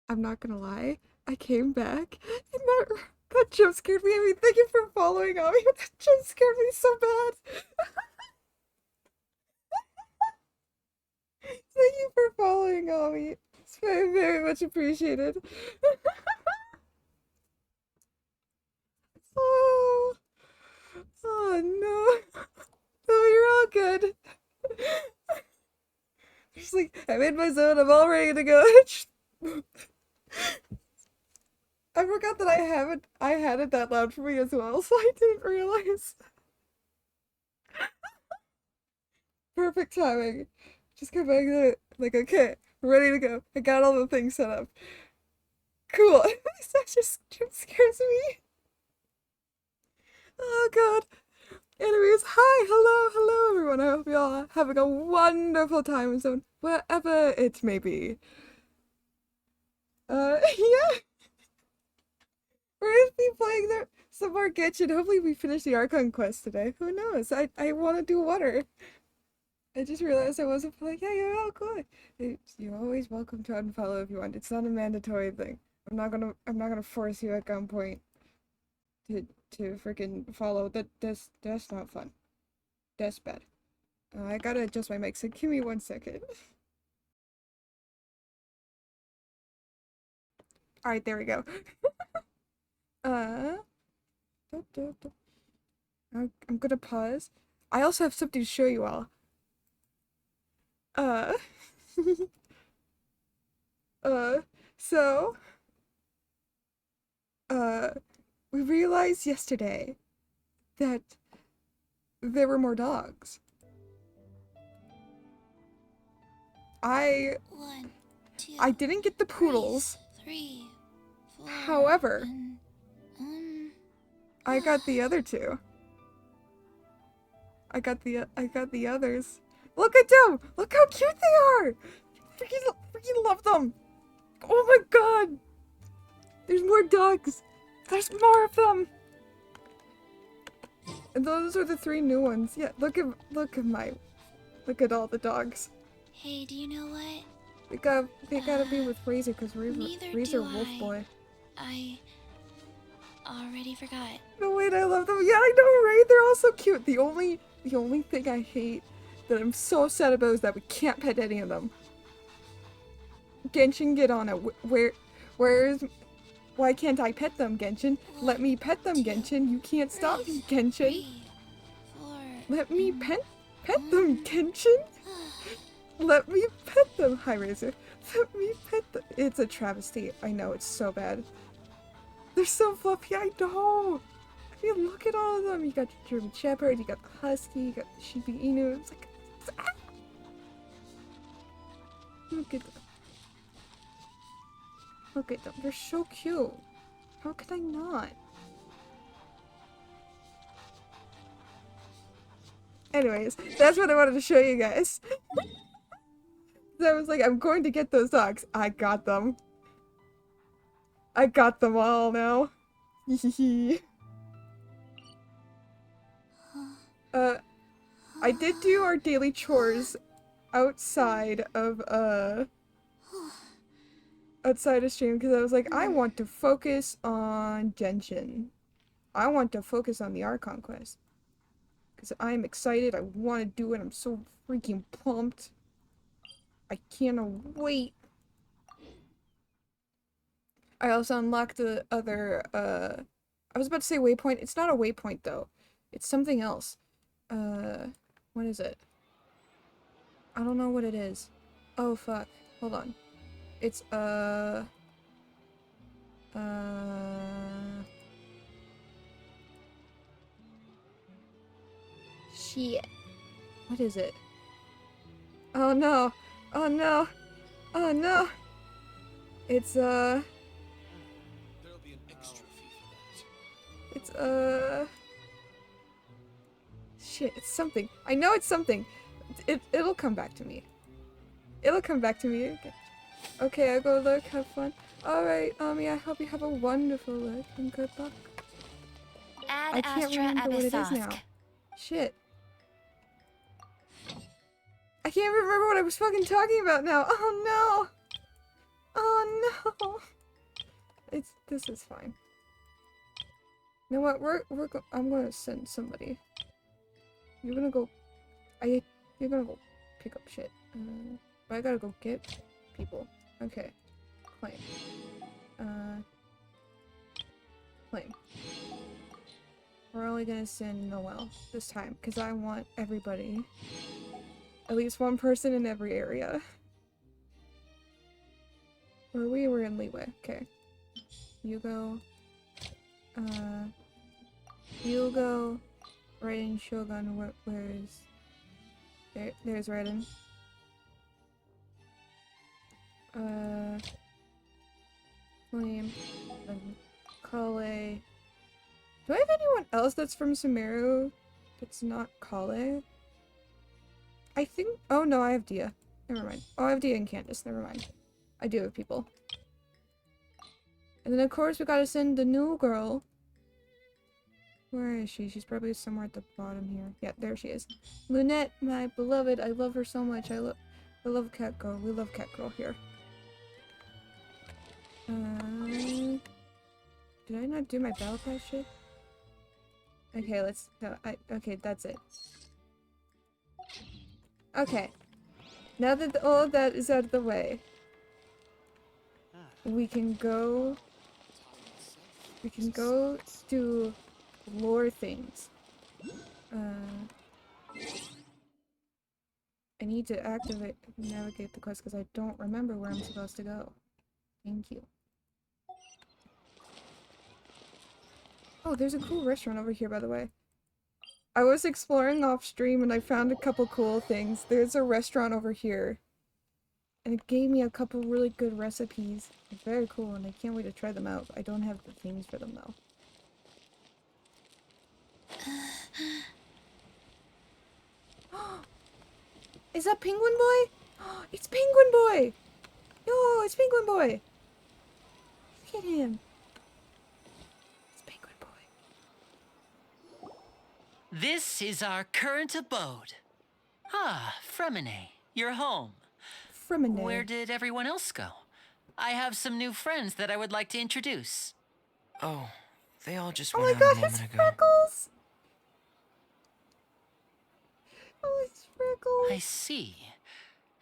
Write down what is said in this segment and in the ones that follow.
I'm not gonna lie. I came back and that jump scared me. I mean, thank you for following on me. That jump scared me so bad. Thank you for following on me. It's very, very much appreciated. Oh, oh no. No, you're all good. Just like, I made my zone, I'm all ready to go. I forgot that I had it that loud for me as well, so I didn't realize. Perfect timing. Just come back to it. Like, okay, we're ready to go. I got all the things set up. Cool. That just jump scares me. Oh god. Anyways, hi, hello everyone. I hope you all are having a wonderful time in zone, wherever it may be. Yeah, we're gonna be playing some more Genshin. Hopefully we finish the Archon quest today. Who knows? I want to do water. I just realized I wasn't playing. Yeah, you're all good. You're always welcome to unfollow if you want. It's not a mandatory thing. I'm not gonna force you at gunpoint to freaking follow. That's not fun. That's bad. I gotta adjust my mic, so give me 1 second. Alright, there we go. Uh, I'm gonna pause. I also have something to show you all. Uh, uh, so, uh, we realized yesterday that there were more dogs. I One, two, I didn't get the poodles. three, four, However, and, I got the other two. I got the others. Look at them! Look how cute they are! Freaking love them! Oh my god! There's more dogs! There's more of them! And those are the 3 new ones. Yeah, look at all the dogs. Hey, do you know what? They gotta be with Razor because Neither Razor do Wolf Boy. I already forgot. No wait, I love them. Yeah, I know, right? They're all so cute. The only thing I hate that I'm so upset about is that we can't pet any of them. Genshin, get on it. Why can't I pet them, Genshin? Let me pet them, Genshin. You can't stop me, Genshin. 3, 4. Let me pet them, Genshin. Let me pet them. Hi, Razor. Let me pet them. It's a travesty. I know, it's so bad. They're so fluffy, I know. I mean, look at all of them. You got the German Shepherd, you got the Husky, you got the Shiba Inu. It's like, look at them. Look at them. They're so cute. How could I not? Anyways, that's what I wanted to show you guys. So I was like, I'm going to get those dogs. I got them. I got them all now. I did do our daily chores outside of stream because I was like, I want to focus on Genshin. I want to focus on the Archon quest. Because I'm excited, I want to do it, I'm so freaking pumped. I cannot wait. I also unlocked the other, I was about to say waypoint. It's not a waypoint though. It's something else. What is it? I don't know what it is. Oh fuck. Hold on. It's, shit. What is it? Oh no. Oh no. Oh no. It's, There'll be an extra fee for that. it's, shit, it's something. I know it's something. It'll come back to me. It'll come back to me. Okay, I'll go look, have fun. Alright, yeah, I hope you have a wonderful look and good luck. I can't remember what it is now. Shit. I can't remember what I was fucking talking about now. Oh no! Oh No. This is fine. You know what? I'm gonna send somebody. You're gonna go. You're gonna go pick up shit. But I gotta go get people. Okay. Claim. Claim. We're only gonna send Noelle this time because I want everybody. At least one person in every area. Where we were in Leeway. Okay. Hugo. Hugo. Raiden, Shogun. Where's... There's Raiden. Flame. And Kale. Do I have anyone else that's from Sumeru that's not Kale? I think... Oh no, I have Dia. Never mind. Oh, I have Dia and Candace. Never mind. I do have people. And then of course we gotta send the new girl. Where is she? She's probably somewhere at the bottom here. Yeah, there she is. Lunette, my beloved. I love her so much. I love Cat Girl. We love Cat Girl here. Did I not do my battle pass shit? Okay, let's... No, okay, that's it. Okay. Now that all of that is out of the way, we can go... We can go do lore things. I need to navigate the quest because I don't remember where I'm supposed to go. Thank you. Oh, there's a cool restaurant over here, by the way. I was exploring off stream and I found a couple cool things. There's a restaurant over here. And it gave me a couple really good recipes. It's very cool and I can't wait to try them out. I don't have the things for them though. Is that Penguin Boy? It's Penguin Boy! Yo, it's Penguin Boy! Look at him. It's Penguin Boy. This is our current abode. Ah, Fremine, you're home. Fremine. Where did everyone else go? I have some new friends that I would like to introduce. Oh, they all just Oh went my out god, a his moment ago. freckles! Oh, his freckles! I see.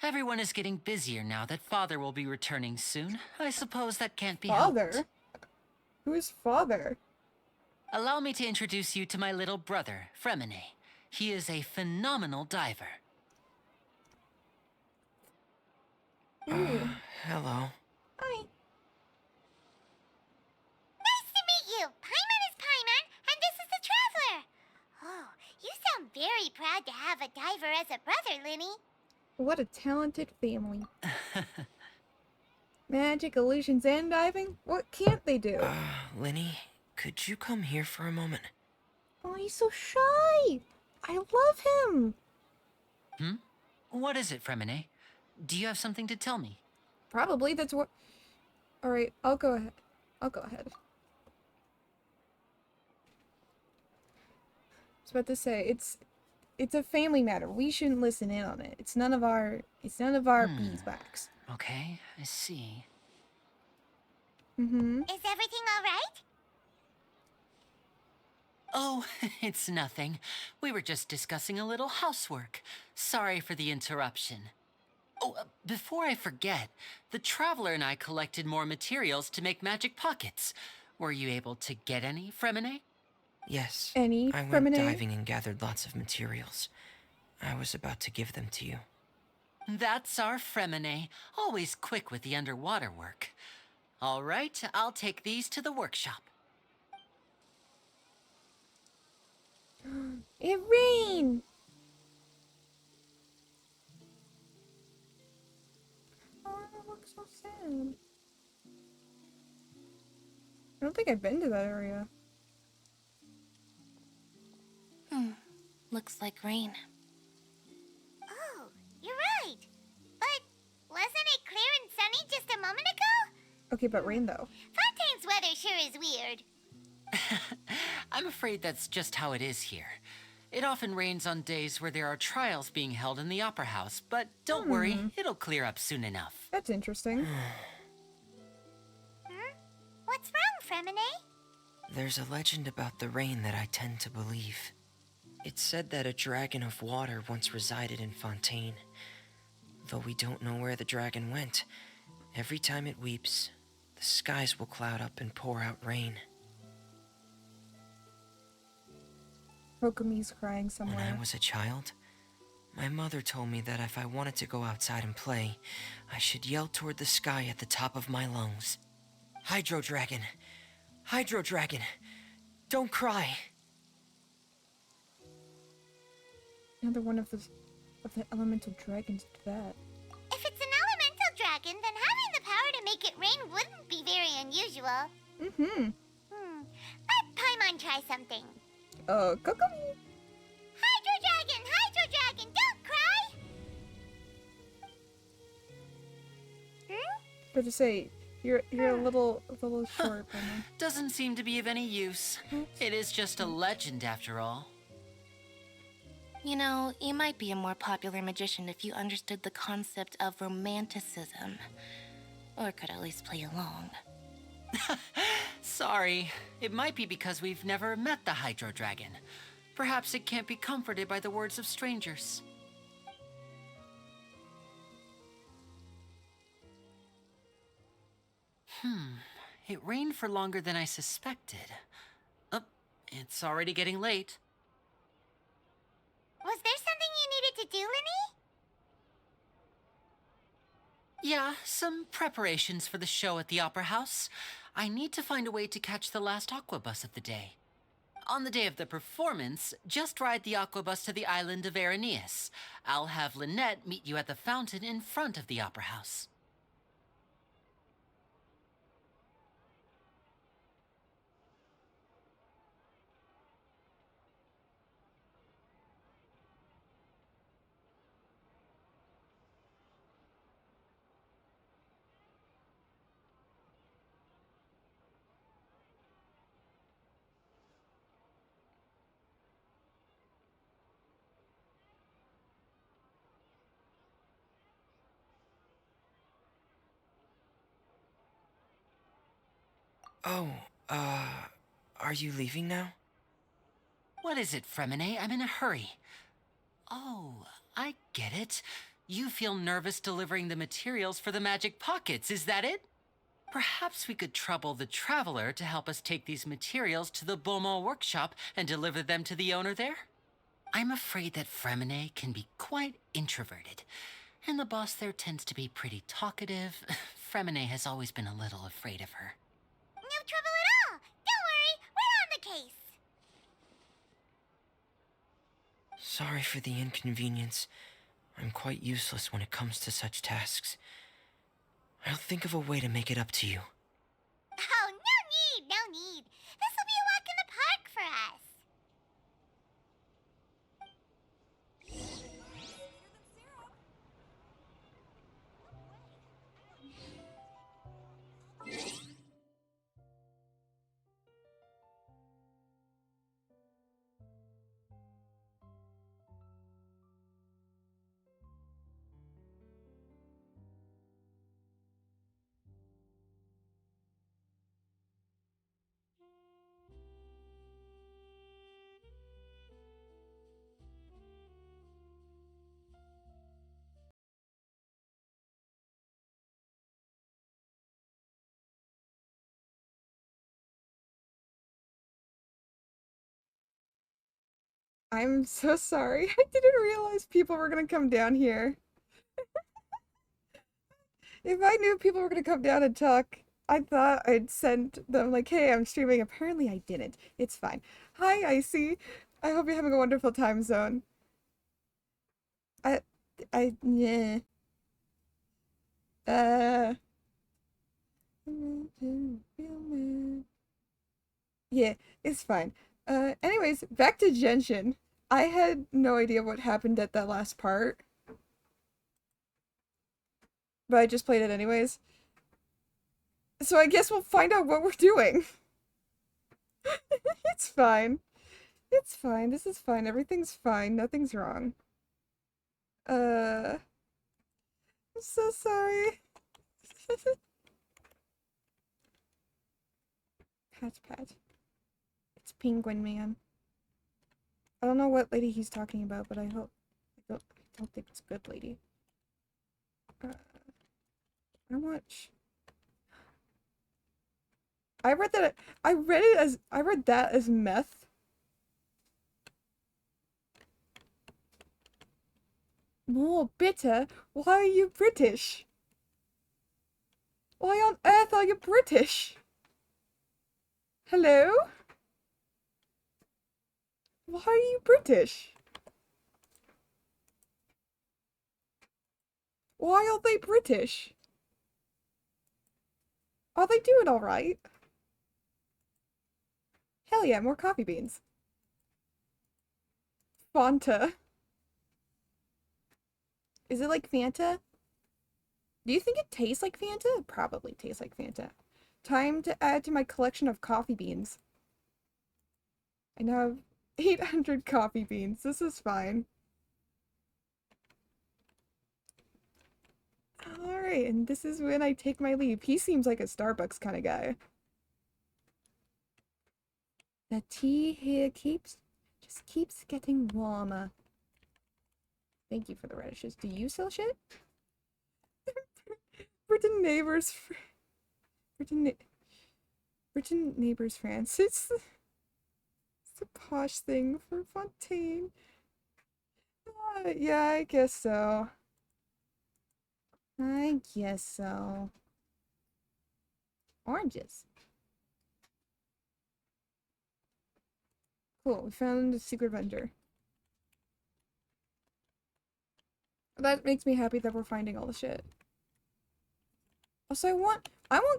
Everyone is getting busier now that Father will be returning soon. I suppose that can't be helped. Father? Who's father? Allow me to introduce you to my little brother, Fremine. He is a phenomenal diver. Ooh. Hello. Hi. Nice to meet you. Paimon is Paimon, and this is the Traveler. Oh, you sound very proud to have a diver as a brother, Linny. What a talented family. Magic, illusions, and diving? What can't they do? Linny, could you come here for a moment? Oh, he's so shy. I love him. Hmm? What is it, Fremine? Do you have something to tell me? Probably, that's what... Alright, I'll go ahead. I was about to say, it's a family matter. We shouldn't listen in on it. It's none of our beeswax. Okay, I see. Mm-hmm. Is everything all right? Oh, it's nothing. We were just discussing a little housework. Sorry for the interruption. Oh, before I forget, the Traveler and I collected more materials to make magic pockets. Were you able to get any, Fremine? Yes. Any I went Fremine? diving and gathered lots of materials. I was about to give them to you. That's our Fremine, always quick with the underwater work. All right, I'll take these to the workshop. It rained! Oh, that looks so sad. I don't think I've been to that area. Looks like rain. Oh, you're right. But wasn't it clear and sunny just a moment ago? Okay, but rain though. Fontaine's weather sure is weird. I'm afraid that's just how it is here. It often rains on days where there are trials being held in the Opera House, but don't worry, it'll clear up soon enough. That's interesting. What's wrong, Fremine? There's a legend about the rain that I tend to believe. It's said that a dragon of water once resided in Fontaine. Though we don't know where the dragon went, every time it weeps, the skies will cloud up and pour out rain. Kokomi's crying When somewhere. I was a child, my mother told me that if I wanted to go outside and play, I should yell toward the sky at the top of my lungs. Hydro Dragon! Hydro Dragon! Don't cry! Another one of the elemental dragons did that. If it's an elemental dragon, then having the power to make it rain wouldn't be very unusual. Mm-hmm. Let Paimon try something. Oh, Kokomi! Hydro Dragon, don't cry! But to say, you're a little short, Brennan. Doesn't seem to be of any use. It is just a legend after all. You know, you might be a more popular magician if you understood the concept of romanticism. Or could at least play along. Sorry. It might be because we've never met the Hydro Dragon. Perhaps it can't be comforted by the words of strangers. It rained for longer than I suspected. Oh, it's already getting late. Was there something you needed to do, Linny? Yeah, some preparations for the show at the Opera House. I need to find a way to catch the last aqua bus of the day. On the day of the performance, just ride the aqua bus to the island of Araneus. I'll have Lynette meet you at the fountain in front of the Opera House. Oh, are you leaving now? What is it, Fremine? I'm in a hurry. Oh, I get it. You feel nervous delivering the materials for the magic pockets, is that it? Perhaps we could trouble the Traveler to help us take these materials to the Beaumont workshop and deliver them to the owner there? I'm afraid that Fremine can be quite introverted, and the boss there tends to be pretty talkative. Fremine has always been a little afraid of her. No trouble at all. Don't worry, we're on the case. Sorry for the inconvenience. I'm quite useless when it comes to such tasks. I'll think of a way to make it up to you. Oh, no need. This will be a walk in the park for us. I'm so sorry. I didn't realize people were gonna come down here. If I knew people were gonna come down and talk, I thought I'd send them like, hey, I'm streaming. Apparently I didn't. It's fine. Hi, Icy. I hope you're having a wonderful time zone. Yeah. Yeah, it's fine. Anyways, back to Genshin. I had no idea what happened at that last part. But I just played it anyways. So I guess we'll find out what we're doing. It's fine. It's fine. This is fine. Everything's fine. Nothing's wrong. I'm so sorry. Patch Patch. It's Penguin Man. I don't know what lady he's talking about, but I hope I don't think it's a good lady. How much? I read that as meth. More bitter? Why are you British? Why on earth are you British? Hello? Why are you British? Why are they British? Are they doing alright? Hell yeah, more coffee beans. Fanta. Is it like Fanta? Do you think it tastes like Fanta? It probably tastes like Fanta. Time to add to my collection of coffee beans. I now have 800 coffee beans. This is fine. Alright, and this is when I take my leave. He seems like a Starbucks kind of guy. The tea here just keeps getting warmer. Thank you for the radishes. Do you sell shit? Britain neighbors, Britain neighbors France. It's a posh thing for Fontaine. Yeah, I guess so. I guess so. Oranges. Cool, we found a secret vendor. That makes me happy that we're finding all the shit. Also, I want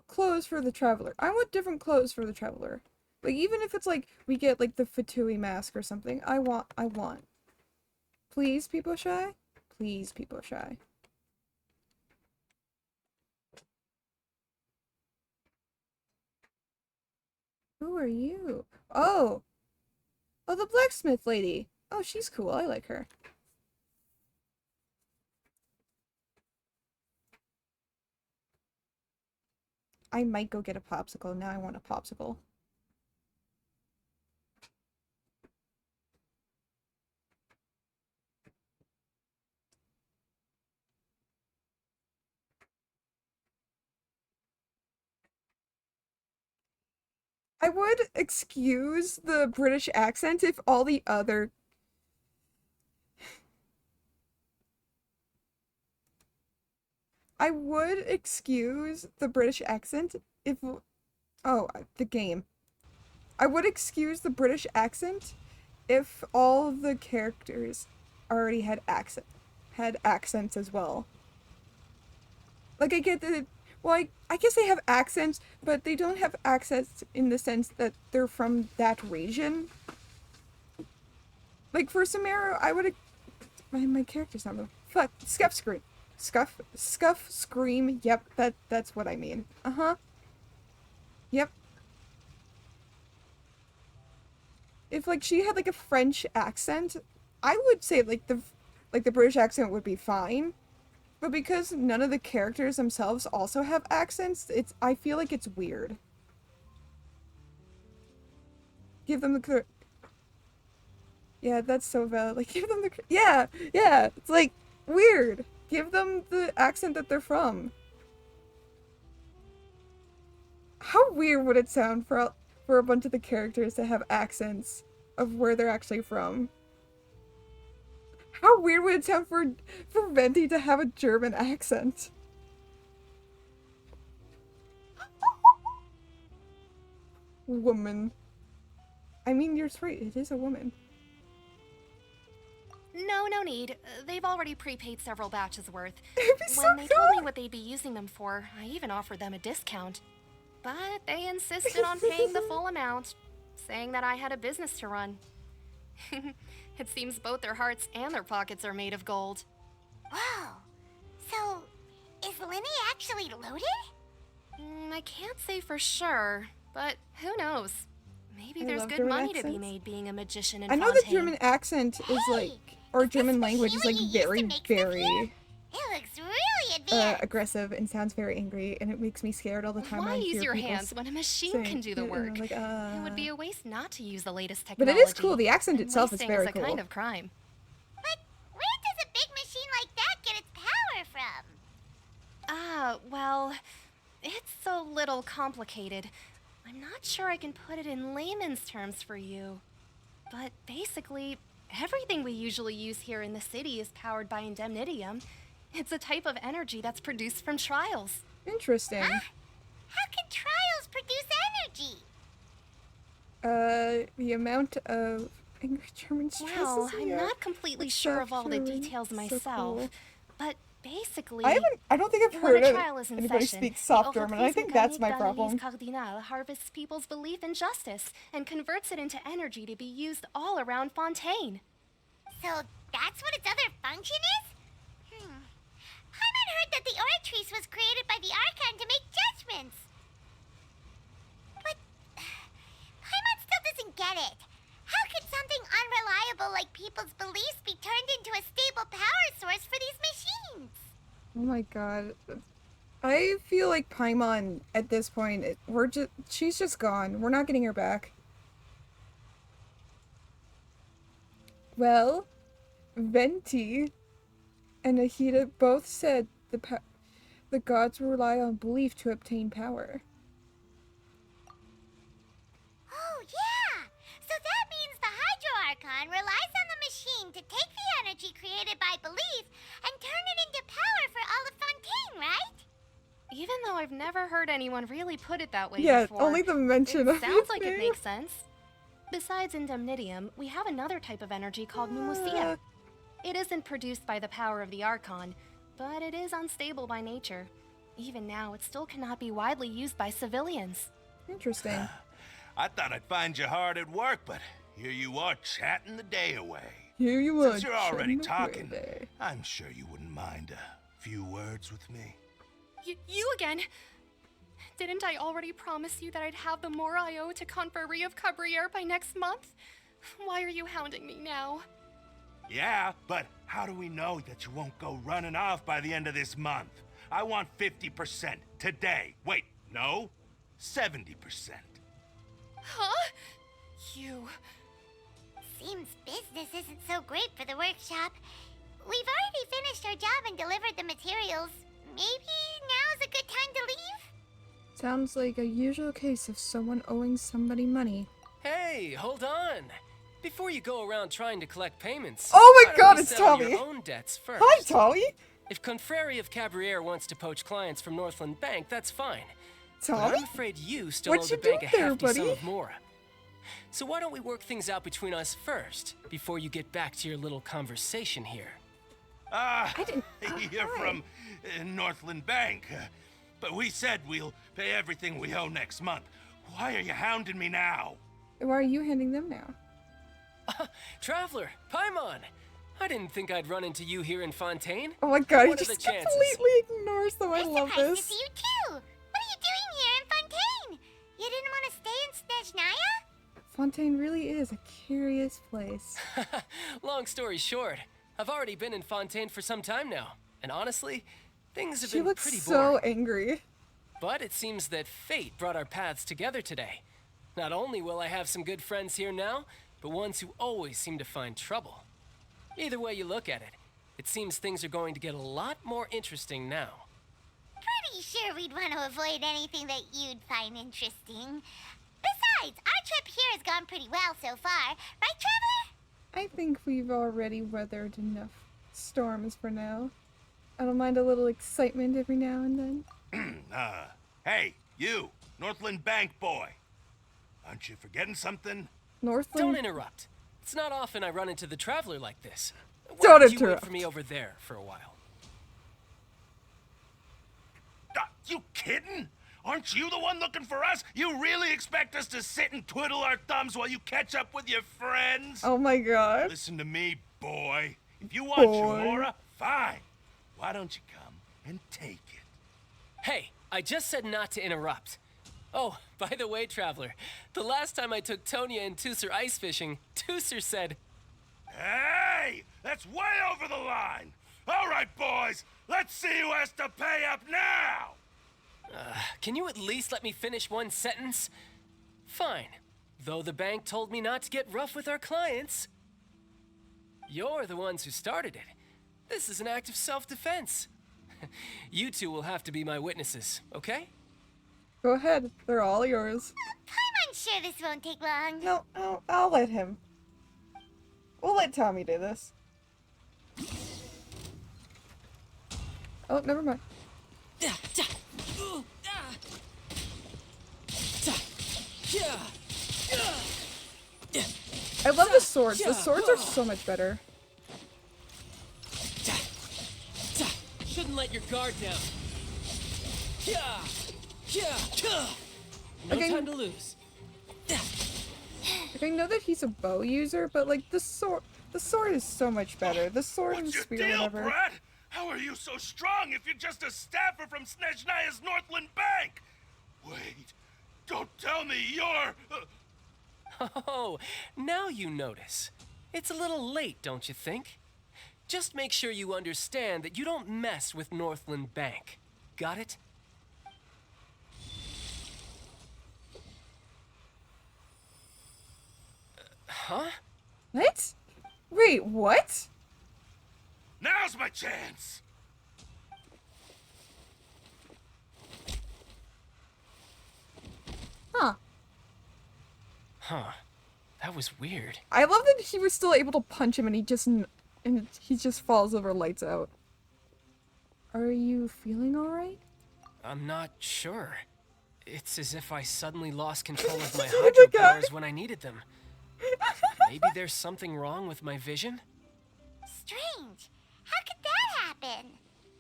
clothes for the traveler. I want different clothes for the traveler. Like, even if it's like, we get like the Fatui mask or something, I want. Please, people shy? Please, people shy. Who are you? Oh! Oh, the blacksmith lady! Oh, she's cool. I like her. I might go get a popsicle. Now I want a popsicle. I would excuse the British accent if all the other... I would excuse the British accent if... Oh, the game. I would excuse the British accent if all the characters already had accents as well. Like, I get that... Well, I guess they have accents, but they don't have accents in the sense that they're from that region. Like, for Samara, I would... My character's not... Fuck. Scuff Scream. Scuff Scream. Yep, that's what I mean. Uh-huh. Yep. If, like, she had, like, a French accent, I would say, like, the British accent would be fine. But because none of the characters themselves also have accents, I feel like it's weird. Give them the... Yeah, that's so valid. Like, give them the... Yeah! It's, like, weird. Give them the accent that they're from. How weird would it sound for a bunch of the characters to have accents of where they're actually from? How weird would it sound for Venti to have a German accent? Woman. I mean, you're right, it is a woman. No need. They've already prepaid several batches worth. It'd be so When they told me good. what they'd be using them for, I even offered them a discount. But they insisted on paying the full amount, saying that I had a business to run. It seems both their hearts and their pockets are made of gold. Wow. So, is Lenny actually loaded? I can't say for sure, but who knows? Maybe I there's love good German money to be accents. made being a magician in I know the Fontaine. German accent is like, or Is this German the language is like machinery you used to very, make stuff very... here? It looks really advance. aggressive and sounds very angry, and it makes me scared all the time. Why I use hear your people hands when a machine saying- can do the you know, work? like, It would be a waste not to use the latest But technology. it is cool. The accent and itself is wasting very a cool. kind of crime. But where does a big machine like that get its power from? Well, it's a little complicated. I'm not sure I can put it in layman's terms for you. But basically, everything we usually use here in the city is powered by indemnitium. It's a type of energy that's produced from trials. Interesting. How can trials produce energy? The amount of angry German Well, stresses I'm me out. not completely It's sure so of all the German, details so myself, cool. but basically, I don't think I've when heard a of trial is in anybody session, speak the soft German, and I think that's my Organise problem. Cardinal harvests people's belief in justice and converts it into energy to be used all around Fontaine. So that's what its other function is? Paimon heard that the Oratrice was created by the Archon to make judgments. But Paimon still doesn't get it. How could something unreliable like people's beliefs be turned into a stable power source for these machines? Oh my god. I feel like Paimon at this point, she's just gone. We're not getting her back. Well, Venti and Ahita both said the gods rely on belief to obtain power. Oh, yeah! So that means the Hydro Archon relies on the machine to take the energy created by belief and turn it into power for all of Fontaine, right? Even though I've never heard anyone really put it that way Yeah, before, only the mention it of sounds his like it name. makes sense. Besides indemnitium, we have another type of energy called pneumosia. It isn't produced by the power of the Archon, but it is unstable by nature. Even now, it still cannot be widely used by civilians. Interesting. I thought I'd find you hard at work, but here you are chatting the day away. Here you are. Since you're already chatting away talking, there. I'm sure you wouldn't mind a few words with me. You again? Didn't I already promise you that I'd have the more I owe to Confrérie of Cabriere by next month? Why are you hounding me now? Yeah, but how do we know that you won't go running off by the end of this month? I want 50% today. Wait, no, 70%. Huh? You... Seems business isn't so great for the workshop. We've already finished our job and delivered the materials. Maybe now's a good time to leave? Sounds like a usual case of someone owing somebody money. Hey, hold on. Before you go around trying to collect payments, Oh my why don't god, we it's settle Tommy! your own debts first. Hi, Tommy! If Confrérie of Cabriere wants to poach clients from Northland Bank, that's fine. But Tommy? I'm afraid you still What owe you the bank a doing there, hefty sum buddy? of Mora. So why don't we work things out between us first, before you get back to your little conversation here? You're from Northland Bank. But we said we'll pay everything we owe next month. Why are you hounding me now? Why are you handing them now? Traveler, Paimon! I didn't think I'd run into you here in Fontaine. Oh my god, he What are just the chances? completely ignores them. I We're love surprised this. to see you too. What are you doing here in Fontaine? You didn't want to stay in Snezhnaya? Fontaine really is a curious place. Long story short, I've already been in Fontaine for some time now, and honestly, things have She been looks pretty so boring. angry. But it seems that fate brought our paths together today. Not only will I have some good friends here now, but ones who always seem to find trouble. Either way you look at it, it seems things are going to get a lot more interesting now. Pretty sure we'd want to avoid anything that you'd find interesting. Besides, our trip here has gone pretty well so far. Right, Traveler? I think we've already weathered enough storms for now. I don't mind a little excitement every now and then. Hey, you, Northland Bank boy. Aren't you forgetting something? Northland? Don't interrupt. It's not often I run into the Traveler like this. Why Don't don't you wait interrupt. for me over there for a while? You kidding? Aren't you the one looking for us? You really expect us to sit and twiddle our thumbs while you catch up with your friends? Oh my god. Listen to me, boy. If you want Boy. your Mora, fine. Why don't you come and take it? Hey, I just said not to interrupt. Oh, by the way, Traveler, the last time I took Tonya and Tusser ice fishing, Tusser said, Hey! That's way over the line! All right, boys, let's see who has to pay up now! Can you at least let me finish one sentence? Fine. Though the bank told me not to get rough with our clients. You're the ones who started it. This is an act of self-defense. You two will have to be my witnesses, okay? Go ahead. They're all yours. I'm sure this won't take long. No, I'll let him. We'll let Tommy do this. Oh, never mind. I love the swords. The swords are so much better. Shouldn't let your guard down. No Okay. time to lose. Like, I know that he's a bow user, but like the sword is so much better. The sword and What's your spear, deal, whatever. Brad? How are you so strong if you're just a staffer from Snezhnaya's Northland Bank? Wait, don't tell me you're... Oh, now you notice. It's a little late, don't you think? Just make sure you understand that you don't mess with Northland Bank. Got it? Huh? What? Wait, what? Now's my chance! Huh. Huh. That was weird. I love that he was still able to punch him and he just falls over, lights out. Are you feeling alright? I'm not sure. It's as if I suddenly lost control of my Oh my hydro God. powers when I needed them. Maybe there's something wrong with my vision? Strange. How could that happen?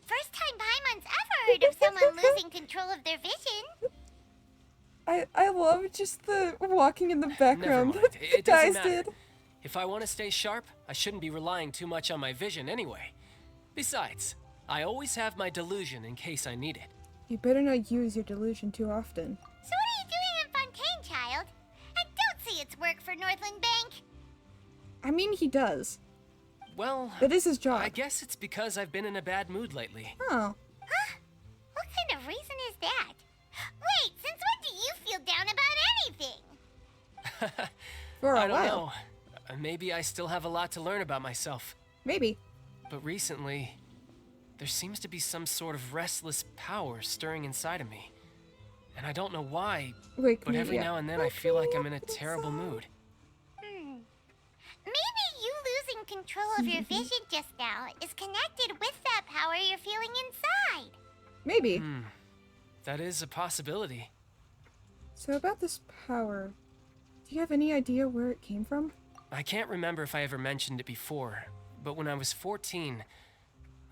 First time Paimon's ever heard of someone losing control of their vision. I love just the walking in the background Never mind. that the It doesn't guys matter. did. If I want to stay sharp, I shouldn't be relying too much on my vision anyway. Besides, I always have my delusion in case I need it. You better not use your delusion too often. So what are you doing in Fontaine, child? And don't say it's work for Northland Bank. I mean, he does. Well, That is his job. I guess it's because I've been in a bad mood lately. Oh. Huh? What kind of reason is that? Wait, since when do you feel down about anything? For a I don't while. know. Maybe I still have a lot to learn about myself. Maybe. But recently, there seems to be some sort of restless power stirring inside of me. And I don't know why, Wake but me every up. now and then I feel like I'm in a terrible mood. Maybe you losing control of your vision just now is connected with that power you're feeling inside. Maybe. That is a possibility. So about this power, do you have any idea where it came from? I can't remember if I ever mentioned it before, but when I was 14,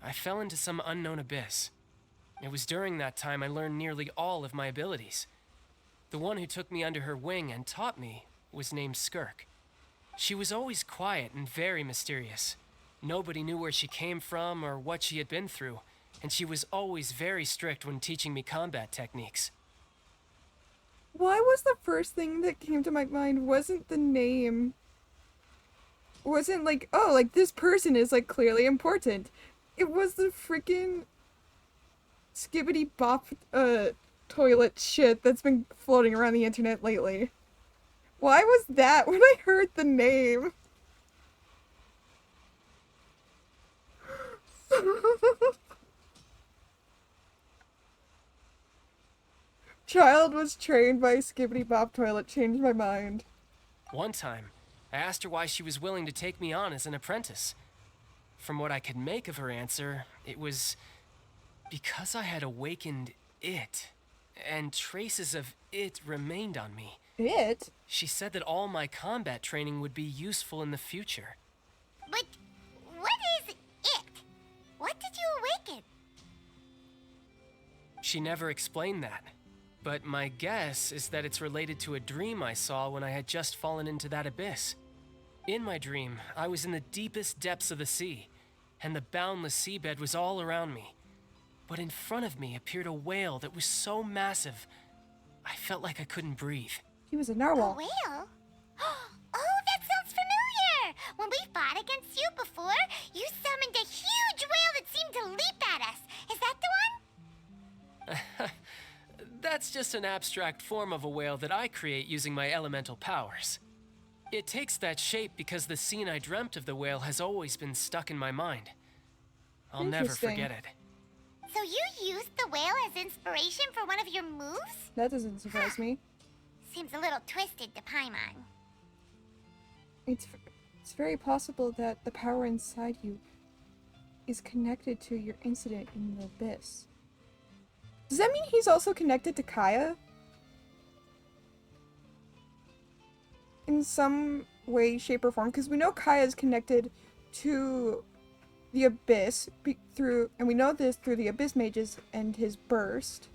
I fell into some unknown abyss. It was during that time I learned nearly all of my abilities. The one who took me under her wing and taught me was named Skirk. She was always quiet and very mysterious. Nobody knew where she came from or what she had been through, and she was always very strict when teaching me combat techniques. Why was the first thing that came to my mind wasn't the name? Wasn't like, oh, like this person is like clearly important. It was the freaking skibbity bop toilet shit that's been floating around the internet lately. Why was that when I heard the name? Child was trained by skibbity bop toilet changed my mind. One time, I asked her why she was willing to take me on as an apprentice. From what I could make of her answer, it was because I had awakened it, and traces of it remained on me. It? She said that all my combat training would be useful in the future. But what is it? What did you awaken? She never explained that, but my guess is that it's related to a dream I saw when I had just fallen into that abyss. In my dream, I was in the deepest depths of the sea, and the boundless seabed was all around me. But in front of me appeared a whale that was so massive, I felt like I couldn't breathe. He was a A narwhal. whale? Oh, that sounds familiar! When we fought against you before, you summoned a huge whale that to leap at us. Is that the one? That's just an abstract form of a whale that I create using my elemental powers. It takes that shape because the scene I dreamt of the whale has always been stuck in my mind. I'll never Interesting. forget it. So you used the whale as inspiration for one of your moves? That doesn't surprise me. Seems a little twisted to Paimon. It's very possible that the power inside you is connected to your incident in the abyss. Does that mean he's also connected to Kaya? In some way, shape, or form? Because we know Kaya is connected to the abyss through, and we know this through the abyss mages and his burst.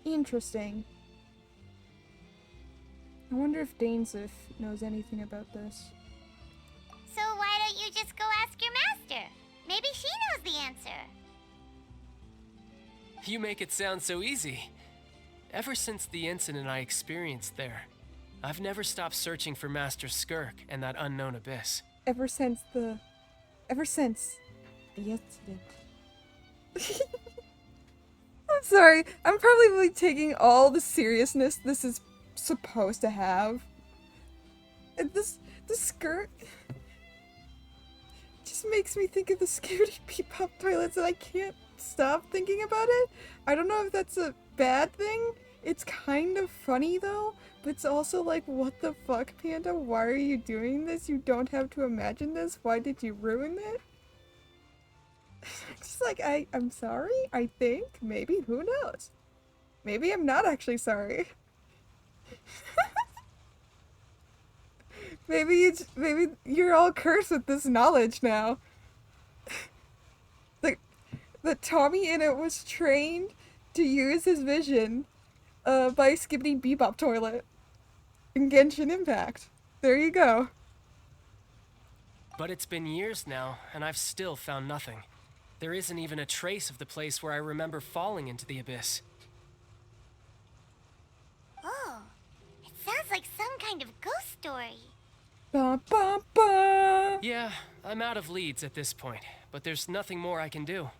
Interesting. I wonder if Dainsif knows anything about this. So why don't you just go ask your master? Maybe she knows the answer. You make it sound so easy. Ever since the incident I experienced there, I've never stopped searching for Master Skirk and that unknown abyss. Ever since the incident. I'm sorry, I'm probably taking all the seriousness this is supposed to have. And the skirt just makes me think of the Skitty Bebop toilets and I can't stop thinking about it. I don't know if that's a bad thing. It's kind of funny though, but it's also like, what the fuck, Panda? Why are you doing this? You don't have to imagine this. Why did you ruin it? Just like, I'm sorry, I think. Maybe, who knows? Maybe I'm not actually sorry. maybe you're all cursed with this knowledge now. That Tommy in it was trained to use his vision by skipping Bebop toilet in Genshin Impact. There you go. But it's been years now, and I've still found nothing. There isn't even a trace of the place where I remember falling into the abyss. Oh, it sounds like some kind of ghost story. Ba ba ba. Yeah, I'm out of leads at this point, but there's nothing more I can do.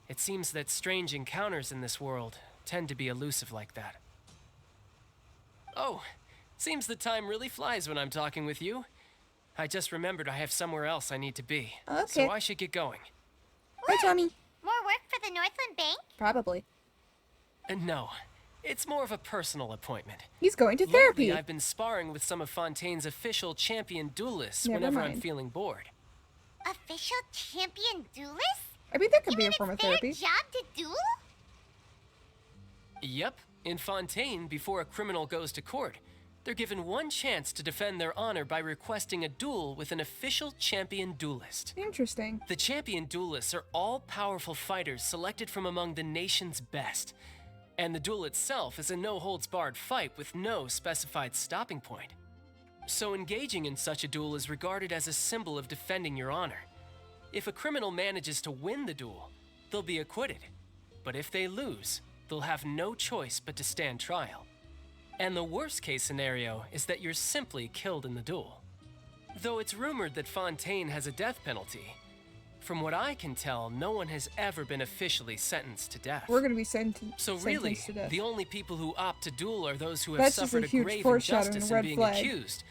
It seems that strange encounters in this world tend to be elusive like that. Oh, seems the time really flies when I'm talking with you. I just remembered I have somewhere else I need to be. Okay. So I should get going. Hi, Tommy. More work for the Northland Bank? Probably. No, it's more of a personal appointment. He's going to therapy. Lately, I've been sparring with some of Fontaine's official champion duelists Never whenever I'm mind. feeling bored. Official champion duelist? I mean, that could You be mean a form of it's their therapy. job to duel? Yep, in Fontaine, before a criminal goes to court, they're given one chance to defend their honor by requesting a duel with an official champion duelist. Interesting. The champion duelists are all powerful fighters selected from among the nation's best. And the duel itself is a no-holds-barred fight with no specified stopping point. So engaging in such a duel is regarded as a symbol of defending your honor. If a criminal manages to win the duel, they'll be acquitted. But if they lose, they'll have no choice but to stand trial. And the worst case scenario is that you're simply killed in the duel. Though it's rumored that Fontaine has a death penalty, from what I can tell, no one has ever been officially sentenced to death. We're gonna be sentenced So really, to death. the only people who opt to duel are those who have That's just suffered a a huge grave foreshadowing, injustice red in being flag. accused,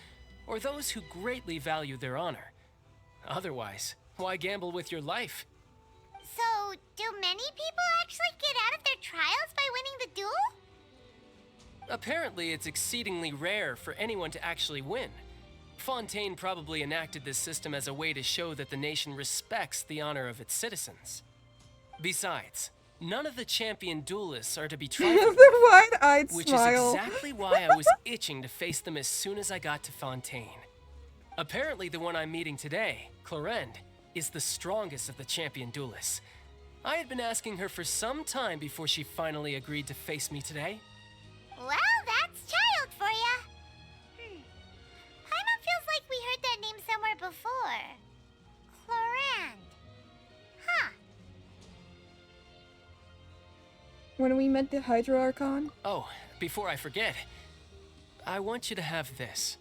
or those who greatly value their honor. Otherwise, why gamble with your life? So, do many people actually get out of their trials by winning the duel? Apparently, it's exceedingly rare for anyone to actually win. Fontaine probably enacted this system as a way to show that the nation respects the honor of its citizens. Besides, none of the champion duelists are to be trifled The wide-eyed which smile. is exactly why I was itching to face them as soon as I got to Fontaine. Apparently, the one I'm meeting today, Clorinde, is the strongest of the champion duelists. I had been asking her for some time before she finally agreed to face me today. Well, that's child for ya. Paimon feels like we heard that name somewhere before. Clorinde. Huh. When we met the Hydro Archon. Oh, before I forget, I want you to have this.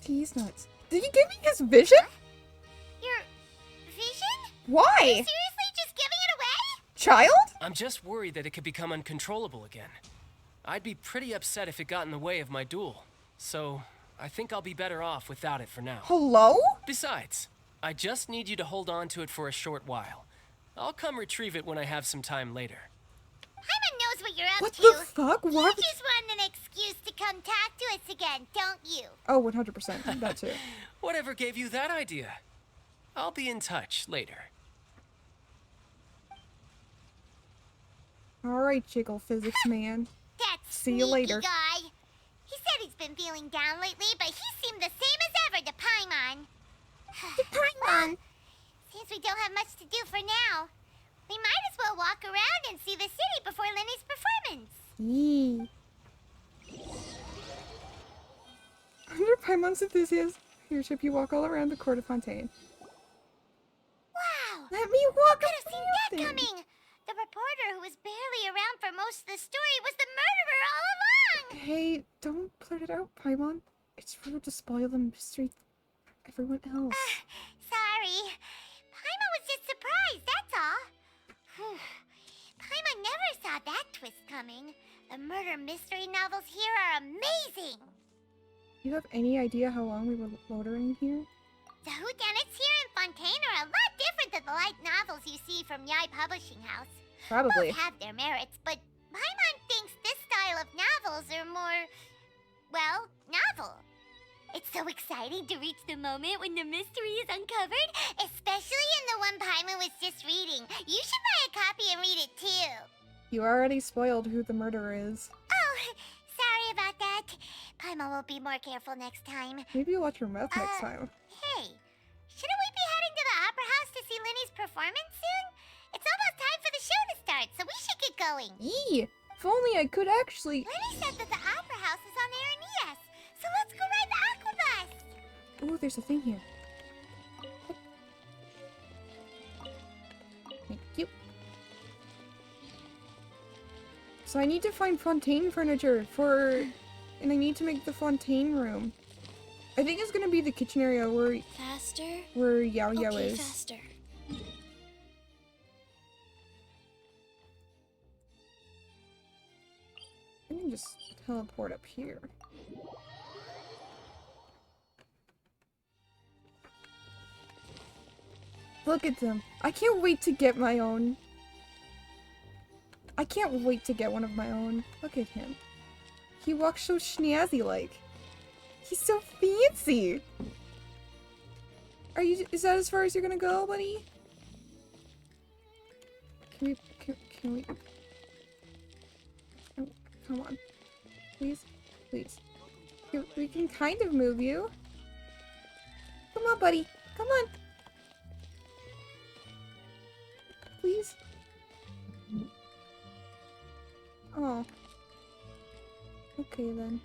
He's nuts. Did he give me his vision? Your vision? Why? Seriously, just giving it away? Child? I'm just worried that it could become uncontrollable again. I'd be pretty upset if it got in the way of my duel. So, I think I'll be better off without it for now. Hello? Besides, I just need you to hold on to it for a short while. I'll come retrieve it when I have some time later. Paimon knows what you're up What to. the fuck? You What? just want an excuse to come talk to us again, don't you? Oh, 100%. That too. Whatever gave you that idea? I'll be in touch later. Alright, Jiggle Physics Man. That See you sneaky later. guy. He said he's been feeling down lately, but he seemed the same as ever to Paimon. To Paimon? Since we don't have much to do for now, we might as well walk around and see the city before Lenny's performance. Yee. Under Paimon's enthusiasm, leadership, you walk all around the court of Fontaine. Wow! Let me walk Could have seen that around it. coming. The reporter who was barely around for most of the story was the murderer all along. Hey, don't blurt it out, Paimon. It's rude to spoil the mystery for everyone else. Sorry. Paimon was just surprised, that's all. Whew. Paimon never saw that twist coming. The murder mystery novels here are amazing. You have any idea how long we were loitering here? The whodunits here in Fontaine are a lot different than the light novels you see from Yai Publishing House. Probably. Both have their merits, but Paimon thinks this style of novels are more, well, novel. It's so exciting to reach the moment when the mystery is uncovered, especially in the one Paimon was just reading. You should buy a copy and read it too. You already spoiled who the murderer is. Oh, sorry about that. Paimon will be more careful next time. Maybe you'll watch your mouth next time. Hey, shouldn't we be heading to the Opera House to see Linny's performance soon? It's almost time for the show to start, so we should get going. Yee! If only I could actually... Linny said that the Opera House is on Air and ES, so let's go ride the Aqua Bus. Ooh, there's a thing here. Thank you. So I need to find Fontaine furniture for... And I need to make the Fontaine room. I think it's gonna be the kitchen area Faster? where Yao Yao Okay, is. faster. I can just teleport up here. Look at them. I can't wait to get my own. I can't wait to get one of my own. Look at him. He walks so snazzy-like. He's so fancy. Is that as far as you're gonna go, buddy? Can we... Oh, come on. Please? Please. We can kind of move you. Come on, buddy. Come on. Please? Oh. Okay, then.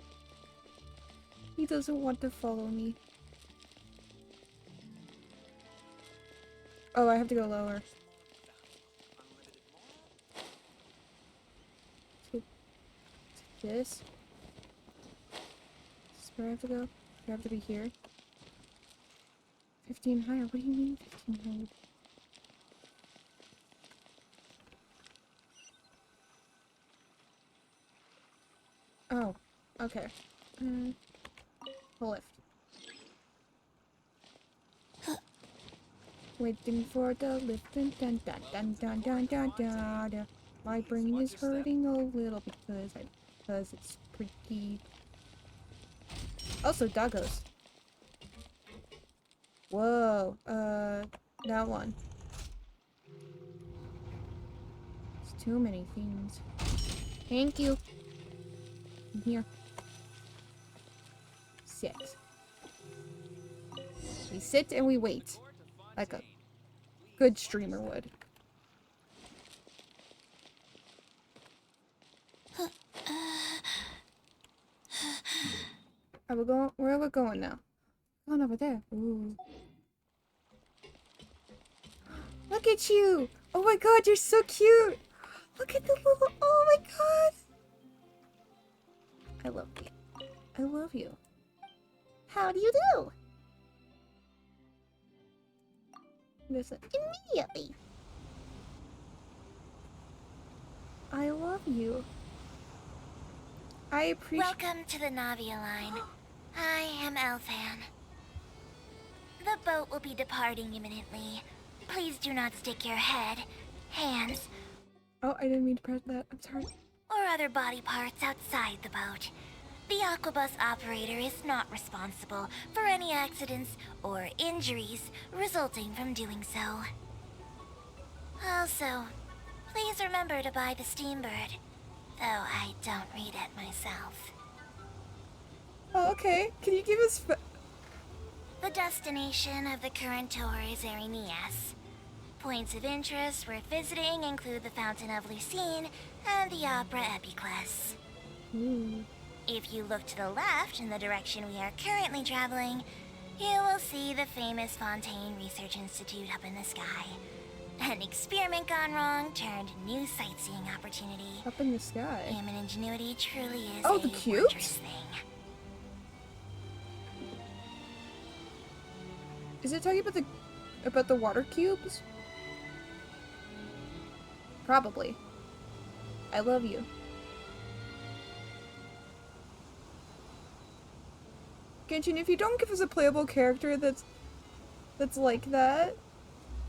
He doesn't want to follow me. Oh, I have to go lower. To this. Is this where I have to go? I have to be here. 15 higher. What do you mean 15 higher? Oh, okay. The lift. Waiting for the lift. Dun dun dun dun dun dun dun dun. Dun. My brain is hurting a little because it's pretty. Also, doggos. Whoa. That one. It's too many things. Thank you. I'm here. Sit. We sit and we wait. Like a good streamer would. Where are we going now? Going over there. Ooh. Look at you! Oh my god, you're so cute! Look at the little... Oh my god! I love you. I love you. How do you do? Listen, Immediately. I love you. I appreciate. Welcome to the Navia line. I am Elthan. The boat will be departing imminently. Please do not stick your head, hands, Oh, I didn't mean to press that. I'm sorry. or other body parts outside the boat. The Aquabus operator is not responsible for any accidents or injuries resulting from doing so. Also, please remember to buy the Steambird, though I don't read it myself. Oh, okay. Can you give us? The destination of the current tour is Erinias. Points of interest worth visiting include the Fountain of Lucine and the Opera Epiclese. Ooh. If you look to the left in the direction we are currently traveling, you will see the famous Fontaine Research Institute up in the sky. An experiment gone wrong turned new sightseeing opportunity. Up in the sky. Human ingenuity truly is Oh, a the cubes? wondrous thing. Is it talking about the water cubes? Probably. I love you. Genshin, if you don't give us a playable character that's like that,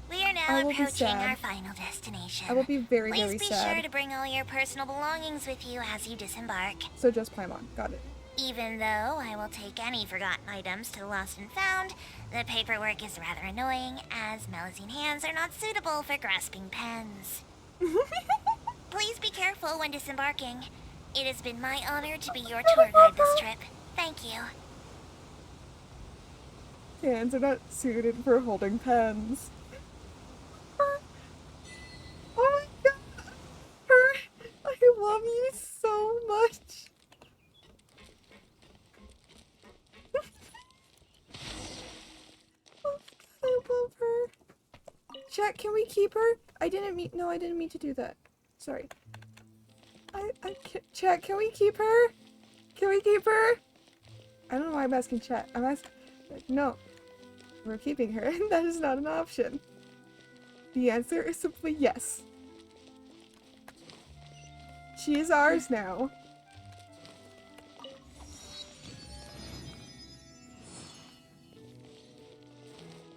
We are I now will be approaching sad. our final destination. I will be very, Please very be sad. sure to bring all your personal belongings with you as you disembark. So just Paimon. Got it. Even though I will take any forgotten items to the lost and found, the paperwork is rather annoying, as Melusine hands are not suitable for grasping pens. Please be careful when disembarking. It has been my honor to be your tour guide this trip. Thank you. Hands are not suited for holding pens. Oh my god! I love you so much! Oh, I love her. Chat, can we keep her? I didn't mean to do that. Sorry. Chat, can we keep her? Can we keep her? I don't know why I'm asking chat. I'm asking, no. We're keeping her. That is not an option. The answer is simply yes. She is ours now.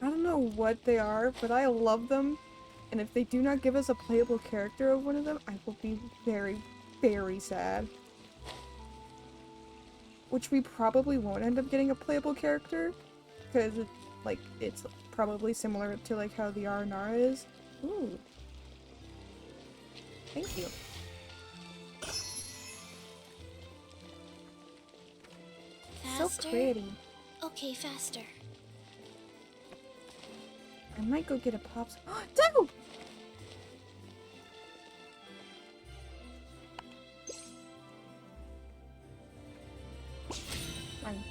I don't know what they are, but I love them. And if they do not give us a playable character of one of them, I will be very, very sad. Which we probably won't end up getting a playable character. Because, it's probably similar to, how the Aranara is. Ooh. Thank you. Faster? So pretty. Okay, faster. I might go get a pops. Dope! Fine.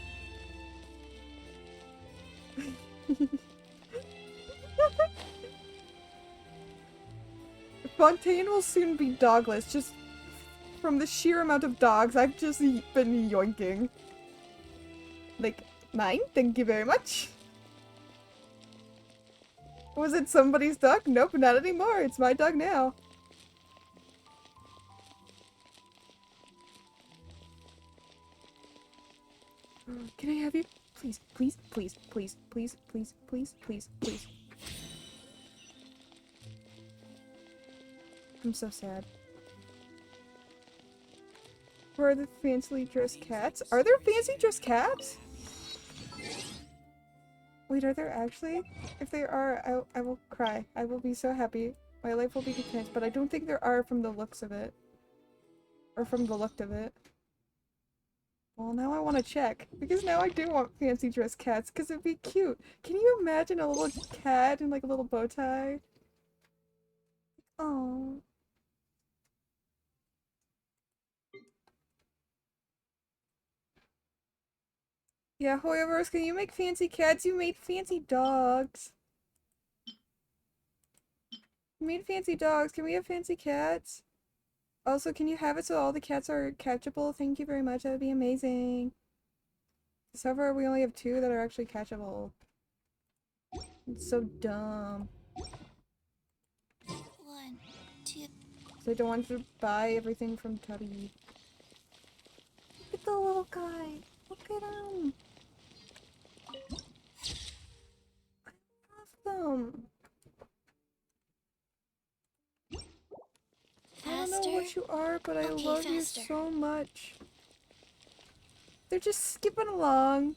Fontaine will soon be dogless, just from the sheer amount of dogs I've just been yoinking. Mine? Thank you very much. Was it somebody's dog? Nope, not anymore. It's my dog now. Can I have you? Please, please, please, please, please, please, please, please, please. I'm so sad. Where are the fancily dressed cats? Are there fancy dressed cats? Wait, are there actually? If there are, I will cry. I will be so happy. My life will be content, but I don't think there are from the looks of it. Or from the look of it. Well, now I want to check. Because now I do want fancy dressed cats, because it'd be cute. Can you imagine a little cat in a little bow tie? Oh. Yeah, Hoyoverse, can you make fancy cats? You made fancy dogs. You made fancy dogs. Can we have fancy cats? Also, can you have it so all the cats are catchable? Thank you very much. That would be amazing. So far, we only have 2 that are actually catchable. It's so dumb. 1, 2. So I don't want to buy everything from Tubby. Look at the little guy. Look at him. I love them. I don't know what Faster. you are, but I Okay, love you faster. so much. They're just skipping along.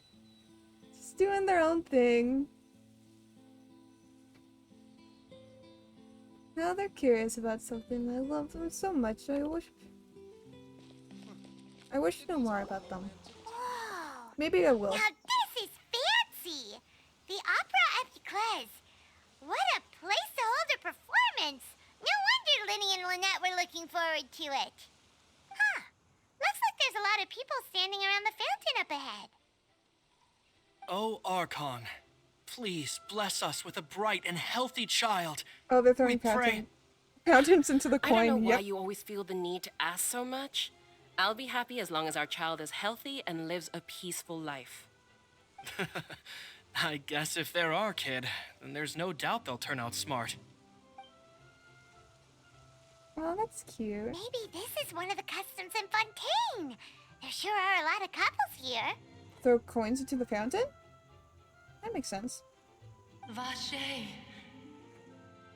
Just doing their own thing. Now they're curious about something. I love them so much. I wish to know more about them. Whoa. Maybe I will. Now this is fancy! The Opera at Eclairs. What a place to hold a performance! No wonder Linny and Lynette were looking forward to it. Huh. Looks like there's a lot of people standing around the fountain up ahead. Oh, Archon, please bless us with a bright and healthy child. Oh, they're throwing We pray. fountains into the I don't know coin. why Yep. you always feel the need to ask so much. I'll be happy as long as our child is healthy and lives a peaceful life. I guess if they're our kid, then there's no doubt they'll turn out smart. Oh, that's cute. Maybe this is one of the customs in Fontaine. There sure are a lot of couples here. Throw coins into the fountain? That makes sense. Vache.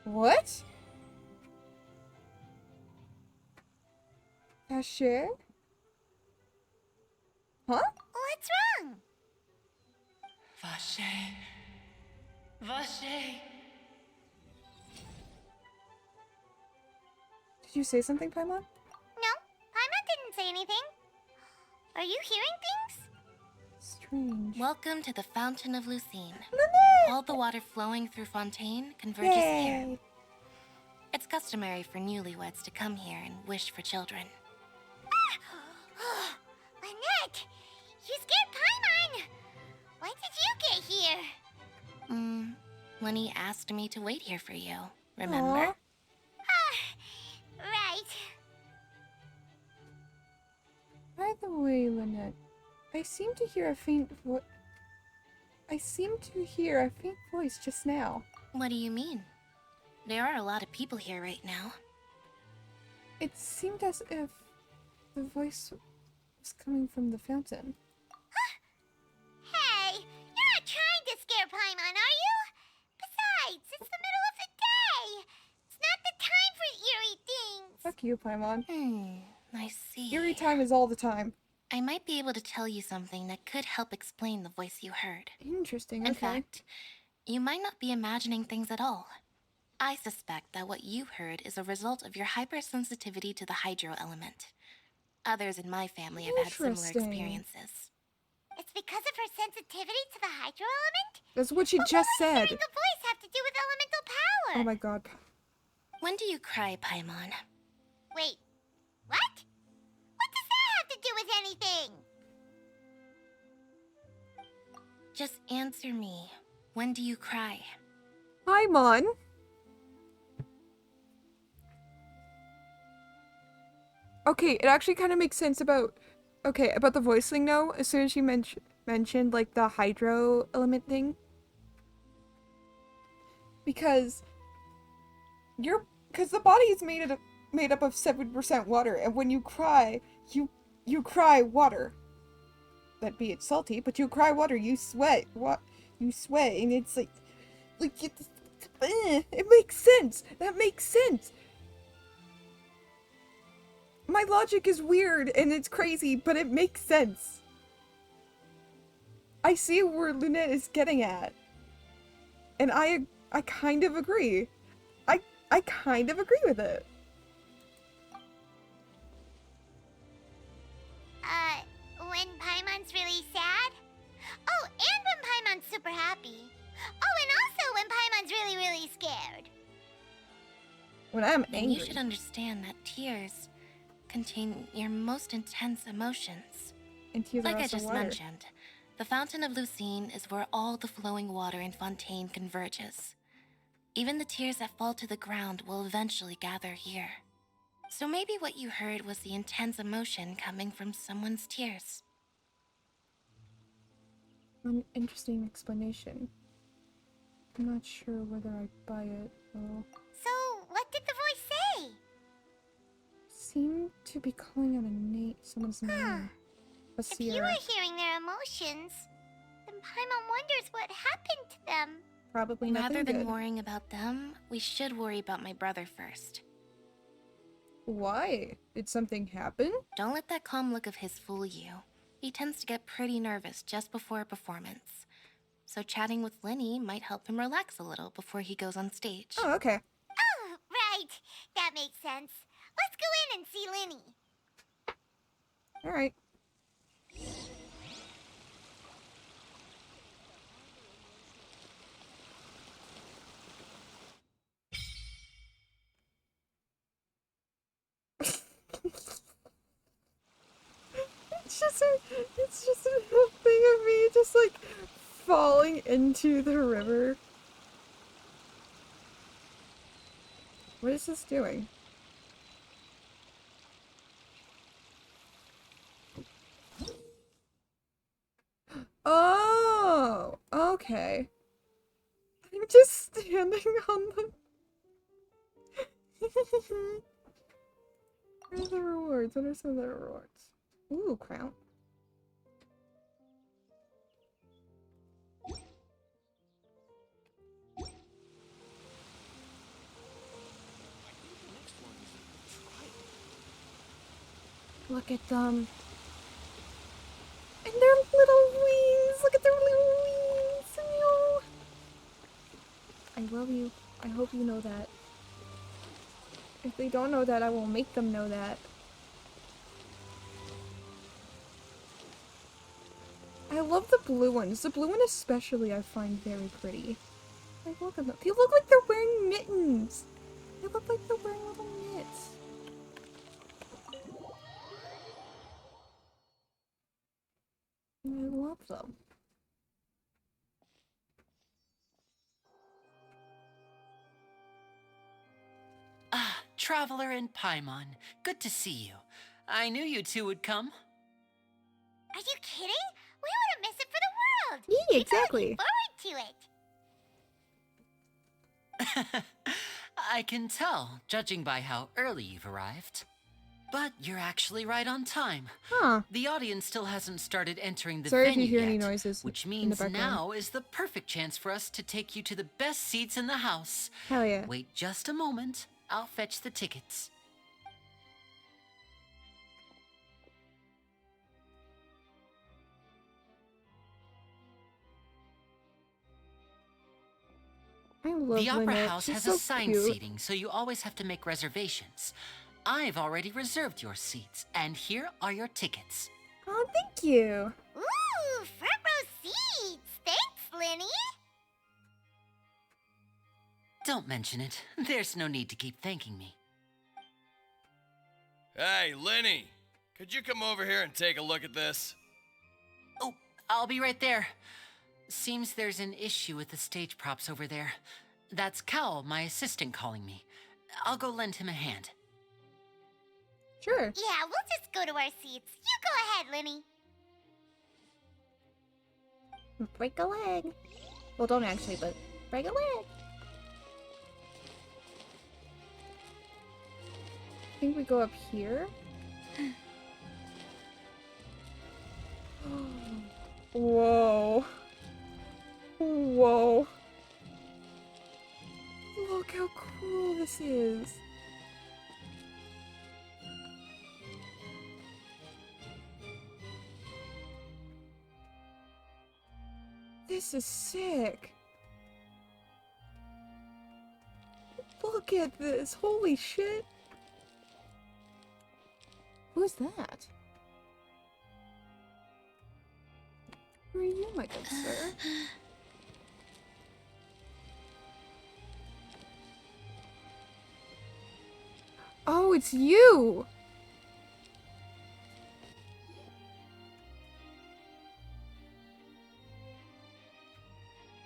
What? Cashier? Huh? What's wrong? Vache. Vache. Did you say something, Paimon? No, Paimon didn't say anything. Are you hearing things? Strange. Welcome to the Fountain of Lucine. Lynette! All the water flowing through Fontaine converges here. Yay! It's customary for newlyweds to come here and wish for children. Lynette, you scared Paimon. When did you get here? Lenny asked me to wait here for you. Remember? Aw. Right. By the way, Lynette, I seem to hear a faint voice just now. What do you mean? There are a lot of people here right now. It seemed as if the voice was coming from the fountain. Hey, you're not trying to scare Paimon, are you? Besides, it's the middle of the day. It's not the time for eerie things. Fuck you, Paimon. I see. Eerie time is all the time. I might be able to tell you something that could help explain the voice you heard. Interesting, In okay. fact, you might not be imagining things at all. I suspect that what you heard is a result of your hypersensitivity to the hydro element. Others in my family have had similar Interesting. experiences. It's because of her sensitivity to the hydro element? That's what she But just what does said. hearing a voice have to do with elemental power? Oh my god. When do you cry, Paimon? Wait, what? What does that have to do with anything? Just answer me. When do you cry? Paimon! Okay, it actually kind of makes sense about the voice thing now. As soon as she mentioned like the hydro element thing, because the body is made up of 7% water, and when you cry, you cry water. That be it salty, but you cry water. You sweat. You sweat, and it's like it makes sense. That makes sense. My logic is weird and it's crazy, but it makes sense. I see where Lynette is getting at. And I kind of agree. I kind of agree with it. When Paimon's really sad? Oh, and when Paimon's super happy. Oh, and also when Paimon's really, really scared. When I'm Then angry. you should understand that tears contain your most intense emotions. And tears Like are I also just water. mentioned, the Fountain of Lucine is where all the flowing water in Fontaine converges. Even the tears that fall to the ground will eventually gather here. So maybe what you heard was the intense emotion coming from someone's tears. An interesting explanation. I'm not sure whether I buy it, though. So, what did the voice say? Seemed to be calling out someone's name. If you were hearing their emotions, then Paimon wonders what happened to them. Probably nothing Rather than good. worrying about them, we should worry about my brother first. Why? Did something happen? Don't let that calm look of his fool you. He tends to get pretty nervous just before a performance. So chatting with Linny might help him relax a little before he goes on stage. Oh, okay. Oh, right. That makes sense. Let's go in and see Linny. Alright. It's just a thing of me just like falling into the river. What is this doing? Oh, okay. I'm just standing on the. What are the rewards? What are some of the rewards? Ooh, crown. Look at them. And their little wings! Look at their little wings! No. I love you. I hope you know that. If they don't know that, I will make them know that. I love the blue ones. The blue one especially I find very pretty. Like, look at them. They look like they're wearing mittens! They look like they're wearing little mitts. I love them. Ah, Traveler and Paimon. Good to see you. I knew you two would come. Are you kidding? We wouldn't miss it for the world. Yeah, exactly. We're looking forward to it. I can tell, judging by how early you've arrived. But you're actually right on time. Huh. The audience still hasn't started entering the Sorry if venue you hear yet, any noises which in the means background. now is the perfect chance for us to take you to the best seats in the house. Hell yeah. Wait just a moment. I'll fetch the tickets. I love The Opera Lynette. House She's has so assigned cute. seating, so you always have to make reservations. I've already reserved your seats, and here are your tickets. Oh, thank you. Ooh, front row seats. Thanks, Linny. Don't mention it. There's no need to keep thanking me. Hey, Linny! Could you come over here and take a look at this? Oh, I'll be right there. Seems there's an issue with the stage props over there. That's Cal, my assistant, calling me. I'll go lend him a hand. Sure. Yeah, we'll just go to our seats. You go ahead, Linny. Break a leg. Well, don't actually, but break a leg. I think we go up here. Whoa. Whoa. Look how cool this is. This is sick. Look at this. Holy shit. Who's that? Who are you, my good sir? Oh, it's you!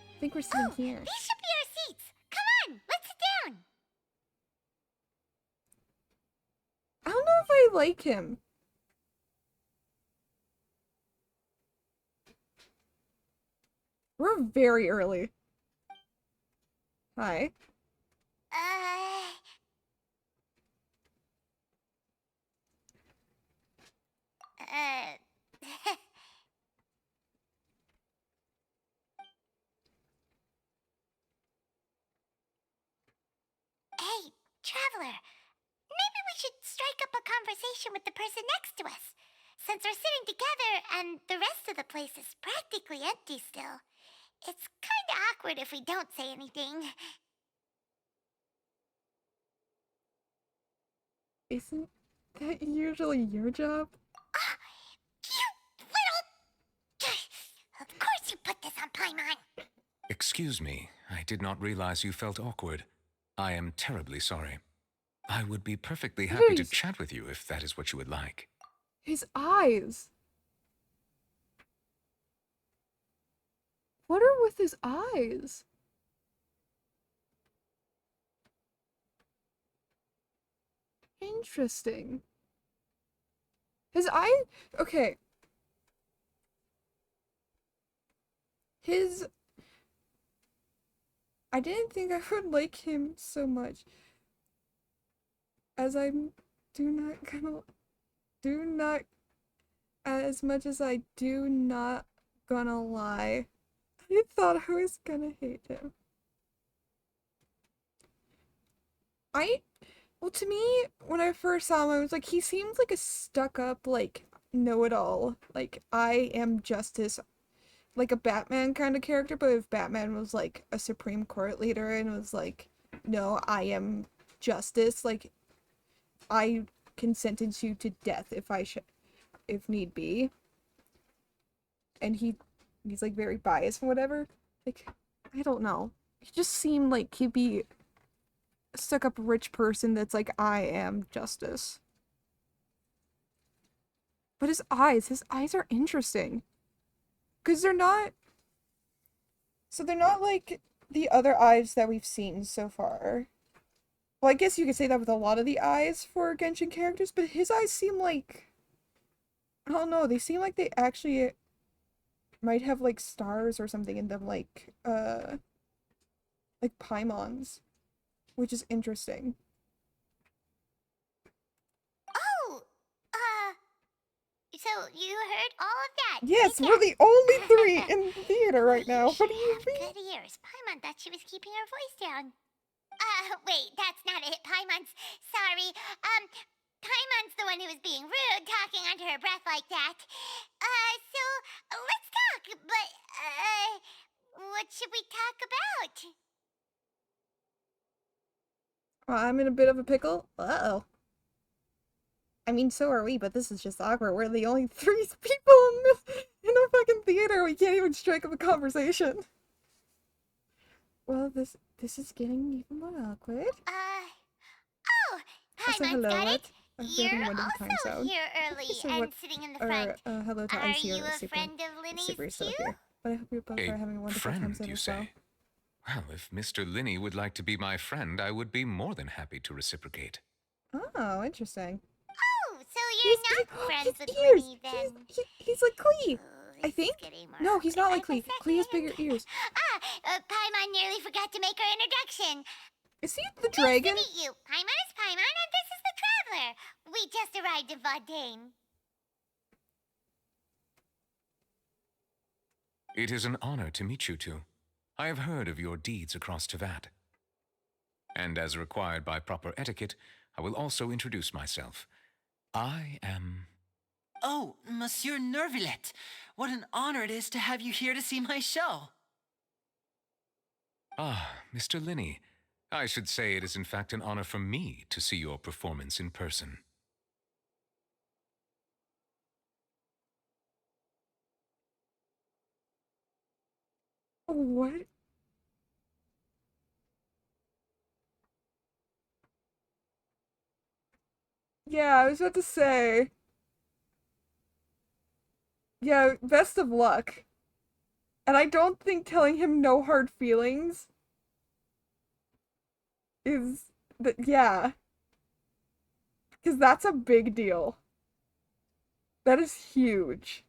I think we're sitting here. These should be our seats. Come on, let's sit down. I don't know if I like him. very early. Hi. Hey, traveler. Maybe we should strike up a conversation with the person next to us. Since we're sitting together and the rest of the place is practically empty still, it's kinda awkward if we don't say anything. Isn't that usually your job? You little... Of course you put this on Paimon. Excuse me, I did not realize you felt awkward. I am terribly sorry. I would be perfectly happy to Jeez. chat with you if that is what you would like. His eyes. What are with his eyes? Interesting. His eye... Okay. His... I didn't think I would like him so much. As I'm... As much as I do not gonna lie. I thought I was gonna hate him. Well, to me, when I first saw him, I was like, he seems like a stuck-up, like, know-it-all. Like, I am justice. Like a Batman kind of character, but if Batman was, like, a Supreme Court leader and was like, no, I am justice, like, I can sentence you to death if need be. And he's like very biased and whatever. Like, I don't know. He just seemed like he'd be a stuck-up rich person that's like, I am justice. But his eyes are interesting. Because they're not... So they're not like the other eyes that we've seen so far. Well, I guess you could say that with a lot of the eyes for Genshin characters, but his eyes seem like... I don't know, they seem like they actually might have like stars or something in them, like Paimon's, which is interesting. Oh, so you heard all of that? Yes, we're the only three in the theater right now. What do you have mean? good ears. Paimon thought she was keeping her voice down. Wait, that's not it. Paimon's sorry. Paimon's the one who was being rude, talking under her breath like that. So let's talk. But what should we talk about? Well, I'm in a bit of a pickle. Uh-oh. I mean, so are we, but this is just awkward. We're the only three people in the fucking theater. We can't even strike up a conversation. Well, this is getting even more awkward. Oh, Also, Paimon's hello, got what? it. You're Also here early So and what- sitting in the front. hello to Are Icy you or a Super. friend of Linny's Super is still too? here. But I hope you both A are having wonderful friend, times you as well. say? Well, if Mr. Linney would like to be my friend, I would be more than happy to reciprocate. Oh, interesting. Oh, so you're not friends with ears. Linny then? He's like Klee. I This is think. getting more No, he's not like awkward. Klee. Klee has bigger ears. Paimon nearly forgot to make her introduction. Is he the dragon? Nice to meet you. Paimon is Paimon, and this is the Traveler. We just arrived in Vaudain. It is an honor to meet you two. I have heard of your deeds across Tevat. And as required by proper etiquette, I will also introduce myself. I am... Oh, Monsieur Nervillet. What an honor it is to have you here to see my show. Ah, Mr. Linney. I should say it is in fact an honor for me to see your performance in person. What? Yeah, I was about to say. Yeah, best of luck. And I don't think telling him no hard feelings is yeah. Because that's a big deal. That is huge.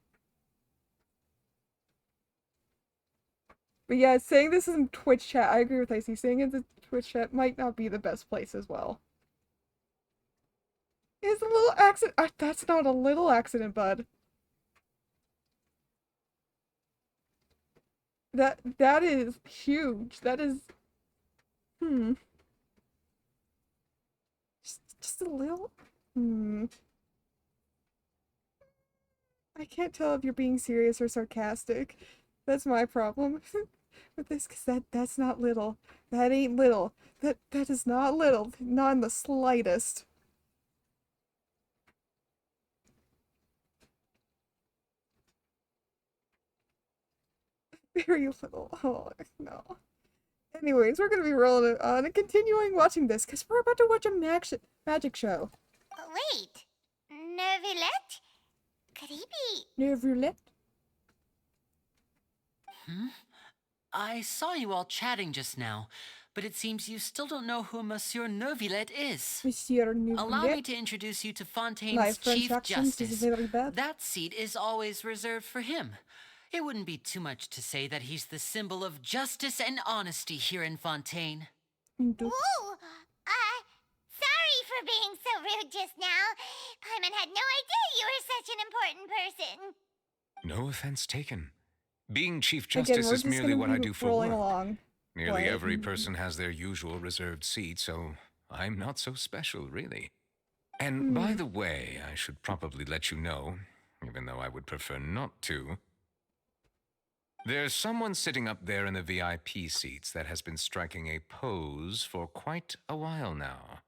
But yeah, saying this in Twitch chat, I agree with Icy. Saying it in the Twitch chat might not be the best place as well. It's a little accident. That's not a little accident, bud. That is huge. That is. Just a little. I can't tell if you're being serious or sarcastic. That's my problem with this, because that's not little. That ain't little. That is not little. Not in the slightest. Very little. Oh, no. Anyways, we're gonna be rolling on and continuing watching this, because we're about to watch a magic show. Oh, wait. Nervulette? Could he be... Nervulette? I saw you all chatting just now, but it seems you still don't know who Monsieur Neuvillette is. Monsieur Neuvillette? Allow me to introduce you to Fontaine's My Chief French accent is Justice. very bad. That seat is always reserved for him. It wouldn't be too much to say that he's the symbol of justice and honesty here in Fontaine. Ooh, sorry for being so rude just now. Paimon had no idea you were such an important person. No offense taken. Being Chief Again, Justice we're is just merely gonna what be I do for rolling work. along. Nearly Right. every person has their usual reserved seat, so I'm not so special, really. And by the way, I should probably let you know, even though I would prefer not to. There's someone sitting up there in the VIP seats that has been striking a pose for quite a while now.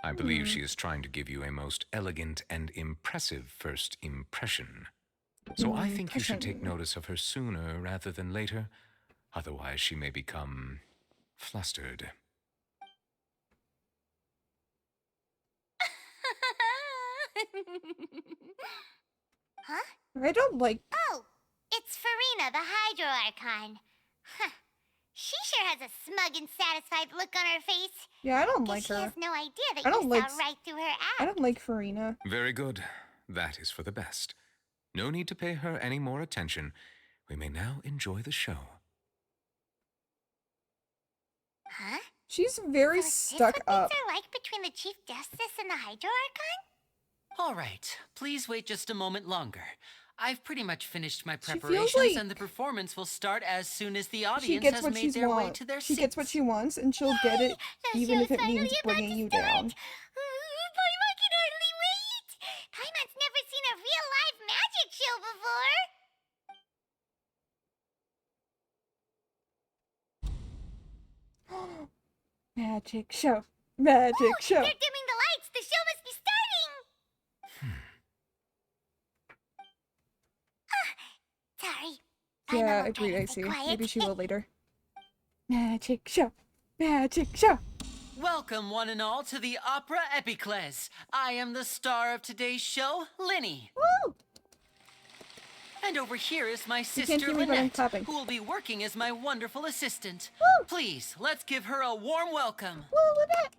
I believe she is trying to give you a most elegant and impressive first impression. So I think you should take notice of her sooner rather than later. Otherwise, she may become flustered. Huh? I don't like. Oh, it's Farina, the Hydro Archon. Huh. She sure has a smug and satisfied look on her face. Yeah, I don't Guess like she her. has no idea that I don't you like. saw right through her act. I don't like Farina. Very good. That is for the best. No need to pay her any more attention. We may now enjoy the show. Huh? She's very So is this stuck what up. things are like between the Chief Justice and the Hydro Archon? All right, please wait just a moment longer. I've pretty much finished my feels preparations, like and the performance will start as soon as the She audience gets has what made she their way wants. to their She seats. gets what she wants, and she'll get it, The even if show's it means finally about bringing to you start. down. Paimon can hardly wait. Paimon's never seen a real live magic show before. Magic show. Magic show. They're dimming the lights. The show must be starting. Sorry. Paimon Yeah, will agreed, try I and stay see. quiet. Maybe she will later. Magic show. Magic show. Welcome, one and all, to the Opera Epiclese. I am the star of today's show, Linny. Woo! And over here is my can't sister, hear me, but I'm Lynette, clapping. who will be working as my wonderful assistant. Woo! Please, let's give her a warm welcome. Woo, Lynette!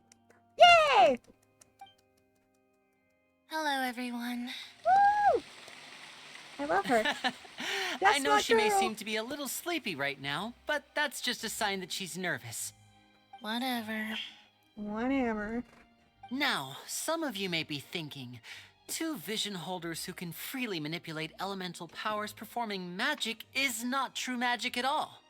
Yay! Hello, everyone. Woo! I love her. I know my she may girl. seem to be a little sleepy right now, but that's just a sign that she's nervous. Whatever. Whatever. Now, some of you may be thinking, two vision holders who can freely manipulate elemental powers performing magic is not true magic at all.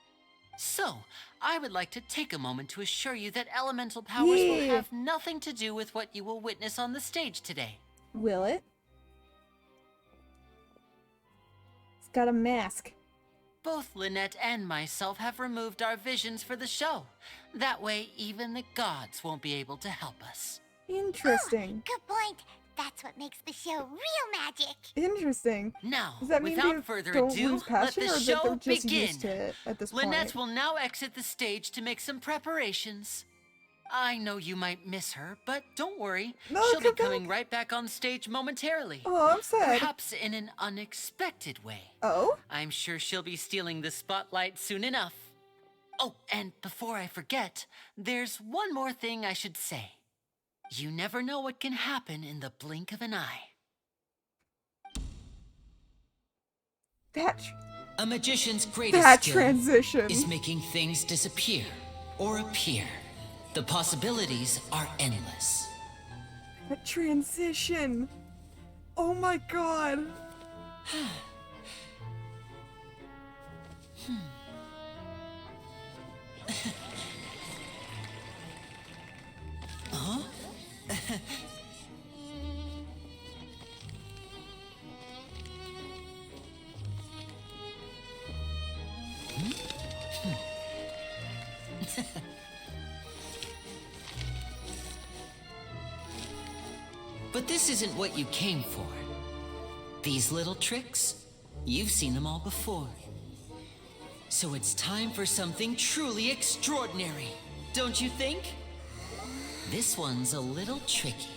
So, I would like to take a moment to assure you that elemental powers will Yeah. have nothing to do with what you will witness on the stage today. Will it? It's got a mask. Both Lynette and myself have removed our visions for the show. That way, even the gods won't be able to help us. Interesting. Good point. That's what makes the show real magic. Interesting. Now, Does that mean they without further don't ado, lose let passion, the or that show they're just begin. used to it at this Lynette point? will now exit the stage to make some preparations. I know you might miss her, but don't worry. No, She'll be come back. coming right back on stage momentarily. Oh, I'm sad. Perhaps in an unexpected way. Oh? I'm sure she'll be stealing the spotlight soon enough. Oh, and before I forget, there's one more thing I should say. You never know what can happen in the blink of an eye. That A magician's greatest That skill transition. is making things disappear or appear. The possibilities are endless. That transition. Oh my god. Huh? But this isn't what you came for. These little tricks, you've seen them all before. So it's time for something truly extraordinary, don't you think? This one's a little tricky.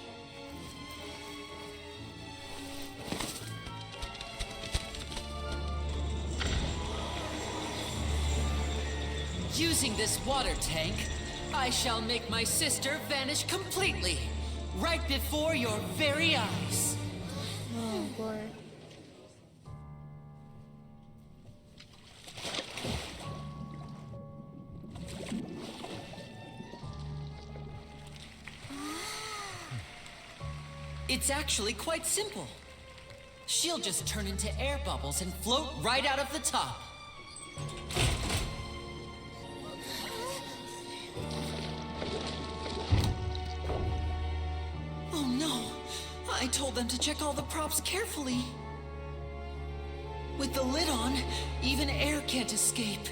Using this water tank, I shall make my sister vanish completely, right before your very eyes. Oh boy. It's actually quite simple. She'll just turn into air bubbles and float right out of the top. Oh no! I told them to check all the props carefully. With the lid on, even air can't escape.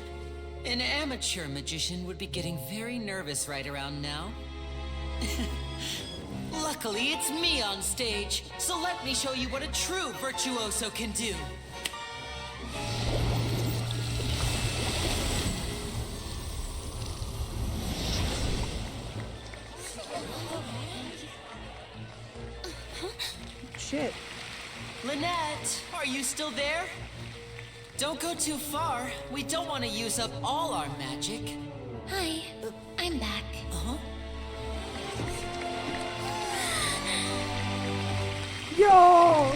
An amateur magician would be getting very nervous right around now. Luckily, it's me on stage, so let me show you what a true virtuoso can do. Shit. Lynette, are you still there? Don't go too far. We don't want to use up all our magic. Hi, I'm back. Uh-huh. Yo!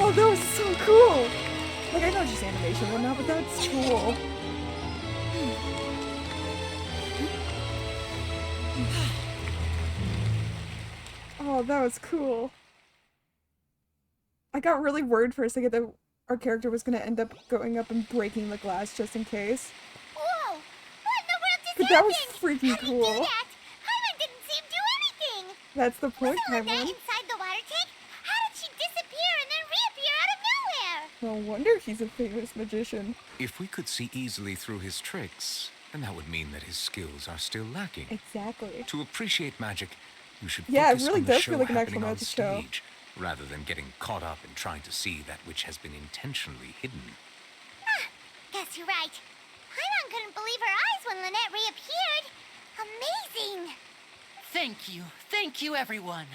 Oh, that was so cool! Like, I know it's just animation and whatnot, but that's cool. Oh, that was cool. I got really worried for a second that our character was gonna end up going up and breaking the glass just in case. Whoa! What in the world just But that was happened? freaking How did you do cool. that? Paimon didn't seem to do anything. That's the point, Wasn't Lynette Paimon. inside the water tank? How did she disappear and then reappear out of nowhere? No wonder he's a famous magician. If we could see easily through his tricks, then that would mean that his skills are still lacking. Exactly. To appreciate magic, you should Yeah, it focus really on the does show feel like an actual happening on magic show. stage, rather than getting caught up in trying to see that which has been intentionally hidden. Guess you're right. Paimon couldn't believe her eyes when Lynette reappeared. Amazing! Thank you, everyone.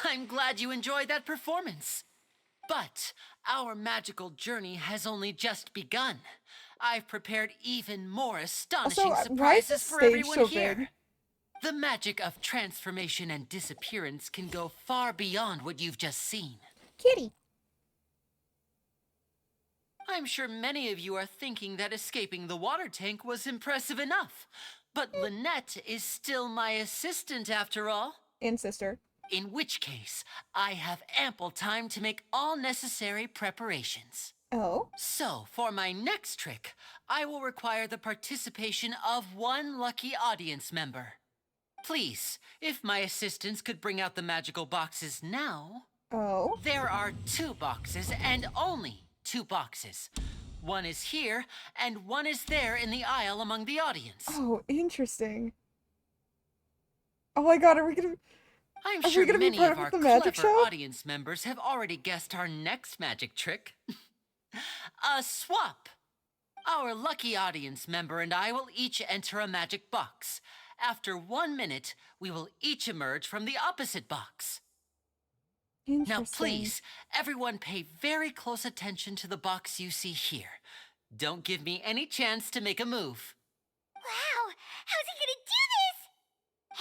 I'm glad you enjoyed that performance. But our magical journey has only just begun. I've prepared even more astonishing Also, why is surprises this for stage everyone so here. big? The magic of transformation and disappearance can go far beyond what you've just seen. Kitty. I'm sure many of you are thinking that escaping the water tank was impressive enough. But Lynette is still my assistant after all. And sister. In which case, I have ample time to make all necessary preparations. Oh? So, for my next trick, I will require the participation of one lucky audience member. Please, if my assistants could bring out the magical boxes now. Oh? There are 2 boxes and only 2 boxes. One is here and one is there in the aisle among the audience. Oh, interesting. Oh my god, are we gonna... I'm Are we sure gonna be many part of of our the magic clever show? audience members have already guessed our next magic trick. A swap! Our lucky audience member and I will each enter a magic box. After 1 minute, we will each emerge from the opposite box. Interesting. Now please, everyone pay very close attention to the box you see here. Don't give me any chance to make a move. Wow! How's he gonna do this?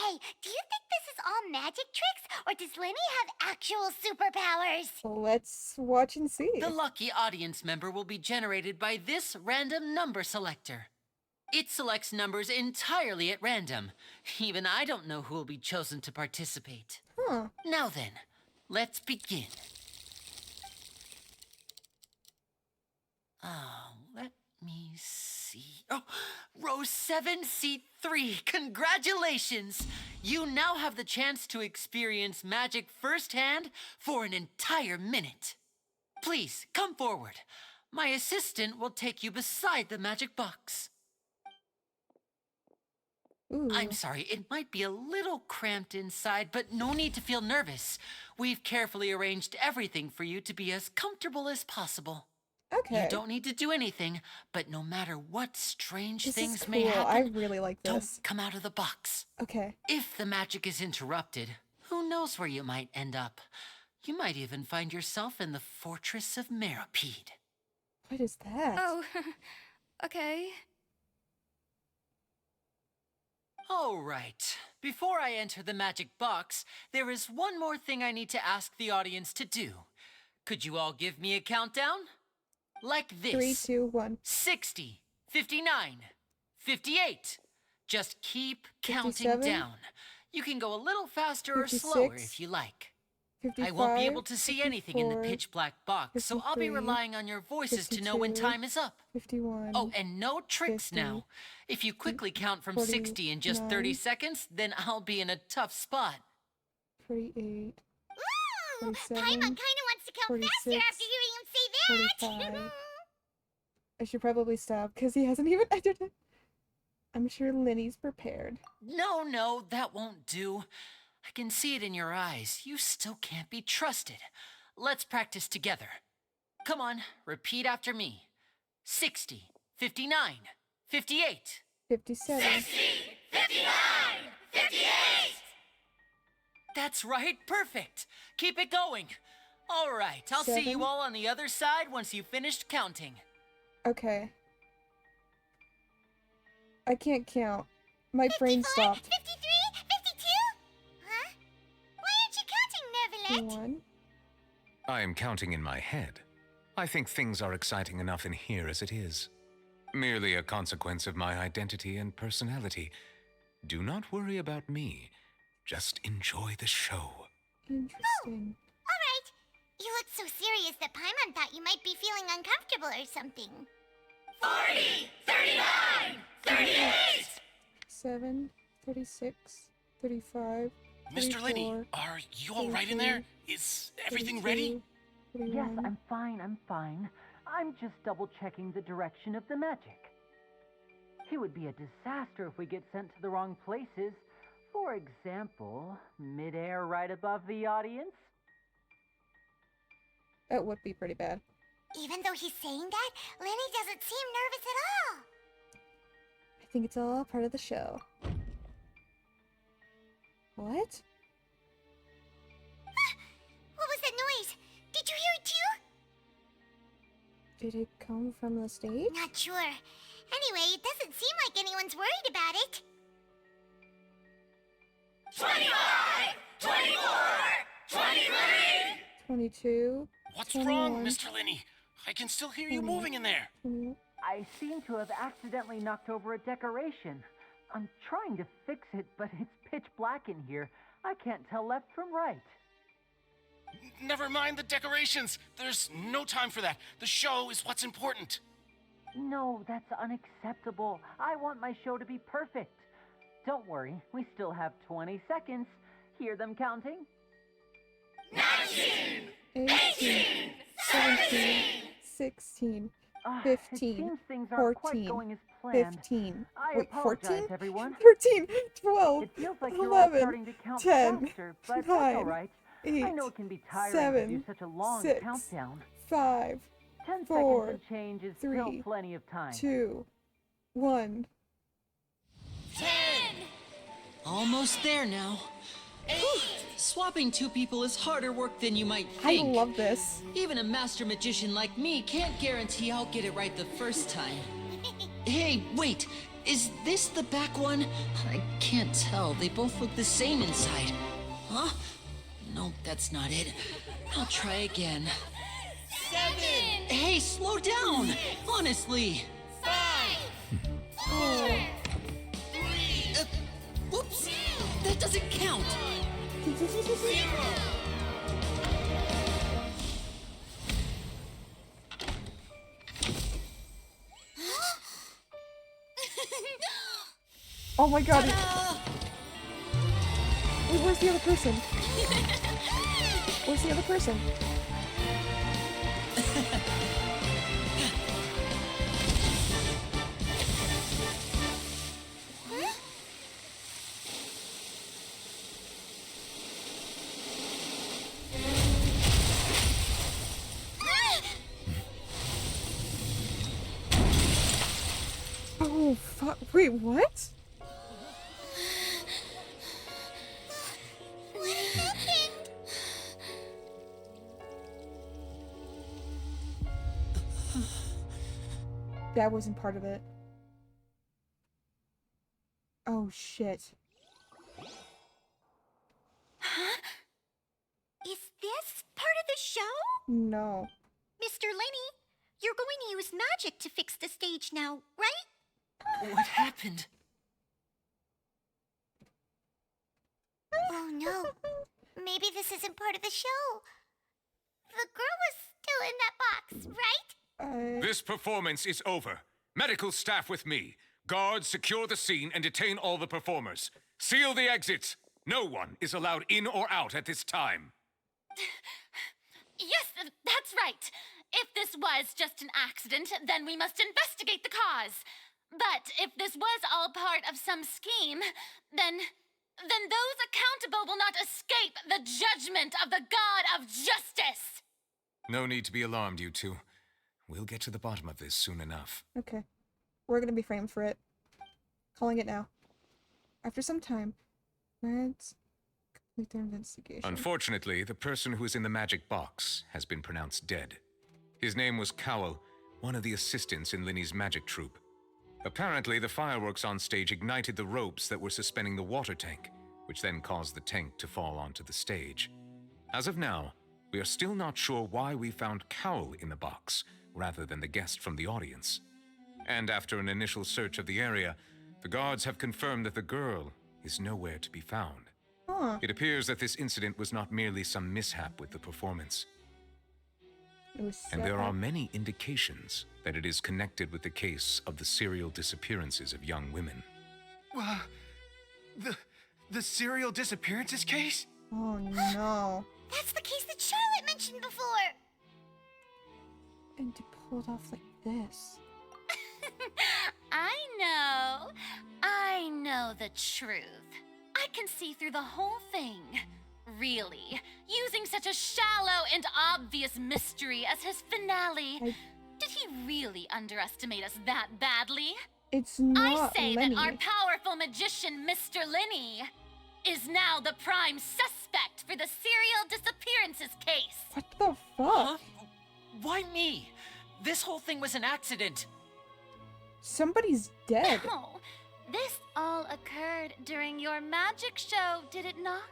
Hey, do you think this is all magic tricks, or does Lenny have actual superpowers? Let's watch and see. The lucky audience member will be generated by this random number selector. It selects numbers entirely at random. Even I don't know who will be chosen to participate. Huh. Now then, let's begin. Let me see. Oh, row 7, seat 3. Congratulations! You now have the chance to experience magic firsthand for an entire minute. Please, come forward. My assistant will take you beside the magic box. Ooh. I'm sorry, it might be a little cramped inside, but no need to feel nervous. We've carefully arranged everything for you to be as comfortable as possible. Okay. You don't need to do anything, but no matter what strange This things is may cool. happen, I really like don't this. come out of the box. Okay. If the magic is interrupted, who knows where you might end up? You might even find yourself in the Fortress of Meripede. What is that? Oh, okay. All right. Before I enter the magic box, there is one more thing I need to ask the audience to do. Could you all give me a countdown? Like this. 3, 2, 1. 60, 59, 58. Just keep counting 57, down. You can go a little faster or 56, slower if you like. 55, I won't be able to see anything in the 54, pitch black box, so I'll be 53, relying on your voices to know when 52, time is up. 51. Oh, and no tricks 50, now. If you quickly count from 60 in just 30 49, seconds, then I'll be in a tough spot. 48. Ooh, 47, Paimon kinda wants to count faster 46, after hearing him say that! 45. I should probably stop because he hasn't even entered it. I'm sure Lenny's prepared. No, that won't do. I can see it in your eyes. You still can't be trusted. Let's practice together. Come on, repeat after me. 60, 59, 58. 57. 59! 58! That's right, perfect. Keep it going. All right, I'll see 7. you all on the other side once you've finished counting. Okay. I can't count. My brain 54, stopped. 53, 52? Huh? Why aren't you counting, Neverlet? 1. I am counting in my head. I think things are exciting enough in here as it is. Merely a consequence of my identity and personality. Do not worry about me. Just enjoy the show. Interesting. Alright. You look so serious that Paimon thought you might be feeling uncomfortable or something. 40! 39! 38! 7, 36, 35. Mr. Lenny, 34, are you all right in there? Is everything ready? 42, Yes, 41. I'm fine. I'm just double-checking the direction of the magic. It would be a disaster if we get sent to the wrong places. For example, midair right above the audience. That would be pretty bad. Even though he's saying that, Lenny doesn't seem nervous at all. I think it's all part of the show. What? What was that noise? Did you hear it too? Did it come from the stage? Not sure. Anyway, it doesn't seem like anyone's worried about it. 25! 24! 23! 22. What's 21, wrong, Mr. Lenny? I can still hear you moving in there. 21. I seem to have accidentally knocked over a decoration. I'm trying to fix it, but it's pitch black in here. I can't tell left from right. Never mind the decorations. There's no time for that. The show is what's important. No, that's unacceptable. I want my show to be perfect. Don't worry, we still have 20 seconds. Hear them counting? 19! 18, 17, 16, 15, It seems things aren't quite 14, going as planned. 15. I Wait, apologize, 14? everyone. 13, 12, It feels like you're all 11, starting to count 10, faster, but 9, that's all right. 8, I know it can be tiring 7, to do such a long 6, countdown. 5, 10 4, seconds and change is 3, still plenty of time. 2, 1. 10! Almost there now. Swapping two people is harder work than you might I think. love this. Even a master magician like me can't guarantee I'll get it right the first time. Hey, wait! Is this the back one? I can't tell. They both look the same inside. Huh? Nope, that's not it. I'll try again. 7! Hey, slow down! Honestly! 5! 4! 3! Whoops! That doesn't count! 0! Oh my god. Wait, where's the other person? Where's the other person? Oh, fuck. Wait, what? What happened? That wasn't part of it. Oh, shit. Huh? Is this part of the show? No. Mr. Lenny, you're going to use magic to fix the stage now, right? What happened? Oh no. Maybe this isn't part of the show. The girl was still in that box, right? This performance is over. Medical staff with me. Guards, secure the scene and detain all the performers. Seal the exits. No one is allowed in or out at this time. Yes, that's right. If this was just an accident, then we must investigate the cause. But if this was all part of some scheme, then those accountable will not escape the judgment of the God of Justice. No need to be alarmed, you two. We'll get to the bottom of this soon enough. Okay. We're gonna be framed for it. Calling it now. After some time, Reds complete their investigation. Unfortunately, the person who is in the magic box has been pronounced dead. His name was Cowell, one of the assistants in Linny's magic troupe. Apparently, the fireworks on stage ignited the ropes that were suspending the water tank, which then caused the tank to fall onto the stage. As of now, we are still not sure why we found Cowell in the box, rather than the guest from the audience. And after an initial search of the area, the guards have confirmed that the girl is nowhere to be found. Huh. It appears that this incident was not merely some mishap with the performance. It was And set there are up. many indications that it is connected with the case of the serial disappearances of young women. The serial disappearances case? Oh no. That's the case that Charlotte mentioned before. And to pull it off like this. I know the truth. I can see through the whole thing. Really, using such a shallow and obvious mystery as his finale. Did he really underestimate us that badly? It's not I say Lenny. that our powerful magician, Mr. Lenny, is now the prime suspect for the serial disappearances case. What the fuck? Huh? Why me? This whole thing was an accident. Somebody's dead. No, this all occurred during your magic show, did it not?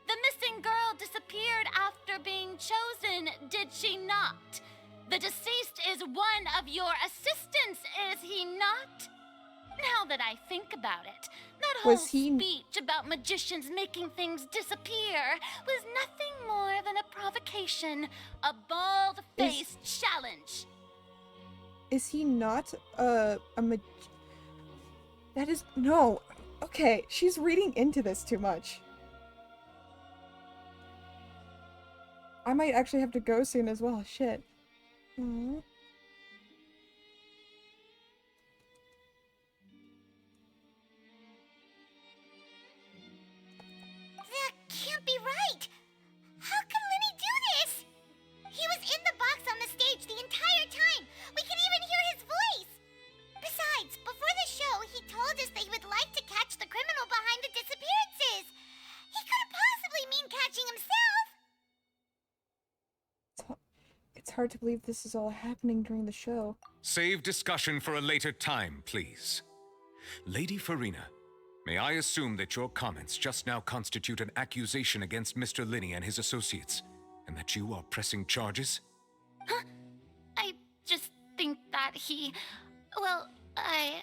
The missing girl disappeared after being chosen, did she not? The deceased is one of your assistants, is he not? Now that I think about it, that whole Was he- speech about magicians making things disappear was nothing more than a provocation, a bald-faced challenge. Is he not a That is no. Okay, she's reading into this too much. I might actually have to go soon as well. Shit. Aww. That can't be right. How could Lenny do this? He was in the box on the stage the entire time. We could even hear his voice. Besides, before the show, he told us that he would like to catch the criminal behind the disappearances. He couldn't possibly mean catching himself. It's hard to believe this is all happening during the show. Save discussion for a later time, please. Lady Farina, may I assume that your comments just now constitute an accusation against Mr. Linney and his associates, and that you are pressing charges? I just think that he. Well, I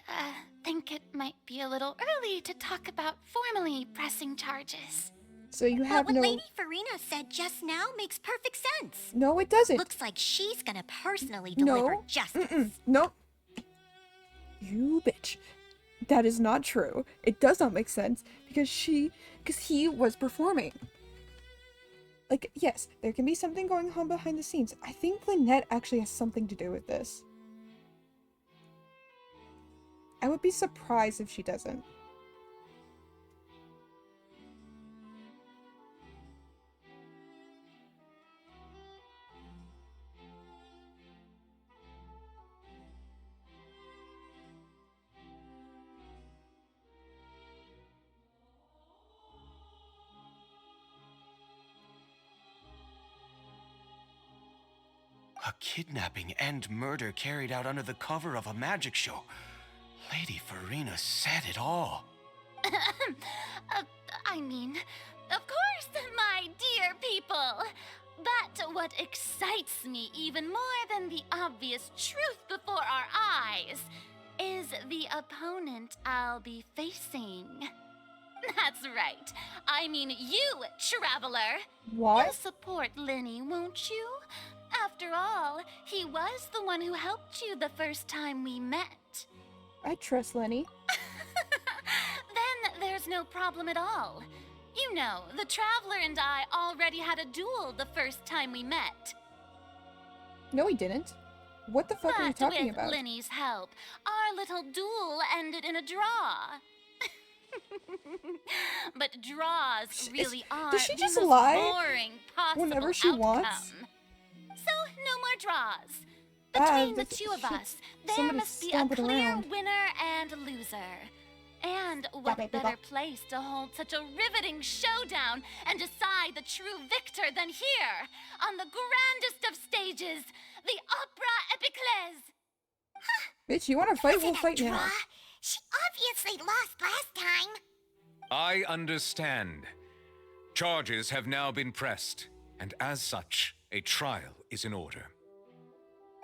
think it might be a little early to talk about formally pressing charges. So you have But what no... Lady Farina said just now makes perfect sense. No, it doesn't. Looks like she's gonna personally No. deliver justice. Nope. You bitch. That is not true. It does not make sense because he was performing. Like, yes, there can be something going on behind the scenes. I think Lynette actually has something to do with this. I would be surprised if she doesn't. A kidnapping and murder carried out under the cover of a magic show. Lady Farina said it all. I mean, of course, my dear people. But what excites me even more than the obvious truth before our eyes is the opponent I'll be facing. That's right. I mean you, Traveler. What? You'll support Linny, won't you? After all, he was the one who helped you the first time we met. I trust Lenny. Then there's no problem at all. You know, the Traveler and I already had a duel the first time we met. No, he didn't. What the fuck are you talking with about? Linny's help, our little duel ended in a draw. But draws really are does she the just most lie boring possible whenever she outcome. wants? So, no more draws. Ah, Between the two of us, there somebody must be a stomp it clear around. winner and loser. And what baby, better place to hold such a riveting showdown and decide the true victor than here, on the grandest of stages, the Opera Epiclese. Bitch, you want to fight? We'll Wasn't a fight draw. now. She obviously lost last time. I understand. Charges have now been pressed, and as such, a trial is in order.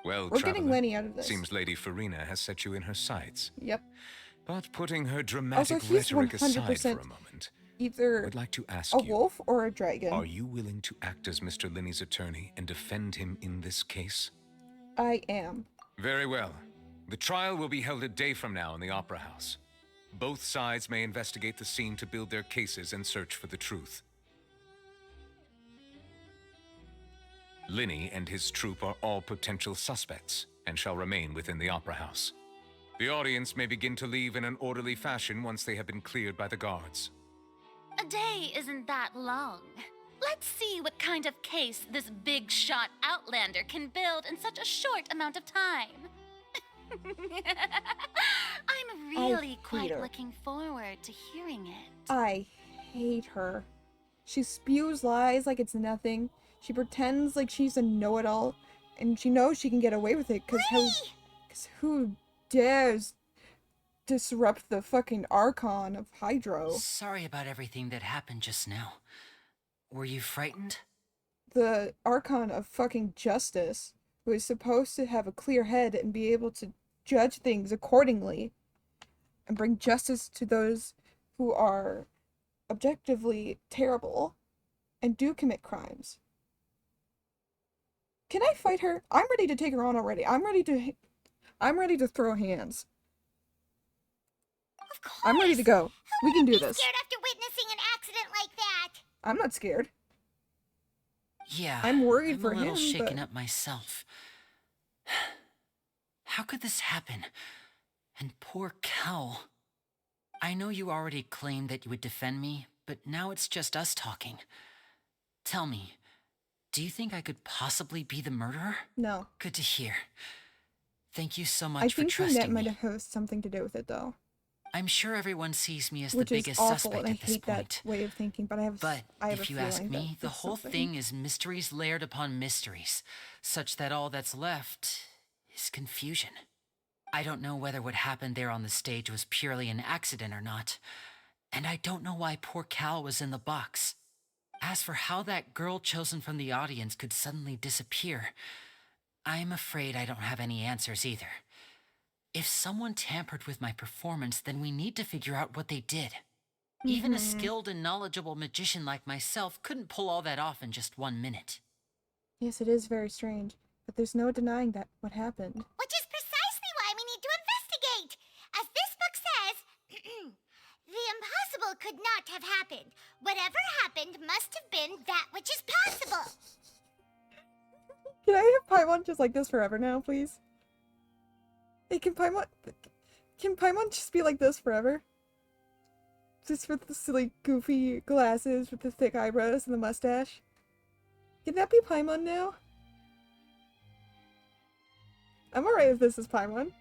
Well, We're getting Traveler, Lenny out of this. seems Lady Farina has set you in her sights. Yep. But putting her dramatic Also, he's rhetoric aside for 100% a moment, either I would like to ask a you, wolf or a dragon. are you willing to act as Mr. Linney's attorney and defend him in this case? I am. Very well. The trial will be held a day from now in the Opera House. Both sides may investigate the scene to build their cases and search for the truth. Linney and his troupe are all potential suspects and shall remain within the Opera House. The audience may begin to leave in an orderly fashion once they have been cleared by the guards. A day isn't that long. Let's see what kind of case this big shot Outlander can build in such a short amount of time. I'm really hate quite her. looking forward to hearing it. I hate her. She spews lies like it's nothing. She pretends like she's a know-it-all, and she knows she can get away with it because who dares disrupt the fucking Archon of Hydro? Sorry about everything that happened just now. Were you frightened? The Archon of fucking Justice, who is supposed to have a clear head and be able to judge things accordingly and bring justice to those who are objectively terrible and do commit crimes. Can I fight her? I'm ready to take her on already. I'm ready to throw hands. Of course. I'm ready to go. We can do Be this. scared after witnessing an accident like that. I'm not scared. Yeah. I'm worried for a little him, shaken but- up myself. How could this happen? And poor Cal. I know you already claimed that you would defend me, but now it's just us talking. Tell me, do you think I could possibly be the murderer? No. Good to hear. Thank you so much I for think trusting Lynette might me. have something to do with it, though. I'm sure everyone sees me as Which the is biggest awful, suspect and I at this hate point. that way of thinking, but I have But a if you ask feeling me, that the it's whole something. thing is mysteries layered upon mysteries, such that all that's left is confusion. I don't know whether what happened there on the stage was purely an accident or not, and I don't know why poor Cal was in the box. As for how that girl chosen from the audience could suddenly disappear, I'm afraid I don't have any answers either. If someone tampered with my performance, then we need to figure out what they did. Even a skilled and knowledgeable magician like myself couldn't pull all that off in just 1 minute. Yes, it is very strange, but there's no denying that what happened. Which is precisely why we need to investigate. As this book says, the impossible could not have happened. Whatever happened must have been that which is possible. Can I have Paimon just like this forever now, please? Hey, can Paimon just be like this forever? Just with the silly, goofy glasses, with the thick eyebrows and the mustache? Can that be Paimon now? I'm alright if this is Paimon.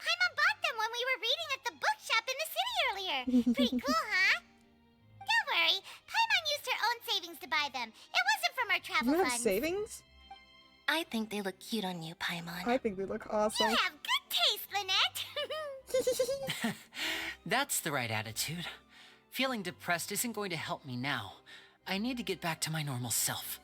Paimon bought them when we were reading at the bookshop in the city earlier. Pretty cool, huh? Don't worry, Paimon used her own savings to buy them. It wasn't from our travel You have funds. savings? I think they look cute on you, Paimon. I think they look awesome. You have good taste, Lynette. That's the right attitude. Feeling depressed isn't going to help me now. I need to get back to my normal self.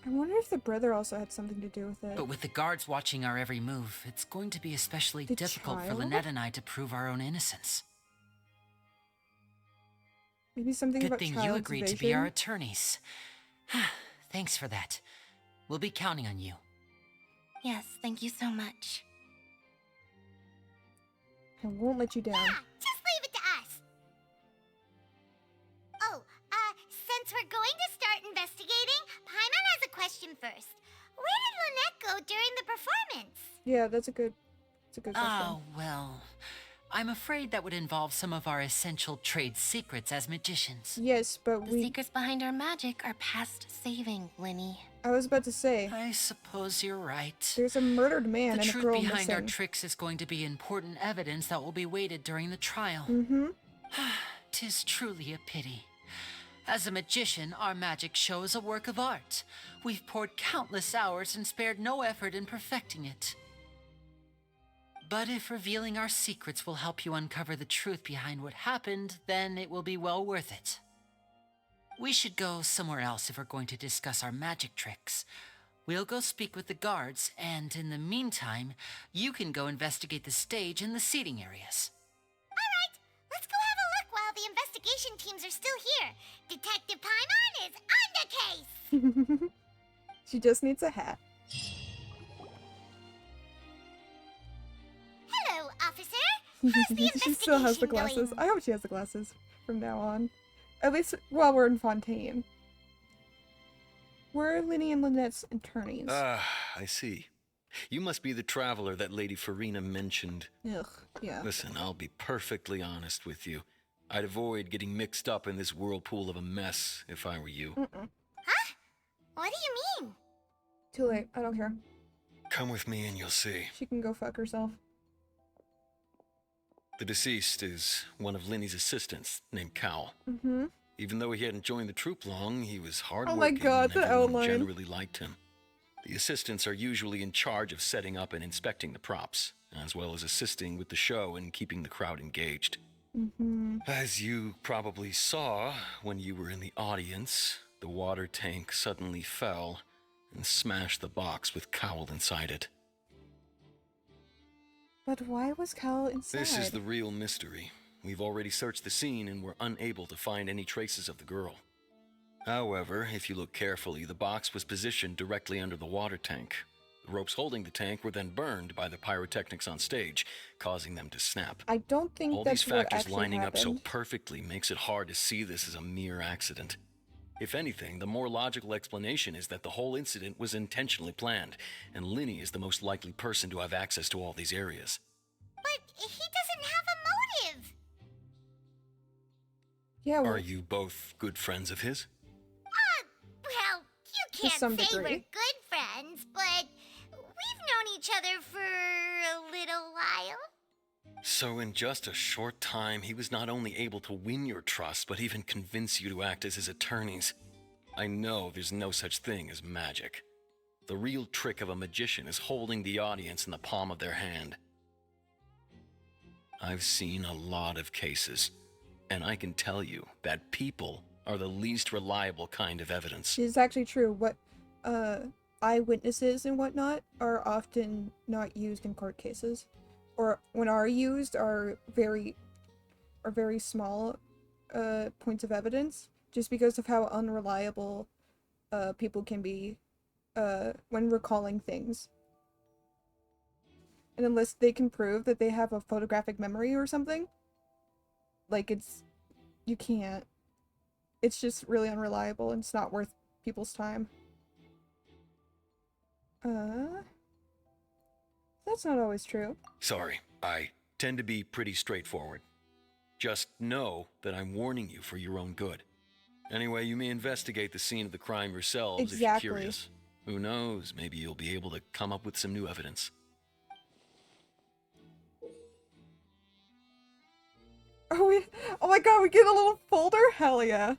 I wonder if the brother also had something to do with it. But with the guards watching our every move, it's going to be especially The difficult for child? Lynette and I to prove our own innocence. Maybe something Good about thing you child's agreed to vision? be our attorneys. Thanks for that. We'll be counting on you. Yes, thank you so much. I won't let you down. Yeah, just leave it to us. Oh, since we're going to start investigating, Paimon has a question first. Where did Lynette go during the performance? Yeah, that's a good question. Oh, well, I'm afraid that would involve some of our essential trade secrets as magicians. Yes, but The we... secrets behind our magic are past saving, Linny. I was about to say, I suppose you're right. there's a murdered man The and a truth girl behind our missing. tricks is going to be important evidence that will be weighted during the trial. Mm-hmm. 'Tis truly a pity. As a magician, our magic show is a work of art. We've poured countless hours and spared no effort in perfecting it. But if revealing our secrets will help you uncover the truth behind what happened, then it will be well worth it. We should go somewhere else if we're going to discuss our magic tricks. We'll go speak with the guards, and in the meantime, you can go investigate the stage and the seating areas. All right, let's go have a look while the investigation teams are still here. Detective Paimon is on the case. She just needs a hat. Hello, officer. How's the She still has the investigation glasses. going? I hope she has the glasses from now on. At least while we're in Fontaine. We're Linny and Lynette's attorneys. Ah, I see. You must be the traveler that Lady Farina mentioned. Ugh, yeah. Listen, I'll be perfectly honest with you. I'd avoid getting mixed up in this whirlpool of a mess if I were you. Huh? What do you mean? Too late. I don't care. Come with me and you'll see. She can go fuck herself. The deceased is one of Linny's assistants named Cal. Mm-hmm. Even though he hadn't joined the troupe long, he was Oh hardworking my god, and the everyone outline. generally liked him. The assistants are usually in charge of setting up and inspecting the props, as well as assisting with the show and keeping the crowd engaged. Mm-hmm. As you probably saw when you were in the audience, the water tank suddenly fell and smashed the box with Cowl inside it. But why was Cal inside? This is the real mystery. We've already searched the scene and were unable to find any traces of the girl. However, if you look carefully, the box was positioned directly under the water tank. The ropes holding the tank were then burned by the pyrotechnics on stage, causing them to snap. I don't think All that's these what factors actually lining up so happened. perfectly makes it hard to see this as a mere accident. If anything, the more logical explanation is that the whole incident was intentionally planned, and Linny is the most likely person to have access to all these areas. But he doesn't have a motive. Yeah, well, Are you both good friends of his? Well, you To some can't say we're degree. good friends, but we've known each other for a little while. So in just a short time, he was not only able to win your trust, but even convince you to act as his attorneys. I know there's no such thing as magic. The real trick of a magician is holding the audience in the palm of their hand. I've seen a lot of cases, and I can tell you that people are the least reliable kind of evidence. It's actually true. What eyewitnesses and whatnot are often not used in court cases, or when are used are very small points of evidence, just because of how unreliable people can be when recalling things. And unless they can prove that they have a photographic memory or something, like you can't. It's just really unreliable and it's not worth people's time. That's not always true. Sorry, I tend to be pretty straightforward. Just know that I'm warning you for your own good. Anyway, you may investigate the scene of the crime yourselves if you're curious. Who knows, maybe you'll be able to come up with some new evidence. Oh my god, we get a little folder? Hell yeah.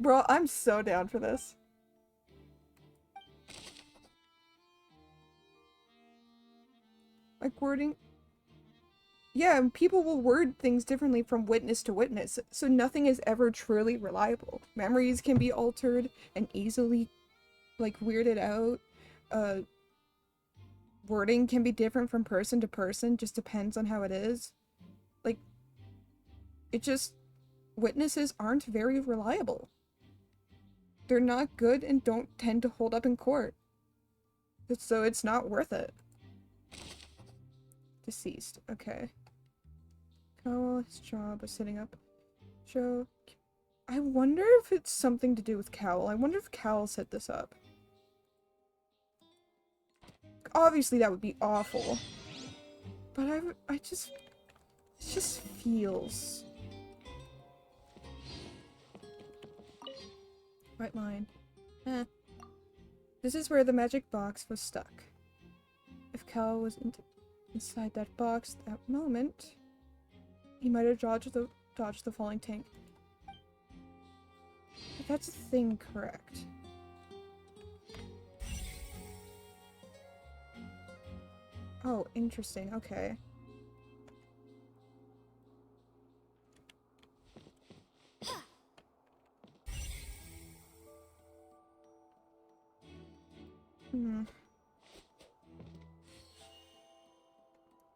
Bro, I'm so down for this. Like wording. Yeah, and people will word things differently from witness to witness, so nothing is ever truly reliable. Memories can be altered and easily, like, weirded out. Wording can be different from person to person, just depends on how it is. Like, witnesses aren't very reliable. They're not good and don't tend to hold up in court. So it's not worth it. Deceased, okay. Cowell, his job was setting up Joe. I wonder if it's something to do with Cowell. I wonder if Cowell set this up. Obviously that would be awful. But it just feels. Right line. This is where the magic box was stuck. If Cowell was inside that box at that moment, he might have dodged the falling tank. But that's the thing, correct? Oh, interesting. Okay.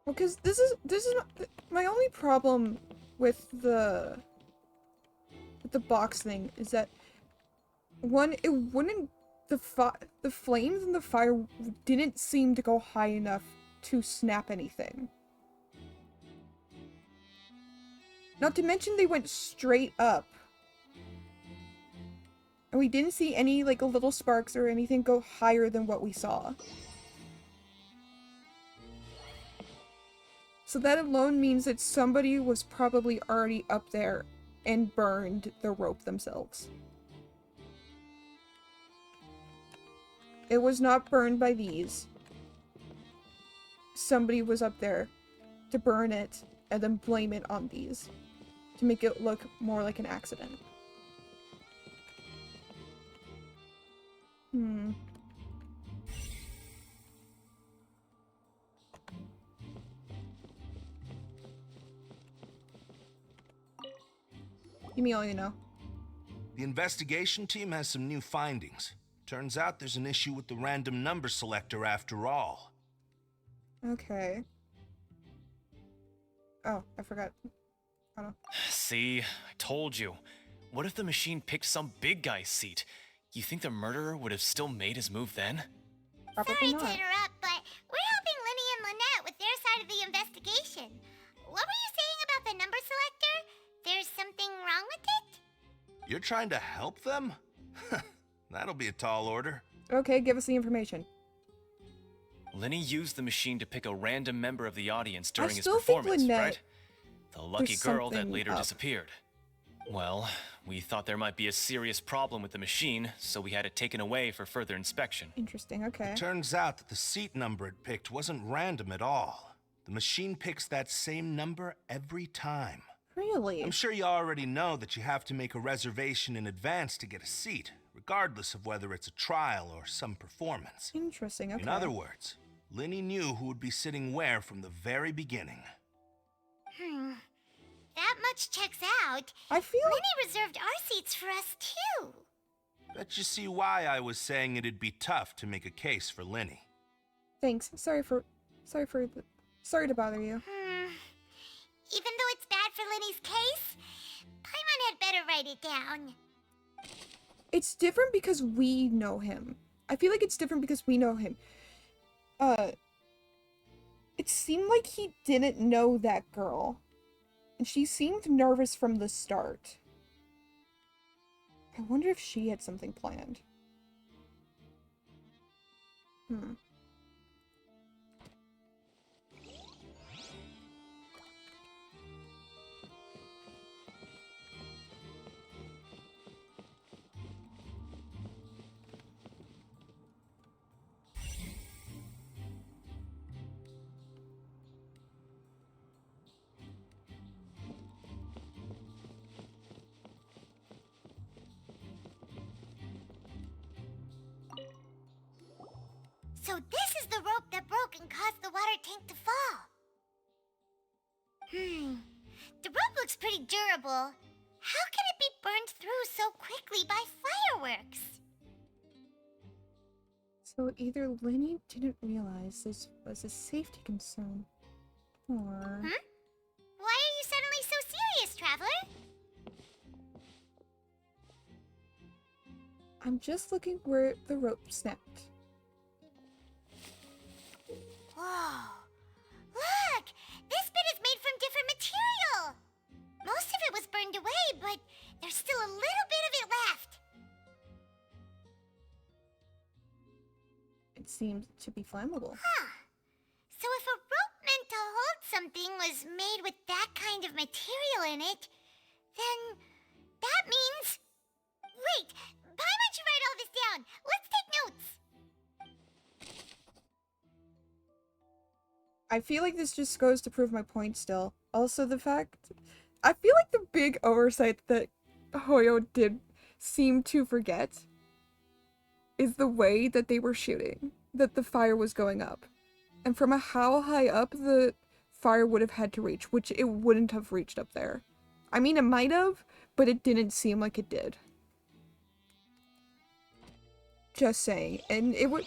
Well, because this is not, my only problem with the box thing is that one, it wouldn't, the flames and the fire didn't seem to go high enough to snap anything. Not to mention they went straight up. And we didn't see any, like, little sparks or anything go higher than what we saw. So that alone means that somebody was probably already up there and burned the rope themselves. It was not burned by these. Somebody was up there to burn it and then blame it on these to make it look more like an accident. Give me all you know. The investigation team has some new findings. Turns out there's an issue with the random number selector after all. Okay. Oh, I forgot. Hold on. See, I told you. What if the machine picked some big guy's seat? You think the murderer would have still made his move then? Probably Sorry not. to interrupt, but we're helping Linny and Lynette with their side of the investigation. What were you saying about the number selector? There's something wrong with it? You're trying to help them? That'll be a tall order. Okay, give us the information. Linny used the machine to pick a random member of the audience during his still think performance, Lynette- right? The lucky there's girl that something later up. disappeared. Well, we thought there might be a serious problem with the machine, so we had it taken away for further inspection. Interesting, okay. Turns out that the seat number it picked wasn't random at all. The machine picks that same number every time. Really? I'm sure you already know that you have to make a reservation in advance to get a seat, regardless of whether it's a trial or some performance. Interesting, okay. In other words, Linny knew who would be sitting where from the very beginning. That much checks out. I feel Linny reserved our seats for us, too. Bet you see why I was saying it'd be tough to make a case for Linny. Thanks. Sorry to bother you. Even though it's bad for Linny's case, Paimon had better write it down. It's different because we know him. I feel like it's different because we know him. It seemed like he didn't know that girl. And she seemed nervous from the start. I wonder if she had something planned. So this is the rope that broke and caused the water tank to fall. The rope looks pretty durable. How can it be burned through so quickly by fireworks? So either Linny didn't realize this was a safety concern, or... Why are you suddenly so serious, Traveler? I'm just looking where the rope snapped. Whoa! Look! This bit is made from different material! Most of it was burned away, but there's still a little bit of it left. It seemed to be flammable. So if a rope meant to hold something was made with that kind of material in it, then that means... Wait! Paimon should write all this down! Let's take notes! I feel like this just goes to prove my point still. Also the fact... I feel like the big oversight that Hoyo did seem to forget is the way that they were shooting. That the fire was going up. And from how high up the fire would have had to reach, which it wouldn't have reached up there. I mean, it might have, but it didn't seem like it did. Just saying. And it would...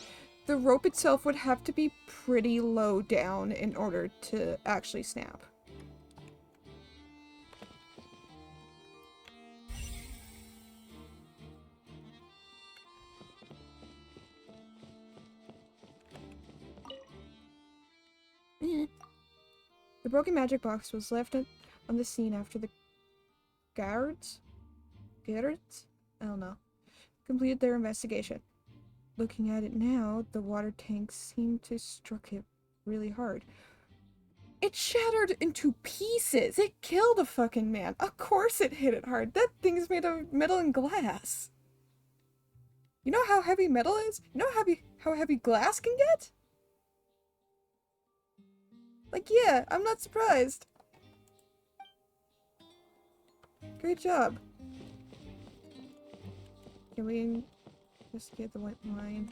The rope itself would have to be pretty low down in order to actually snap. The broken magic box was left on the scene after the guards? I don't know. Completed their investigation. Looking at it now, the water tank seemed to struck it really hard. It shattered into pieces! It killed a fucking man! Of course it hit it hard! That thing's made of metal and glass! You know how heavy metal is? You know how heavy glass can get? Like, yeah, I'm not surprised. Great job. Can we investigate the white line?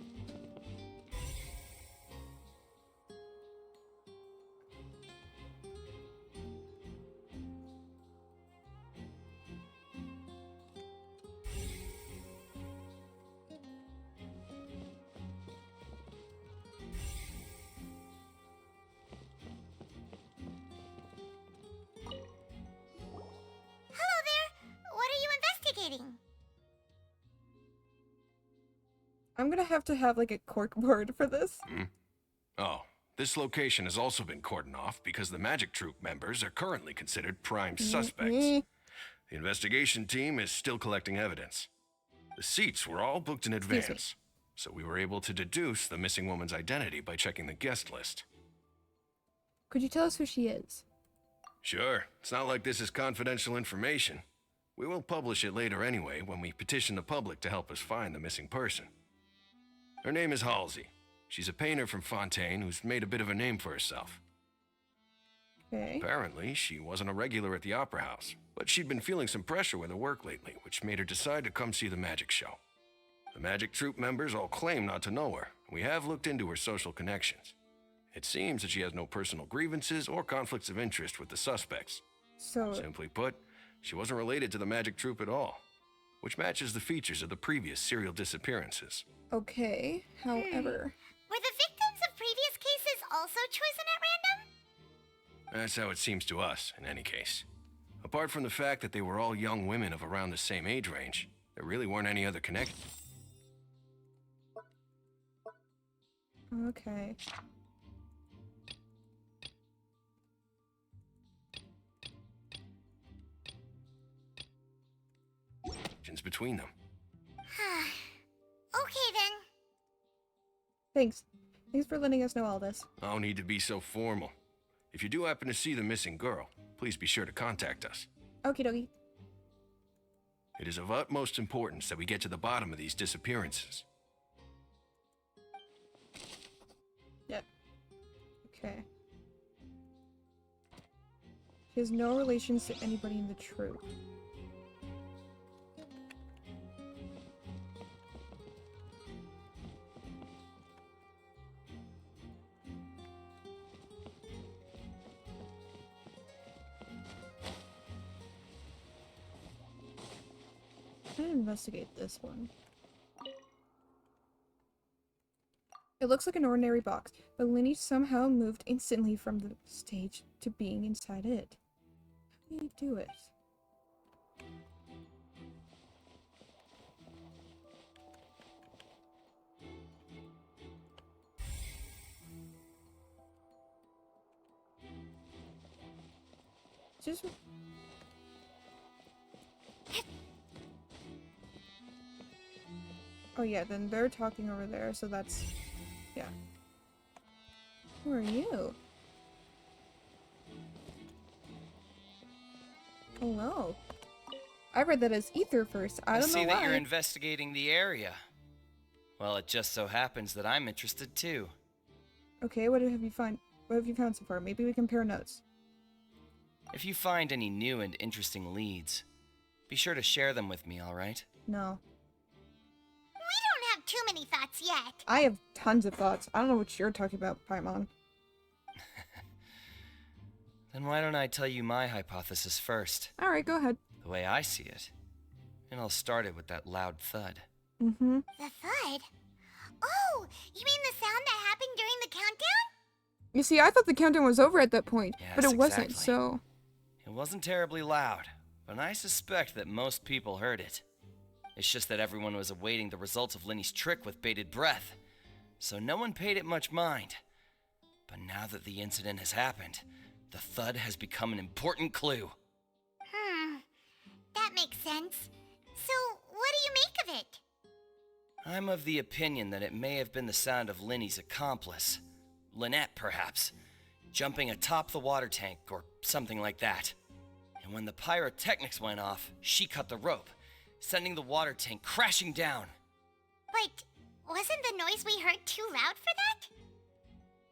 Hello there! What are you investigating? I'm gonna have to have like a cork board for this. Oh, this location has also been cordoned off because the Magic Troop members are currently considered prime suspects. The investigation team is still collecting evidence. The seats were all booked in advance, so we were able to deduce the missing woman's identity by checking the guest list. Could you tell us who she is? Sure, it's not like this is confidential information. We will publish it later anyway when we petition the public to help us find the missing person. Her name is Halsey. She's a painter from Fontaine who's made a bit of a name for herself. Okay. Apparently, she wasn't a regular at the Opera House, but she'd been feeling some pressure with her work lately, which made her decide to come see the magic show. The Magic Troop members all claim not to know her. We have looked into her social connections. It seems that she has no personal grievances or conflicts of interest with the suspects. So, Simply put, she wasn't related to the Magic Troop at all, which matches the features of the previous serial disappearances. okay, however. Were the victims of previous cases also chosen at random? That's how it seems to us, in any case. Apart from the fact that they were all young women of around the same age range, there really weren't any other connections. Okay. Between them. Okay then. Thanks. Thanks for letting us know all this. No need to be so formal. If you do happen to see the missing girl, please be sure to contact us. Okie dokie. It is of utmost importance that we get to the bottom of these disappearances. Yep. Okay. She has no relations to anybody in the troop. I'm gonna investigate this one. It looks like an ordinary box, but Linny somehow moved instantly from the stage to being inside it. How do you do it? Just... Oh yeah, then they're talking over there, so that's... yeah. Who are you? Hello. I read that as Ether first. I don't know see why. that you're investigating the area. Well, it just so happens that I'm interested too. Okay, what have you found? What have you found so far? Maybe we compare notes. If you find any new and interesting leads, be sure to share them with me, all right? No. We don't have too many thoughts yet. I have tons of thoughts. I don't know what you're talking about, Paimon. Then why don't I tell you my hypothesis first? Alright, go ahead. The way I see it. And I'll start it with that loud thud. Mm-hmm. The thud? Oh, you mean the sound that happened during the countdown? You see, I thought the countdown was over at that point, but Yes, it wasn't, exactly. so... It wasn't terribly loud, but I suspect that most people heard it. It's just that everyone was awaiting the results of Linny's trick with bated breath, so no one paid it much mind. But now that the incident has happened, the thud has become an important clue. That makes sense. So, what do you make of it? I'm of the opinion that it may have been the sound of Linny's accomplice, Lynette perhaps, jumping atop the water tank or something like that. And when the pyrotechnics went off, she cut the rope, sending the water tank crashing down. But wasn't the noise we heard too loud for that?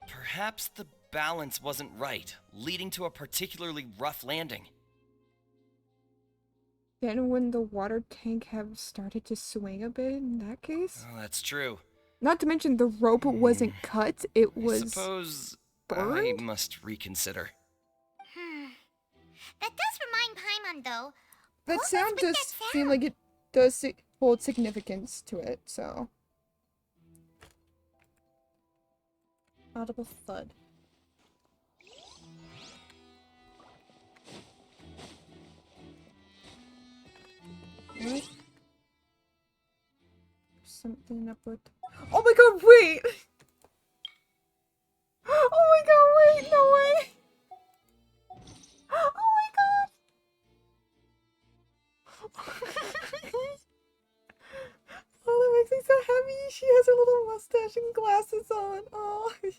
Perhaps the balance wasn't right, leading to a particularly rough landing. Then when the water tank have started to swing a bit in that case? Oh, that's true. Not to mention the rope wasn't cut, it was... I suppose burned? I must reconsider. That does remind Paimon, though. That What sound was with does that seem sound? like it does hold significance to it, so... Audible thud. What? Something up with... Oh my god, wait! Oh my god, wait, no way! Oh my god! Oh, that makes me so happy. She has her little mustache and glasses on. Oh, I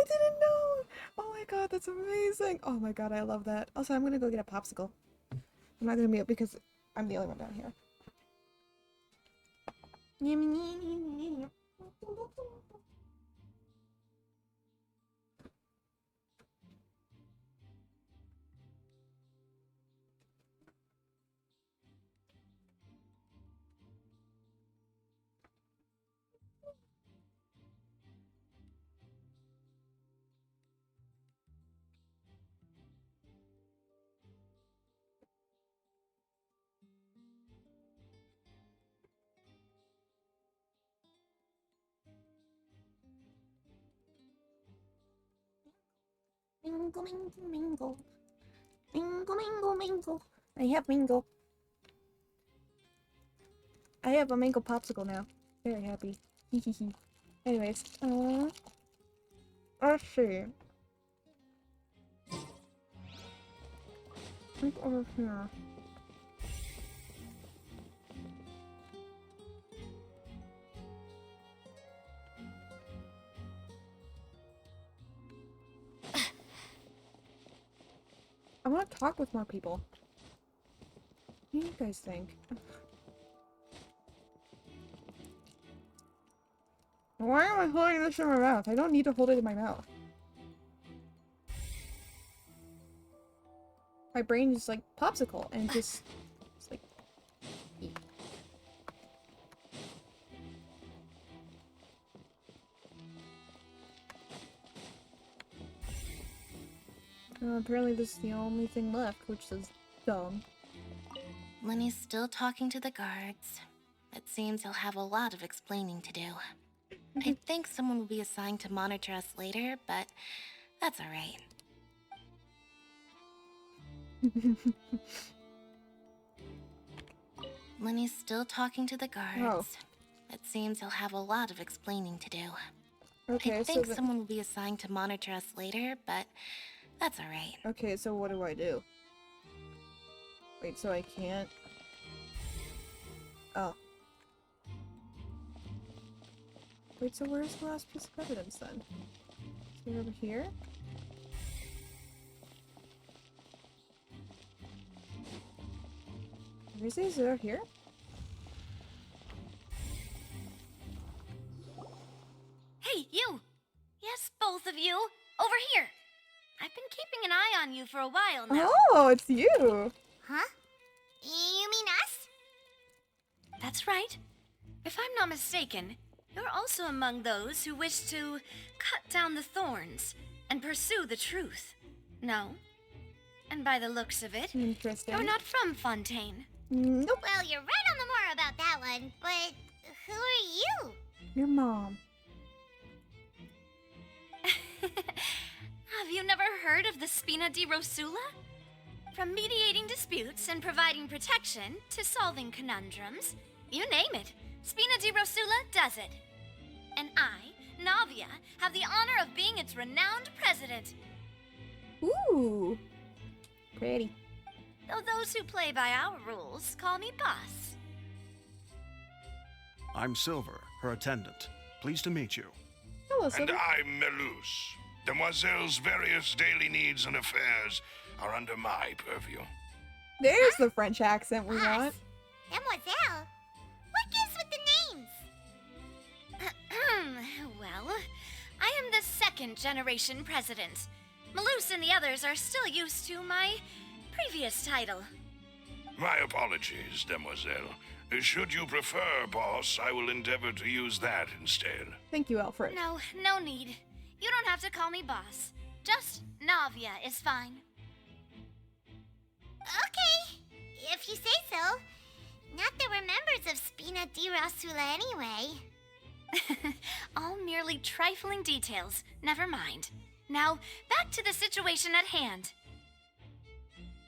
didn't know. Oh my god, that's amazing. Oh my god, I love that. Also, I'm gonna go get a popsicle. I'm not gonna mute because I'm the only one down here. Mingle, mingle, mingle. Mingle, mingle, mingle. I have mingle. I have a mango popsicle now. Very happy. Hehehe. Anyways, let's see. Look over here. I want to talk with more people. What do you guys think? Why am I holding this in my mouth? I don't need to hold it in my mouth. My brain is like popsicle and just it's like eat. Apparently this is the only thing left, which is dumb. Lenny's still talking to the guards. It seems he'll have a lot of explaining to do. I think someone will be assigned to monitor us later, but that's alright. Lenny's still talking to the guards. Oh. It seems he'll have a lot of explaining to do. Okay, I think so someone will be assigned to monitor us later, but that's alright. okay, so what do I do? Wait, so I can't? Oh. Wait, so where's the last piece of evidence then? Is it over here? Is it over here? Hey, you! Yes, both of you! Over here! I've been keeping an eye on you for a while now. Oh, it's you! Huh? You mean us? That's right. If I'm not mistaken, you're also among those who wish to cut down the thorns and pursue the truth. No? And by the looks of it, interesting. You're not from Fontaine. Nope. Well, you're right on the more about that one, but who are you? Your mom. Have you never heard of the Spina di Rosula? From mediating disputes and providing protection to solving conundrums, you name it, Spina di Rosula does it. And I, Navia, have the honor of being its renowned president. Ooh. Pretty. Though those who play by our rules call me boss. I'm Silver, her attendant. Pleased to meet you. Hello, And Silver. I'm Melus. Demoiselle's various daily needs and affairs are under my purview. There's the French accent we want. Mademoiselle? What gives with the names? Well, I am the second generation president. Malus and the others are still used to my previous title. My apologies, Demoiselle. Should you prefer, boss, I will endeavor to use that instead. Thank you, Alfred. No need. You don't have to call me boss. Just Navia is fine. Okay, if you say so. Not that we're members of Spina di Rosula anyway. All merely trifling details. Never mind. Now, back to the situation at hand.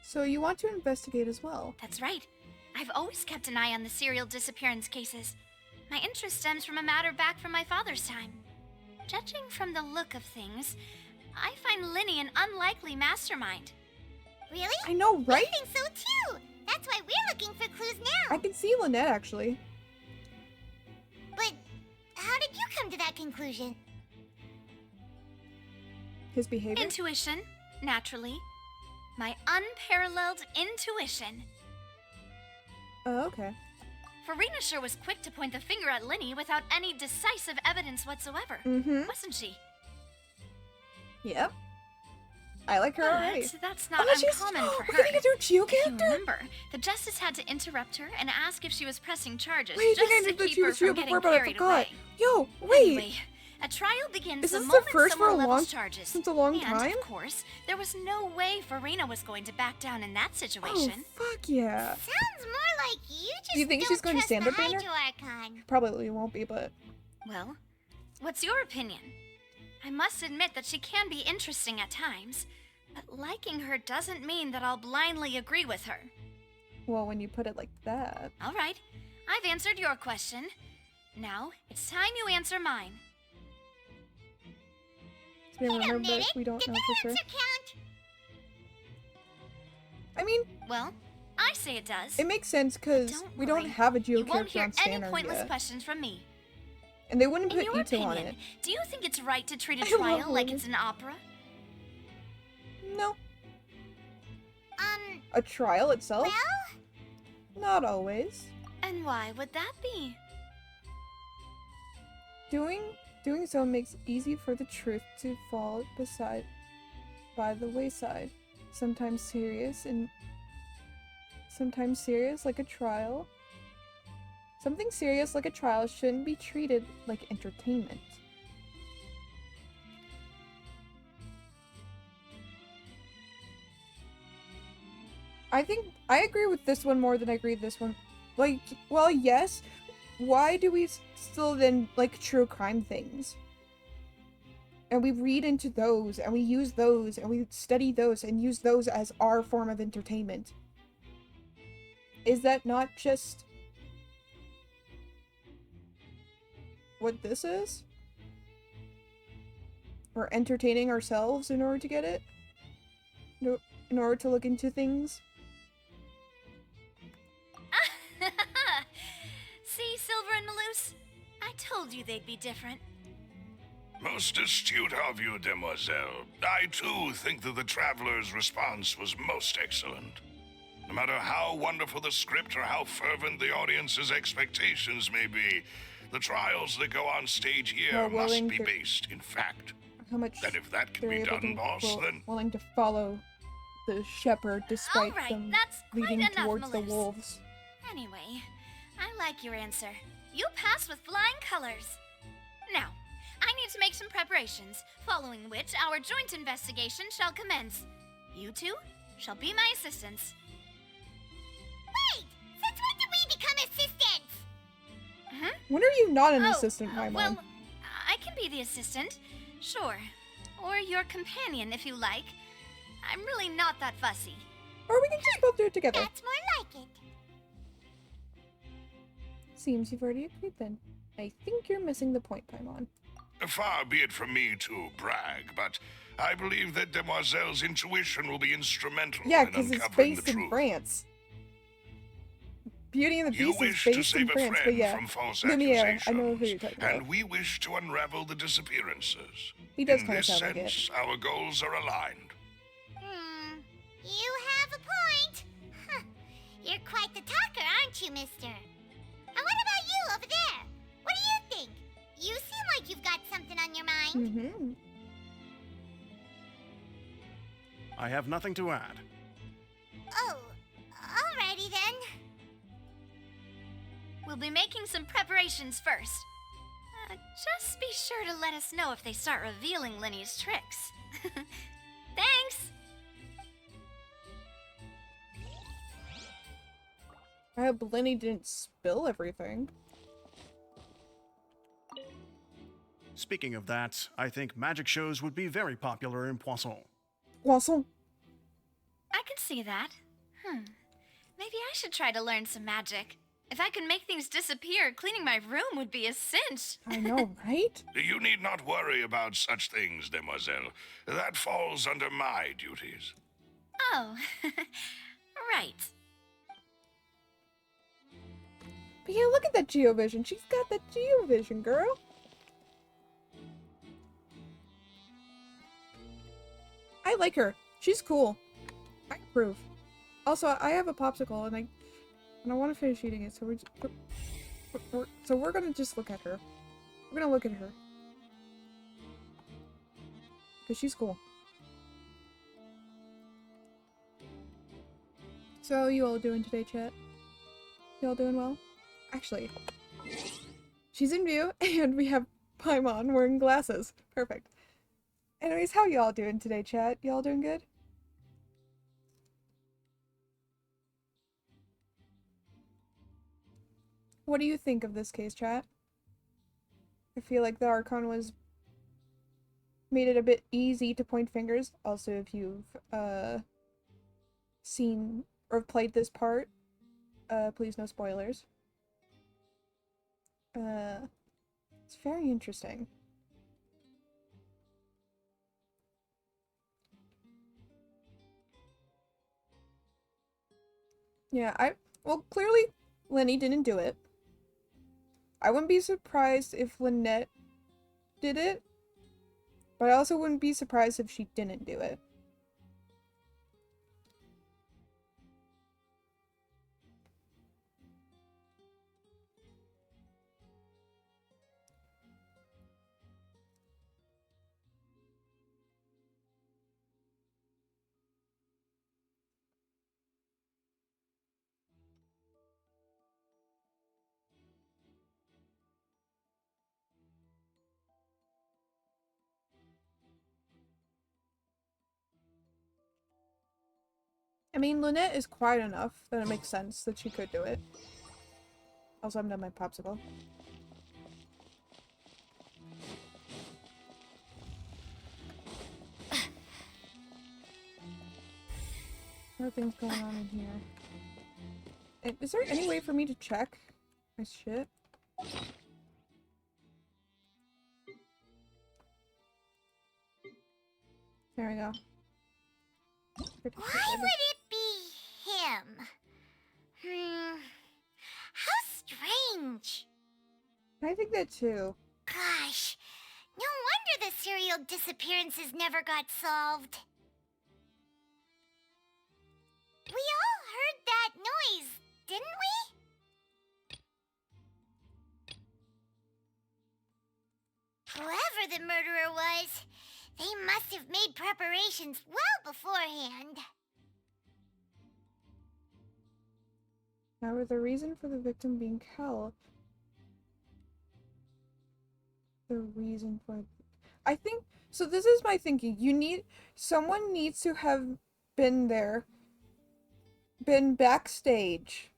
So you want to investigate as well? That's right. I've always kept an eye on the serial disappearance cases. My interest stems from a matter back from my father's time. Judging from the look of things, I find Linny an unlikely mastermind. Really? I know, right? I think so too. That's why we're looking for clues now. I can see Lynette, actually. But how did you come to that conclusion? His behavior? Intuition, naturally. My unparalleled intuition. Oh, okay. Farina sure was quick to point the finger at Linny without any decisive evidence whatsoever. Wasn't she? Yep. I like her already. But that's not she's- uncommon for her. we're getting a new Geo If you character? remember, the justice had to interrupt her and ask if she was pressing charges Wait, I just think I to knew that keep she her was from Geo getting before, but I carried forgot. away. Yo, wait! Anyway, a trial begins Is the this moment the first for someone a long- levels charges. since a long and, time? of course, there was no way Farina was going to back down in that situation. Oh, fuck yeah. Sounds more like you just Do you think don't she's going to trust stand the up banner? Hydro-Archon. Probably won't be, but... Well, what's your opinion? I must admit that she can be interesting at times, Liking her doesn't mean that I'll blindly agree with her. Well, when you put it like that. All right, I've answered your question. Now, it's time you answer mine. So we remember, but we don't know for sure. I mean, well, I say it does. It makes sense because we don't have a Geo you won't character hear on any Standard pointless yet. questions from me. And they wouldn't In put your Ito on opinion, it. do you think it's right to treat a I love trial like Lily. it's an opera? No. A trial itself? Not always. And why would that be? Doing so makes it easy for the truth to fall by the wayside. Sometimes serious like a trial. Something serious like a trial shouldn't be treated like entertainment. I think I agree with this one more than I agree with this one. Like, well, yes. Why do we still then like true crime things? And we read into those, and we use those, and we study those, and use those as our form of entertainment. Is that not just what this is? We're entertaining ourselves in order to get it? In order to look into things? See, Silver and Maloose? I told you they'd be different. Most astute of you, demoiselle. I too think that the traveler's response was most excellent. No matter how wonderful the script or how fervent the audience's expectations may be, the trials that go on stage here How must willing be they're- based in fact. How much And if that can they're be able done, boss, then willing to follow the shepherd despite Alright, them that's quite leading enough, towards the Maloose. wolves. Anyway, I like your answer. You passed with flying colors. Now, I need to make some preparations, following which our joint investigation shall commence. You two shall be my assistants. Wait! Since when did we become assistants? When are you not an Oh, assistant, Paimon? Well, I can be the assistant, sure. Or your companion, if you like. I'm really not that fussy. Or we can just both do it together. That's more like it. Seems you've already agreed then. I think you're missing the point, Paimon. far be it from me to brag, but I believe that Demoiselle's intuition will be instrumental Yeah, in because it's uncovering based the in truth. France. Beauty and the You Beast is wish to based in save a France, but friend yeah. from false Lumiere, I know who accusations, you're talking about. and we wish to unravel the disappearances. He does In kinda this sound like it. sense, our goals are aligned. You have a point. Huh. You're quite the talker, aren't you, mister? And what about you over there? What do you think? You seem like you've got something on your mind. Mm-hmm. I have nothing to add. Oh, alrighty then. We'll be making some preparations first. Just be sure to let us know if they start revealing Lenny's tricks. Thanks! I hope Lenny didn't spill everything. Speaking of that, I think magic shows would be very popular in Poisson. Poisson. I could see that. Maybe I should try to learn some magic. If I could make things disappear, cleaning my room would be a cinch. I know, right? You need not worry about such things, demoiselle. That falls under my duties. Oh, right. But yeah, look at that Geovision. She's got that Geovision, girl. I like her. She's cool. I approve. Also, I have a popsicle and I want to finish eating it, so we're gonna just look at her. We're gonna look at her. Because she's cool. So, how you all doing today, chat? You all doing well? Actually, she's in view, and we have Paimon wearing glasses. Perfect. Anyways, how y'all doing today, chat? Y'all doing good? What do you think of this case, chat? I feel like the Archon was made it a bit easy to point fingers. Also, if you've seen or played this part, please no spoilers. It's very interesting. Yeah, well, clearly Lenny didn't do it. I wouldn't be surprised if Lynette did it, but I also wouldn't be surprised if she didn't do it. I mean, Lynette is quiet enough that it makes sense that she could do it. Also, I'm done my popsicle. Nothing's going on in here. Is there any way for me to check my shit? There we go. Why would it be him? How strange. I think that too. Gosh, no wonder the serial disappearances never got solved. We all heard that noise, didn't we? Whoever the murderer was, they must have made preparations well beforehand. However, the reason for the victim being Kel... The reason for... I think... So this is my thinking. Someone needs to have been there, been backstage,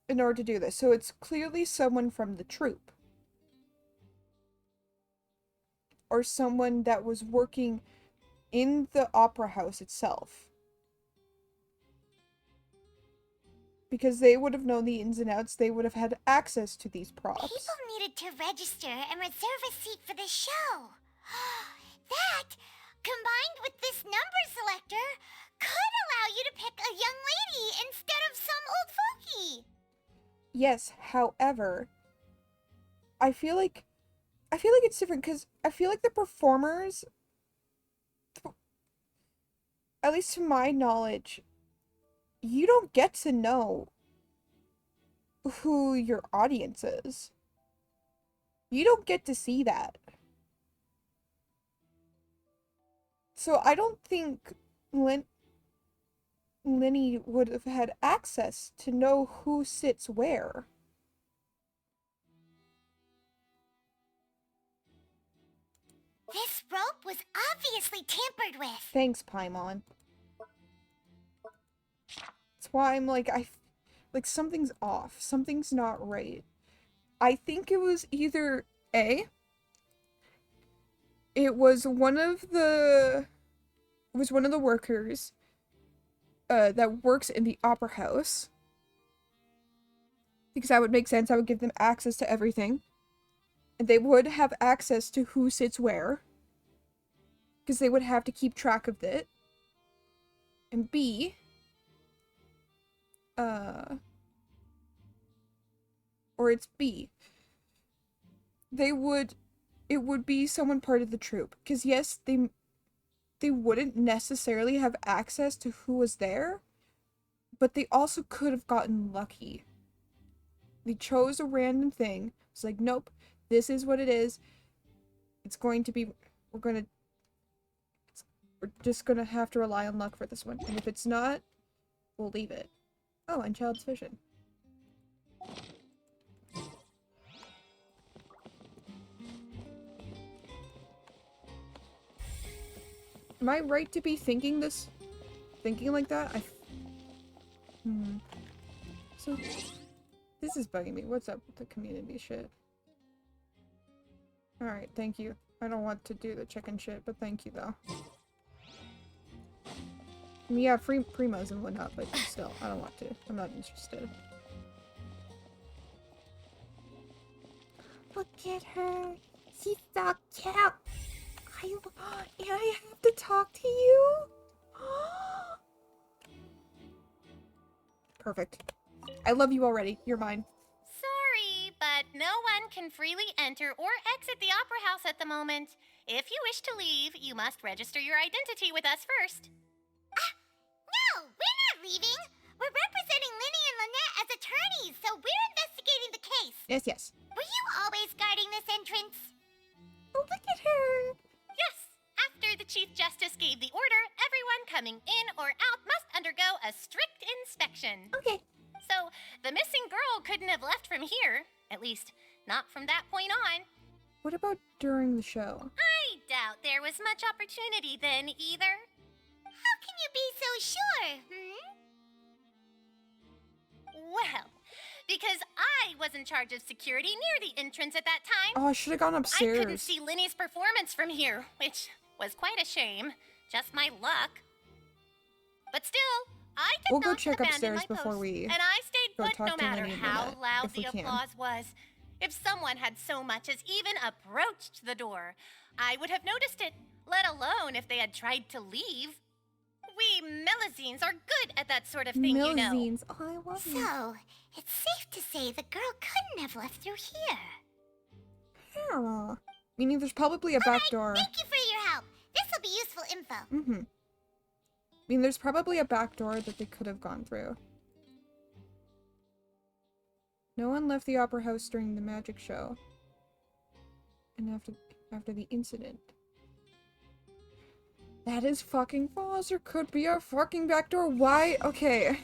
in order to do this. So it's clearly someone from the troupe. Or someone that was working in the opera house itself. Because they would have known the ins and outs, they would have had access to these props. People needed to register and reserve a seat for the show. That, combined with this number selector, could allow you to pick a young lady instead of some old fogey. Yes, however, I feel like it's different because I feel like the performers, at least to my knowledge, you don't get to know who your audience is. You don't get to see that. So I don't think Lenny would have had access to know who sits where. This rope was obviously tampered with. Thanks, Paimon. That's why I'm like, something's off. Something's not right. I think it was either A, it was one of the workers that works in the opera house. Because that would make sense. I would give them access to everything. And they would have access to who sits where. Because they would have to keep track of it. And B, or it's B. It would be someone part of the troupe. Because yes, they wouldn't necessarily have access to who was there, but they also could have gotten lucky. They chose a random thing. It's like, nope, this is what it is. It's going to be, we're just gonna have to rely on luck for this one. And if it's not, we'll leave it. Oh, and child's fishing. Am I right to be thinking like that? So, this is bugging me. What's up with the community shit? Alright, thank you. I don't want to do the chicken shit, but thank you though. I mean, yeah, free primos and whatnot, but still, I don't want to. I'm not interested. Look at her. She's so cute. And I have to talk to you? Perfect. I love you already. You're mine. Sorry, but no one can freely enter or exit the Opera House at the moment. If you wish to leave, you must register your identity with us first. No, we're not leaving. We're representing Linny and Lynette as attorneys, so we're investigating the case. Yes, yes. Were you always guarding this entrance? Oh, look at her. Yes. After the Chief Justice gave the order, everyone coming in or out must undergo a strict inspection. Okay. So, the missing girl couldn't have left from here. At least, not from that point on. What about during the show? I doubt there was much opportunity then, either. How can you be so sure, Well, because I was in charge of security near the entrance at that time. Oh, I should have gone upstairs. I couldn't see Linny's performance from here, which was quite a shame. Just my luck. But still, I did We'll not go check abandon upstairs my before post, we and I stayed go put talk no to matter Linny and how Lynette, loud if we the can. applause was. If someone had so much as even approached the door, I would have noticed it, let alone if they had tried to leave. We Melusines are good at that sort of thing, you know. Melusines. Oh, I love you. So, it's safe to say the girl couldn't have left through here. Yeah. Meaning there's probably a back door. Thank you for your help. This will be useful info. Mm-hmm. I mean, there's probably a back door that they could have gone through. No one left the opera house during the magic show. And after the incident. That is fucking false. There could be a fucking back door. Why? Okay.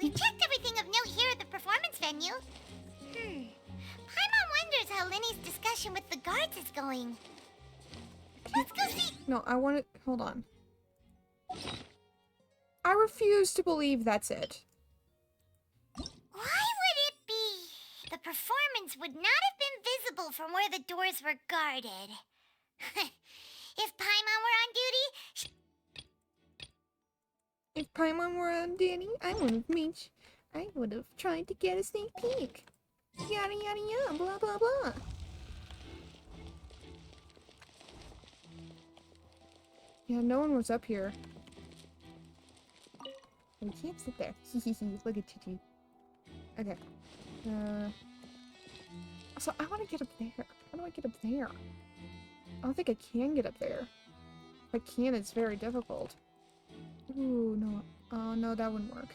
We checked everything of note here at the performance venue. Paimon wonders how Linny's discussion with the guards is going. Let's go see. No, I want to... Hold on. I refuse to believe that's it. Why would it be? The performance would not have been visible from where the doors were guarded. If Paimon were on duty, If Paimon were on duty, I would have tried to get a sneak peek. Yada yada yada, blah blah blah. Yeah, no one was up here. We can't sit there. Look at Chichi. Okay. So I want to get up there. How do I get up there? I don't think I can get up there. If I can, it's very difficult. Ooh, no. Oh, no, that wouldn't work.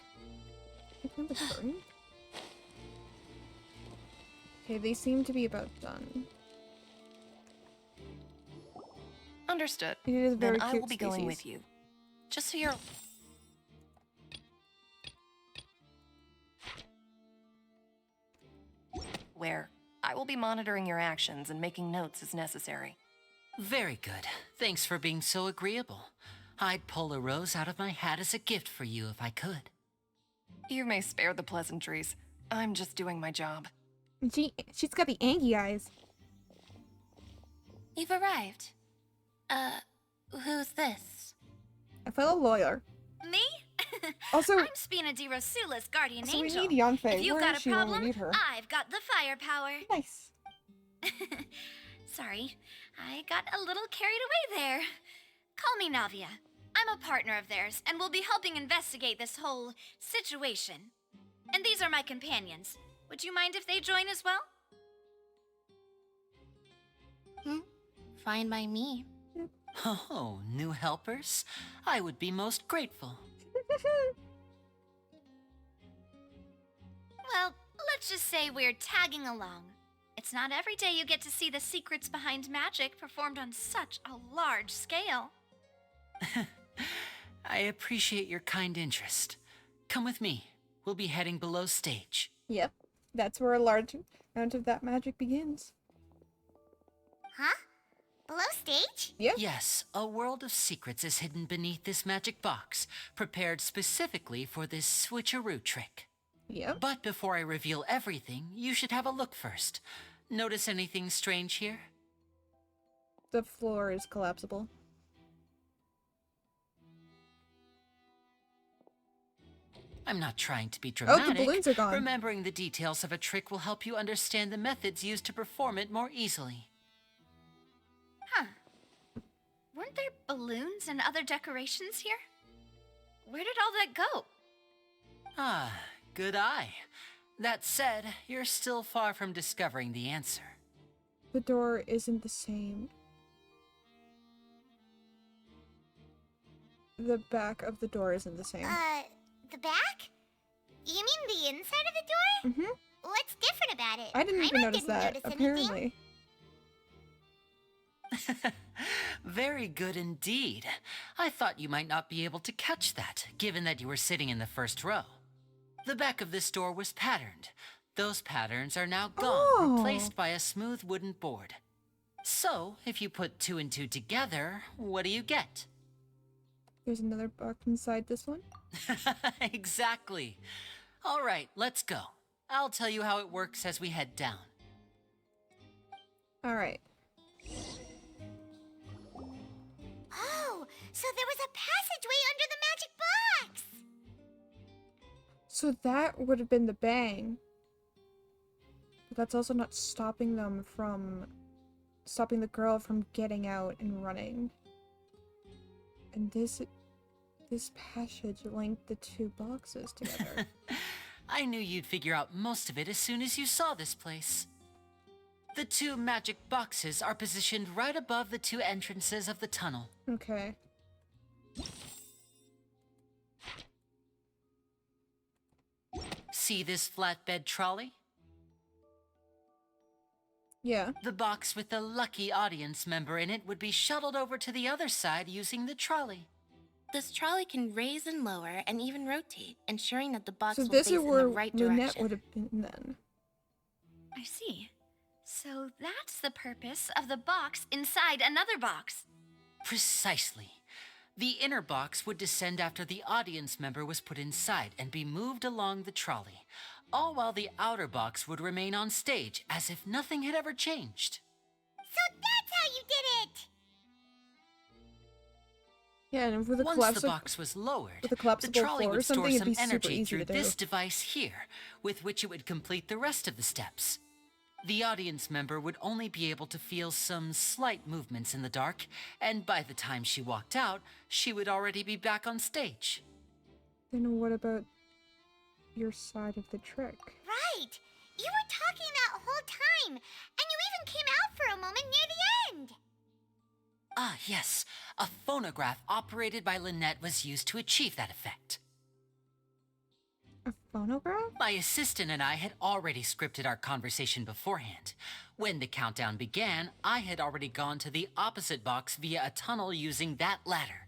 I can the curtain. Okay, they seem to be about done. Understood. It is a very Then I cute will be going species. with you. Just so you're... Where I will be monitoring your actions and making notes as necessary. Very good. Thanks for being so agreeable. I'd pull a rose out of my hat as a gift for you if I could. You may spare the pleasantries. I'm just doing my job. She's got the Angie eyes. You've arrived. Who's this? A fellow lawyer. me? Also, I'm Spina di Rosula's guardian so we angel. need Yanfei. If you've Where got is a she when we problem, need her? I've got the firepower. Nice. Sorry, I got a little carried away there. Call me Navia. I'm a partner of theirs, and will be helping investigate this whole situation. And these are my companions. Would you mind if they join as well? Fine by me. Oh, new helpers? I would be most grateful. Well, let's just say we're tagging along. It's not every day you get to see the secrets behind magic performed on such a large scale. I appreciate your kind interest. Come with me. We'll be heading below stage. Yep. That's where a large amount of that magic begins. Huh? Below stage? Yeah. Yes, a world of secrets is hidden beneath this magic box, prepared specifically for this switcheroo trick. Yep. But before I reveal everything, you should have a look first. Notice anything strange here? the floor is collapsible. I'm not trying to be Oh, dramatic. the balloons are gone. Remembering the details of a trick will help you understand the methods used to perform it more easily. Huh. Weren't there balloons and other decorations here? Where did all that go? Ah, good eye. That said, you're still far from discovering the answer. The door isn't the same. The back of the door isn't the same. The back? You mean the inside of the door? Mm-hmm. What's different about it? I didn't even notice that, notice apparently. Very good indeed. I thought you might not be able to catch that, given that you were sitting in the first row. The back of this door was patterned. Those patterns are now gone, replaced by a smooth wooden board. So, if you put 2 and 2 together, what do you get? There's another box inside this one. Exactly. All right, let's go. I'll tell you how it works as we head down. All right. Oh, so there was a passageway under the magic box! So that would have been the bang. But that's also not stopping them from... stopping the girl from getting out and running. And this passage linked the 2 boxes together. I knew you'd figure out most of it as soon as you saw this place. The 2 magic boxes are positioned right above the 2 entrances of the tunnel. Okay. See this flatbed trolley? Yeah. The box with the lucky audience member in it would be shuttled over to the other side using the trolley. This trolley can raise and lower and even rotate, ensuring that the box So will this face is in where the right Lynette direction. would have been then. I see. So that's the purpose of the box inside another box. Precisely. The inner box would descend after the audience member was put inside and be moved along the trolley, all while the outer box would remain on stage as if nothing had ever changed. So that's how you did it! Yeah, and with the Once the box was lowered, with a collapsible the trolley floor or would store something, it'd some be super energy easy through to do. this device here, with which it would complete the rest of the steps. The audience member would only be able to feel some slight movements in the dark, and by the time she walked out, she would already be back on stage. Then what about your side of the trick? Right! You were talking that whole time, and you even came out for a moment near the end! Ah, yes. A phonograph operated by Lynette was used to achieve that effect. A phonograph? My assistant and I had already scripted our conversation beforehand. When the countdown began, I had already gone to the opposite box via a tunnel using that ladder.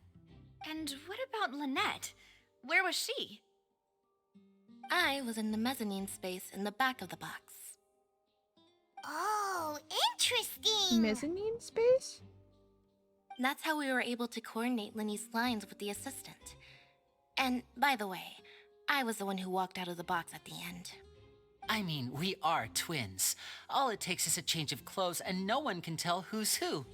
And what about Lynette? Where was she? I was in the mezzanine space in the back of the box. Oh, interesting! Mezzanine space? That's how we were able to coordinate Linny's lines with the assistant. And by the way, I was the one who walked out of the box at the end. I mean, we are twins. All it takes is a change of clothes and no one can tell who's who.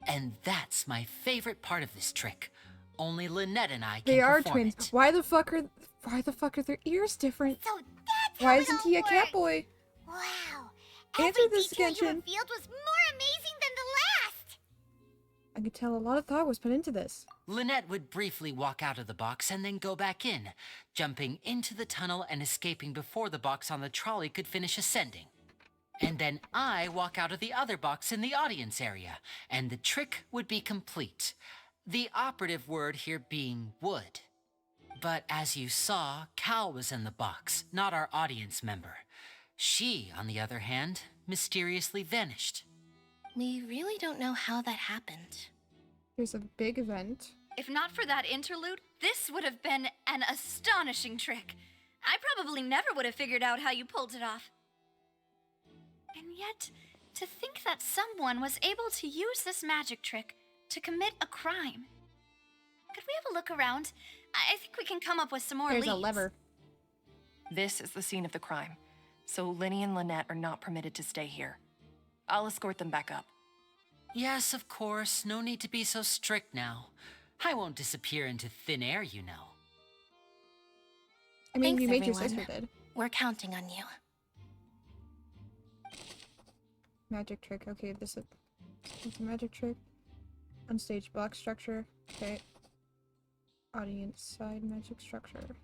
And that's my favorite part of this trick. Only Lynette and I can They are perform twins. it. Why the fuck are their ears different? So that's Why how isn't it he a all cat works. boy? Wow. Answer Every this, detail you Genshin. revealed was more amazing than the last! I could tell a lot of thought was put into this. Lynette would briefly walk out of the box and then go back in, jumping into the tunnel and escaping before the box on the trolley could finish ascending. And then I walk out of the other box in the audience area, and the trick would be complete. The operative word here being would. But as you saw, Cal was in the box, not our audience member. She, on the other hand, mysteriously vanished. We really don't know how that happened. There's a big event. If not for that interlude, this would have been an astonishing trick. I probably never would have figured out how you pulled it off. And yet, to think that someone was able to use this magic trick to commit a crime. Could we have a look around? I think we can come up with some more There's leads. a lever. This is the scene of the crime, so Linny and Lynette are not permitted to stay here. I'll escort them back up. Yes, of course. No need to be so strict now. I won't disappear into thin air, you know. I mean, Thanks, you made your everyone. sister did. We're counting on you. Magic trick. Okay, this is it's a magic trick. Unstage block structure. Okay. Audience side magic structure.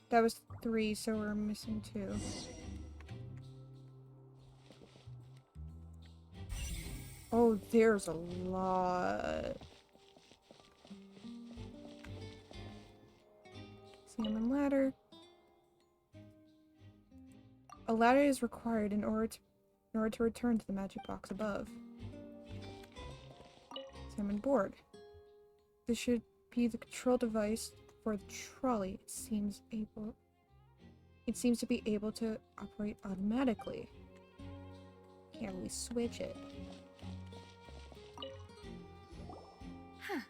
That was 3, so we're missing 2. Oh, there's a lot. Salmon ladder. A ladder is required in order to return to the magic box above. Salmon board. This should be the control device for the trolley. It seems to be able to operate automatically. Can't really switch it. Huh.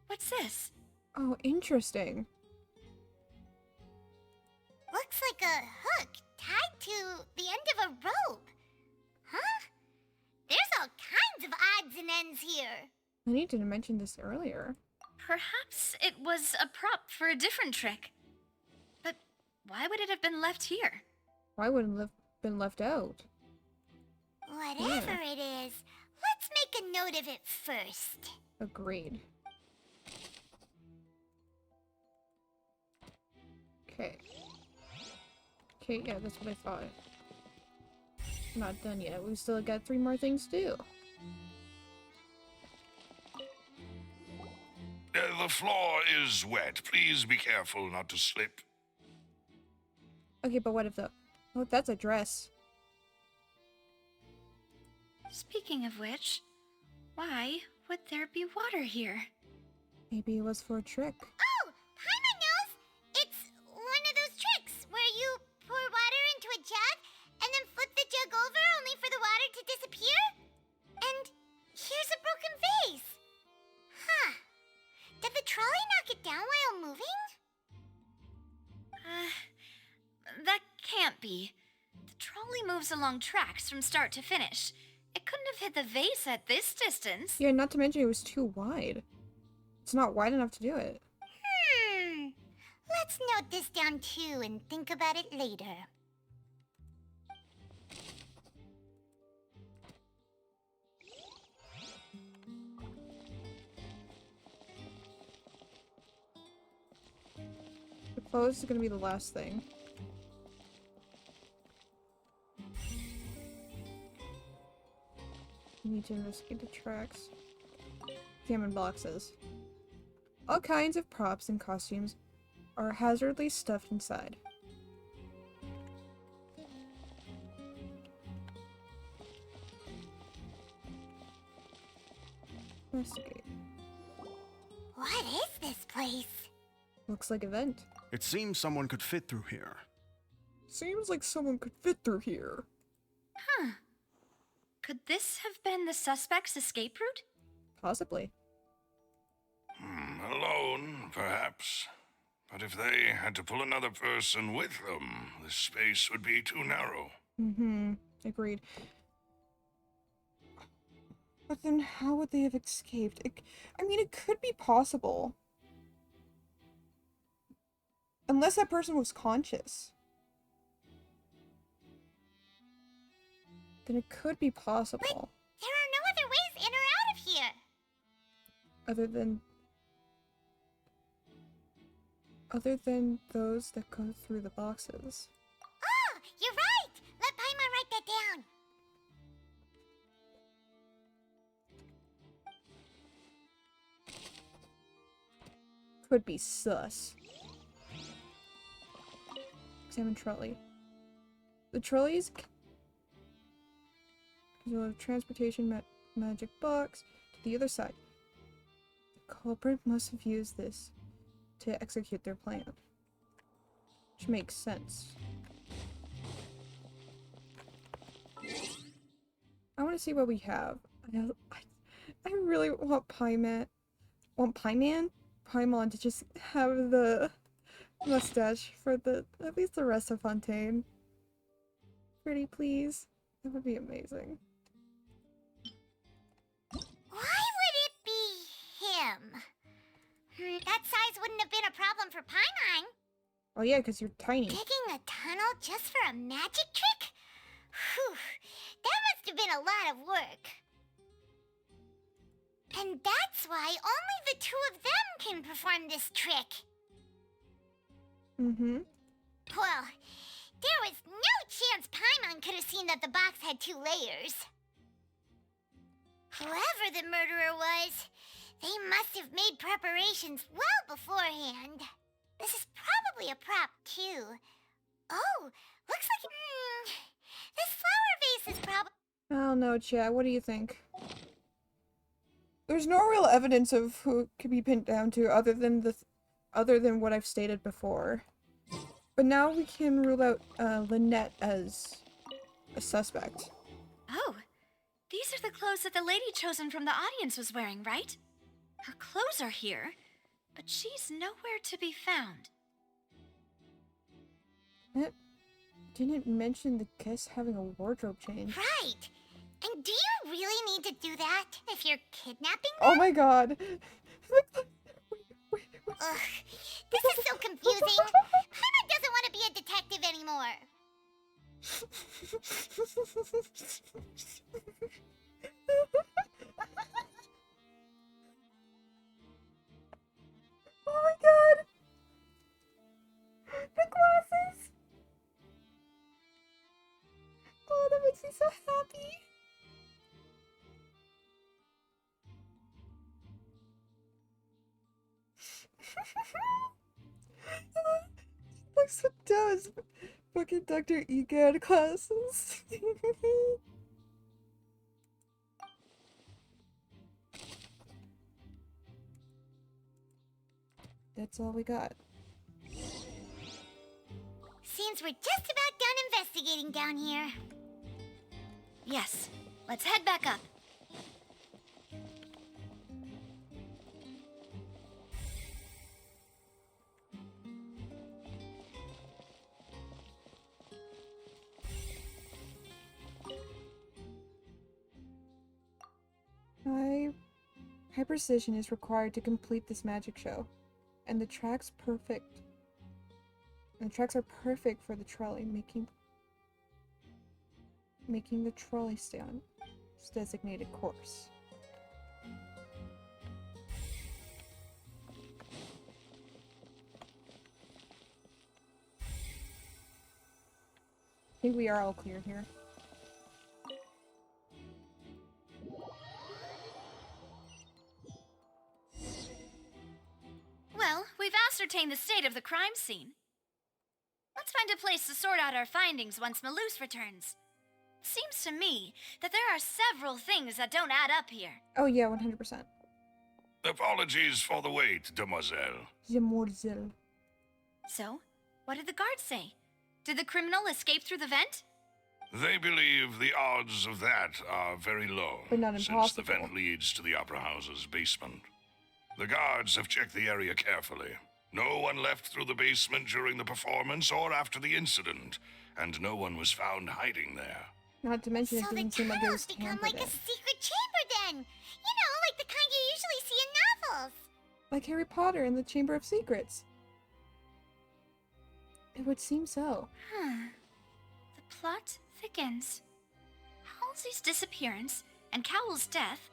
What's this? Oh, interesting. Looks like a hook tied to the end of a rope. Huh? There's all kinds of odds and ends here. I need to mention this earlier. Perhaps it was a prop for a different trick. But why would it have been left here? Why wouldn't it have been left out? Whatever it is, let's make a note of it first. Agreed. Okay. Okay, yeah, that's what I thought. Not done yet. We still got 3 more things to do. The floor is wet. Please be careful not to slip. Okay, but what if the... Oh, that's a dress. Speaking of which, why would there be water here? Maybe it was for a trick. Oh, Paimon knows! It's one of those tricks where you pour water into a jug and then flip the jug over only for the water to disappear? And here's a broken vase. Huh. Did the trolley knock it down while moving? That can't be. The trolley moves along tracks from start to finish. It couldn't have hit the vase at this distance. Yeah, not to mention it was too wide. It's not wide enough to do it. Let's note this down too and think about it later. The clothes is gonna be the last thing. We need to investigate the tracks. Examine boxes. All kinds of props and costumes are hazardly stuffed inside. Investigate. What is this place? Looks like a vent. It seems someone could fit through here. Seems like someone could fit through here. Huh. Could this have been the suspect's escape route? Possibly. Alone, perhaps. But if they had to pull another person with them, the space would be too narrow. Mm-hmm. Agreed. But then how would they have escaped? I mean, it could be possible. Unless that person was conscious. Then it could be possible. But there are no other ways in or out of here. Other than those that go through the boxes. Oh, you're right! Let Paimon write that down. Could be sus. Examine trolley. The trolley's transportation magic box to the other side. The culprit must have used this to execute their plan. Which makes sense. I want to see what we have. I really want Paimon to just have the mustache for at least the rest of Fontaine. Pretty please. That would be amazing. size wouldn't have been a problem for Paimon. Oh yeah, because you're tiny. Digging a tunnel just for a magic trick? Whew, that must have been a lot of work. And that's why only the two of them can perform this trick. Mm-hmm. Well, there was no chance Paimon could have seen that the box had 2 layers. Whoever the murderer was, they must have made preparations well beforehand. This is probably a prop, too. Oh, looks like... this flower vase is probably... I don't know, Chad. What do you think? There's no real evidence of who it could be pinned down to other than what I've stated before. But now we can rule out Lynette as a suspect. Oh, these are the clothes that the lady chosen from the audience was wearing, right? Her clothes are here, but she's nowhere to be found. It didn't mention the guest having a wardrobe change. Right. And do you really need to do that if you're kidnapping them? Oh my god. Ugh, this is so confusing. Paimon doesn't want to be a detective anymore. Oh my god. The glasses. Oh, that makes me so happy. Looks so dumb as fucking Dr. Egad classes. That's all we got. Seems we're just about done investigating down here. Yes, let's head back up. High precision is required to complete this magic show, and the tracks are perfect for the trolley, making the trolley stay on its designated course. I think we are all clear here. Well, we've ascertained the state of the crime scene. Let's find a place to sort out our findings once Malouse returns. Seems to me that there are several things that don't add up here. Oh yeah, 100%. Apologies for the wait, demoiselle. Demoiselle. So, what did the guards say? Did the criminal escape through the vent? They believe the odds of that are very low, But not since impossible. the vent leads to the Opera House's basement. The guards have checked the area carefully. No one left through the basement during the performance or after the incident, and no one was found hiding there. Not to mention, So it the didn't seem like it was tunnels become tampered like a in. secret chamber then. You know, like the kind you usually see in novels. Like Harry Potter in the Chamber of Secrets. It would seem so. The plot thickens. Halsey's disappearance and Cowell's death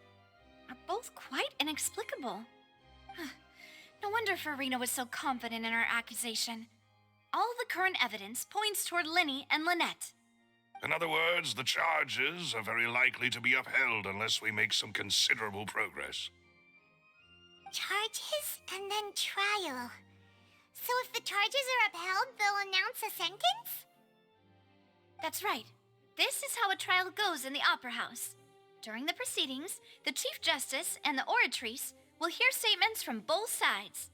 are both quite inexplicable. No wonder Farina was so confident in her accusation. All the current evidence points toward Linny and Lynette. In other words, the charges are very likely to be upheld unless we make some considerable progress. Charges and then trial. So if the charges are upheld, they'll announce a sentence? That's right. This is how a trial goes in the Opera House. During the proceedings, the Chief Justice and the Oratrice will hear statements from both sides.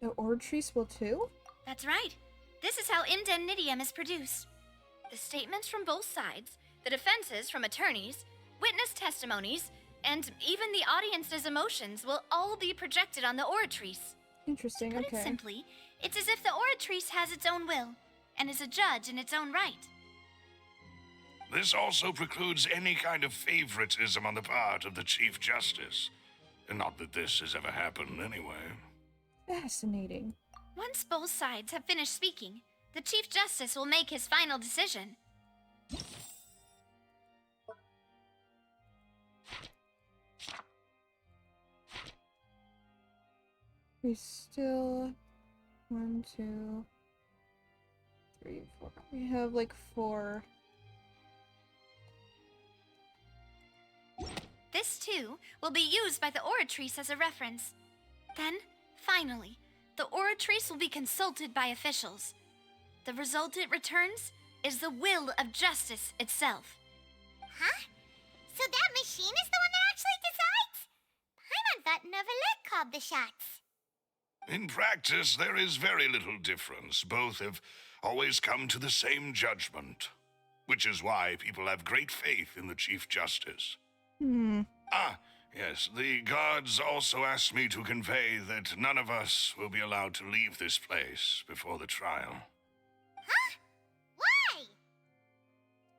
The Oratrice will too? That's right. This is how indemnitium is produced. The statements from both sides, the defenses from attorneys, witness testimonies, and even the audience's emotions will all be projected on the Oratrice. Interesting, To put okay. it simply, it's as if the Oratrice has its own will, and is a judge in its own right. This also precludes any kind of favoritism on the part of the Chief Justice. Not that this has ever happened anyway. Fascinating. Once both sides have finished speaking, the Chief Justice will make his final decision. We still 1, 2, 3, 4. We have like 4. This too will be used by the Oratrice as a reference. Then, finally, the Oratrice will be consulted by officials. The result it returns is the will of justice itself. Huh? So that machine is the one that actually decides? Paimon thought Neuvillette called the shots. In practice, there is very little difference. Both have always come to the same judgment, which is why people have great faith in the Chief Justice. Ah, yes, the guards also asked me to convey that none of us will be allowed to leave this place before the trial. Why?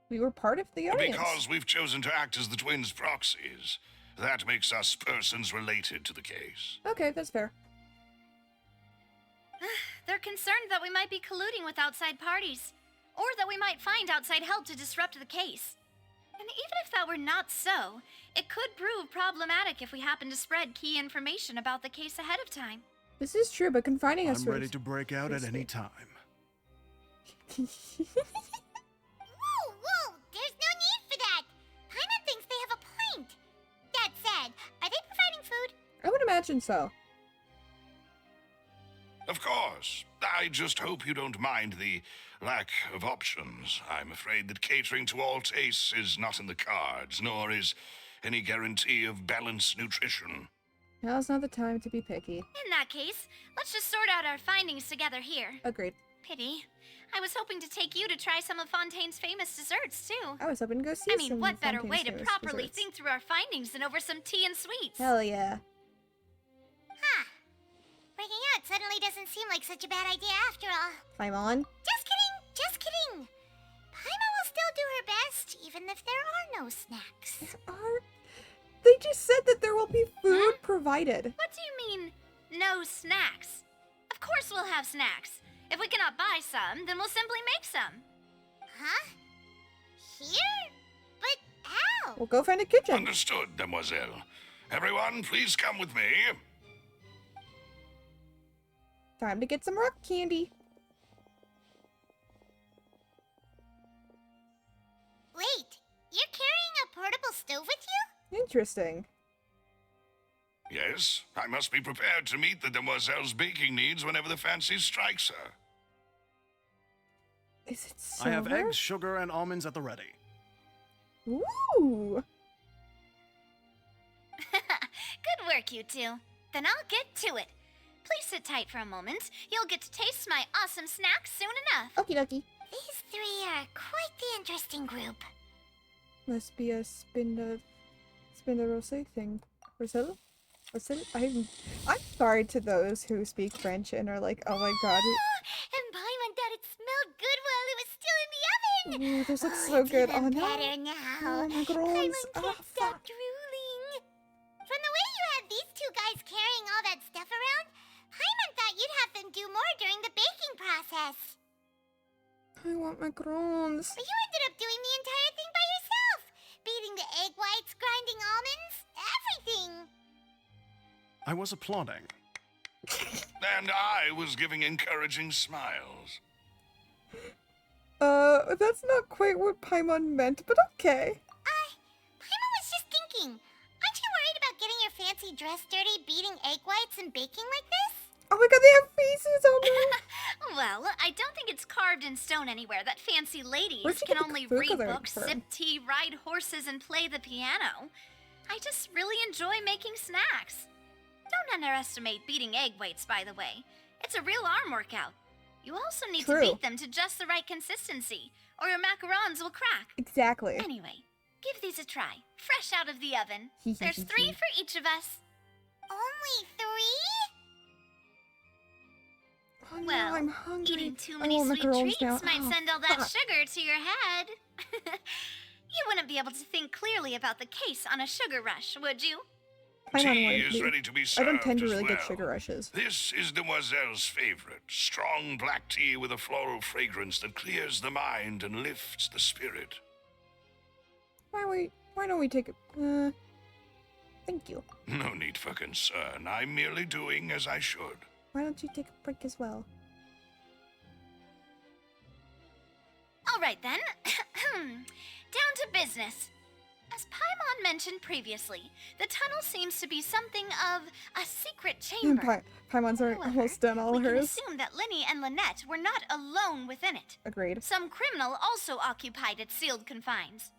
We were part of the audience. Because we've chosen to act as the twins' proxies. That makes us persons related to the case. Okay, that's fair. They're concerned that we might be colluding with outside parties, or that we might find outside help to disrupt the case. And even if that were not so, it could prove problematic if we happen to spread key information about the case ahead of time. This is true, but confining us I'm ready to break out at any time. Whoa, there's no need for that. Paimon thinks they have a point. That said, are they providing food? I would imagine so. Of course. I just hope you don't mind the lack of options. I'm afraid that catering to all tastes is not in the cards, nor is any guarantee of balanced nutrition. Now's not the time to be picky. In that case, let's just sort out our findings together here. Agreed. Pity. I was hoping to take you to try some of Fontaine's famous desserts, too. I was hoping to go see I mean, some what better way Fontaine's to famous properly desserts. think through our findings than over some tea and sweets? Hell yeah. Huh. Breaking out suddenly doesn't seem like such a bad idea after all. Paimon? Just kidding, just kidding. Paimon will still do her best, even if there are no snacks. They just said that there will be food provided. What do you mean, no snacks? Of course we'll have snacks. If we cannot buy some, then we'll simply make some. Huh? Here? But how? We'll go find a kitchen. Understood, demoiselle. Everyone, please come with me. Time to get some rock candy. Wait, you're carrying a portable stove with you? Interesting. Yes, I must be prepared to meet the demoiselle's baking needs whenever the fancy strikes her. Is it I have silver? eggs, sugar, and almonds at the ready. Ooh. Good work, you two. Then I'll get to it. Please sit tight for a moment. You'll get to taste my awesome snacks soon enough. Okie dokie. These three are quite the interesting group. Must be a spin the rose thing. Roselle? Roselle? I'm sorry to those who speak French and are like, oh my god. And Paimon thought it smelled good while it was still in the oven. Ooh, this looks so it's good. even Oh no. better now. Oh my god. Paimon can't stop drooling. From the way you had these two guys carrying all that stuff around, Paimon thought you'd have them do more during the baking process. I want macarons. But you ended up doing the entire thing by yourself. Beating the egg whites, grinding almonds, everything. I was applauding. And I was giving encouraging smiles. That's not quite what Paimon meant, but okay. Paimon was just thinking. Aren't you worried about getting your fancy dress dirty, beating egg whites and baking like this? Oh my god, they have faces on them. Well, I don't think it's carved in stone anywhere that fancy ladies Where'd you can get the only food read coloring books, from? sip tea, ride horses, and play the piano. I just really enjoy making snacks. Don't underestimate beating egg whites, by the way. It's a real arm workout. You also need True. to beat them to just the right consistency, or your macarons will crack. Exactly. Anyway, give these a try, fresh out of the oven. There's 3 for each of us. Only 3? Oh, Well, no, I'm hungry. eating too I many want sweet macarons treats now. might Oh, send all that fuck. sugar to your head. You wouldn't be able to think clearly about the case on a sugar rush, would you? Paimon Tea wanted is me. ready to be I served don't tend to as really get well. sugar rushes. This is Demoiselle's favorite. Strong black tea with a floral fragrance that clears the mind and lifts the spirit. Why don't we take a... Thank you. No need for concern. I'm merely doing as I should. Why don't you take a break as well? All right then. Down to business. As Paimon mentioned previously, the tunnel seems to be something of a secret chamber. Paimon's are almost done all We can hers. assume that Linny and Lynette were not alone within it. Agreed. Some criminal also occupied its sealed confines.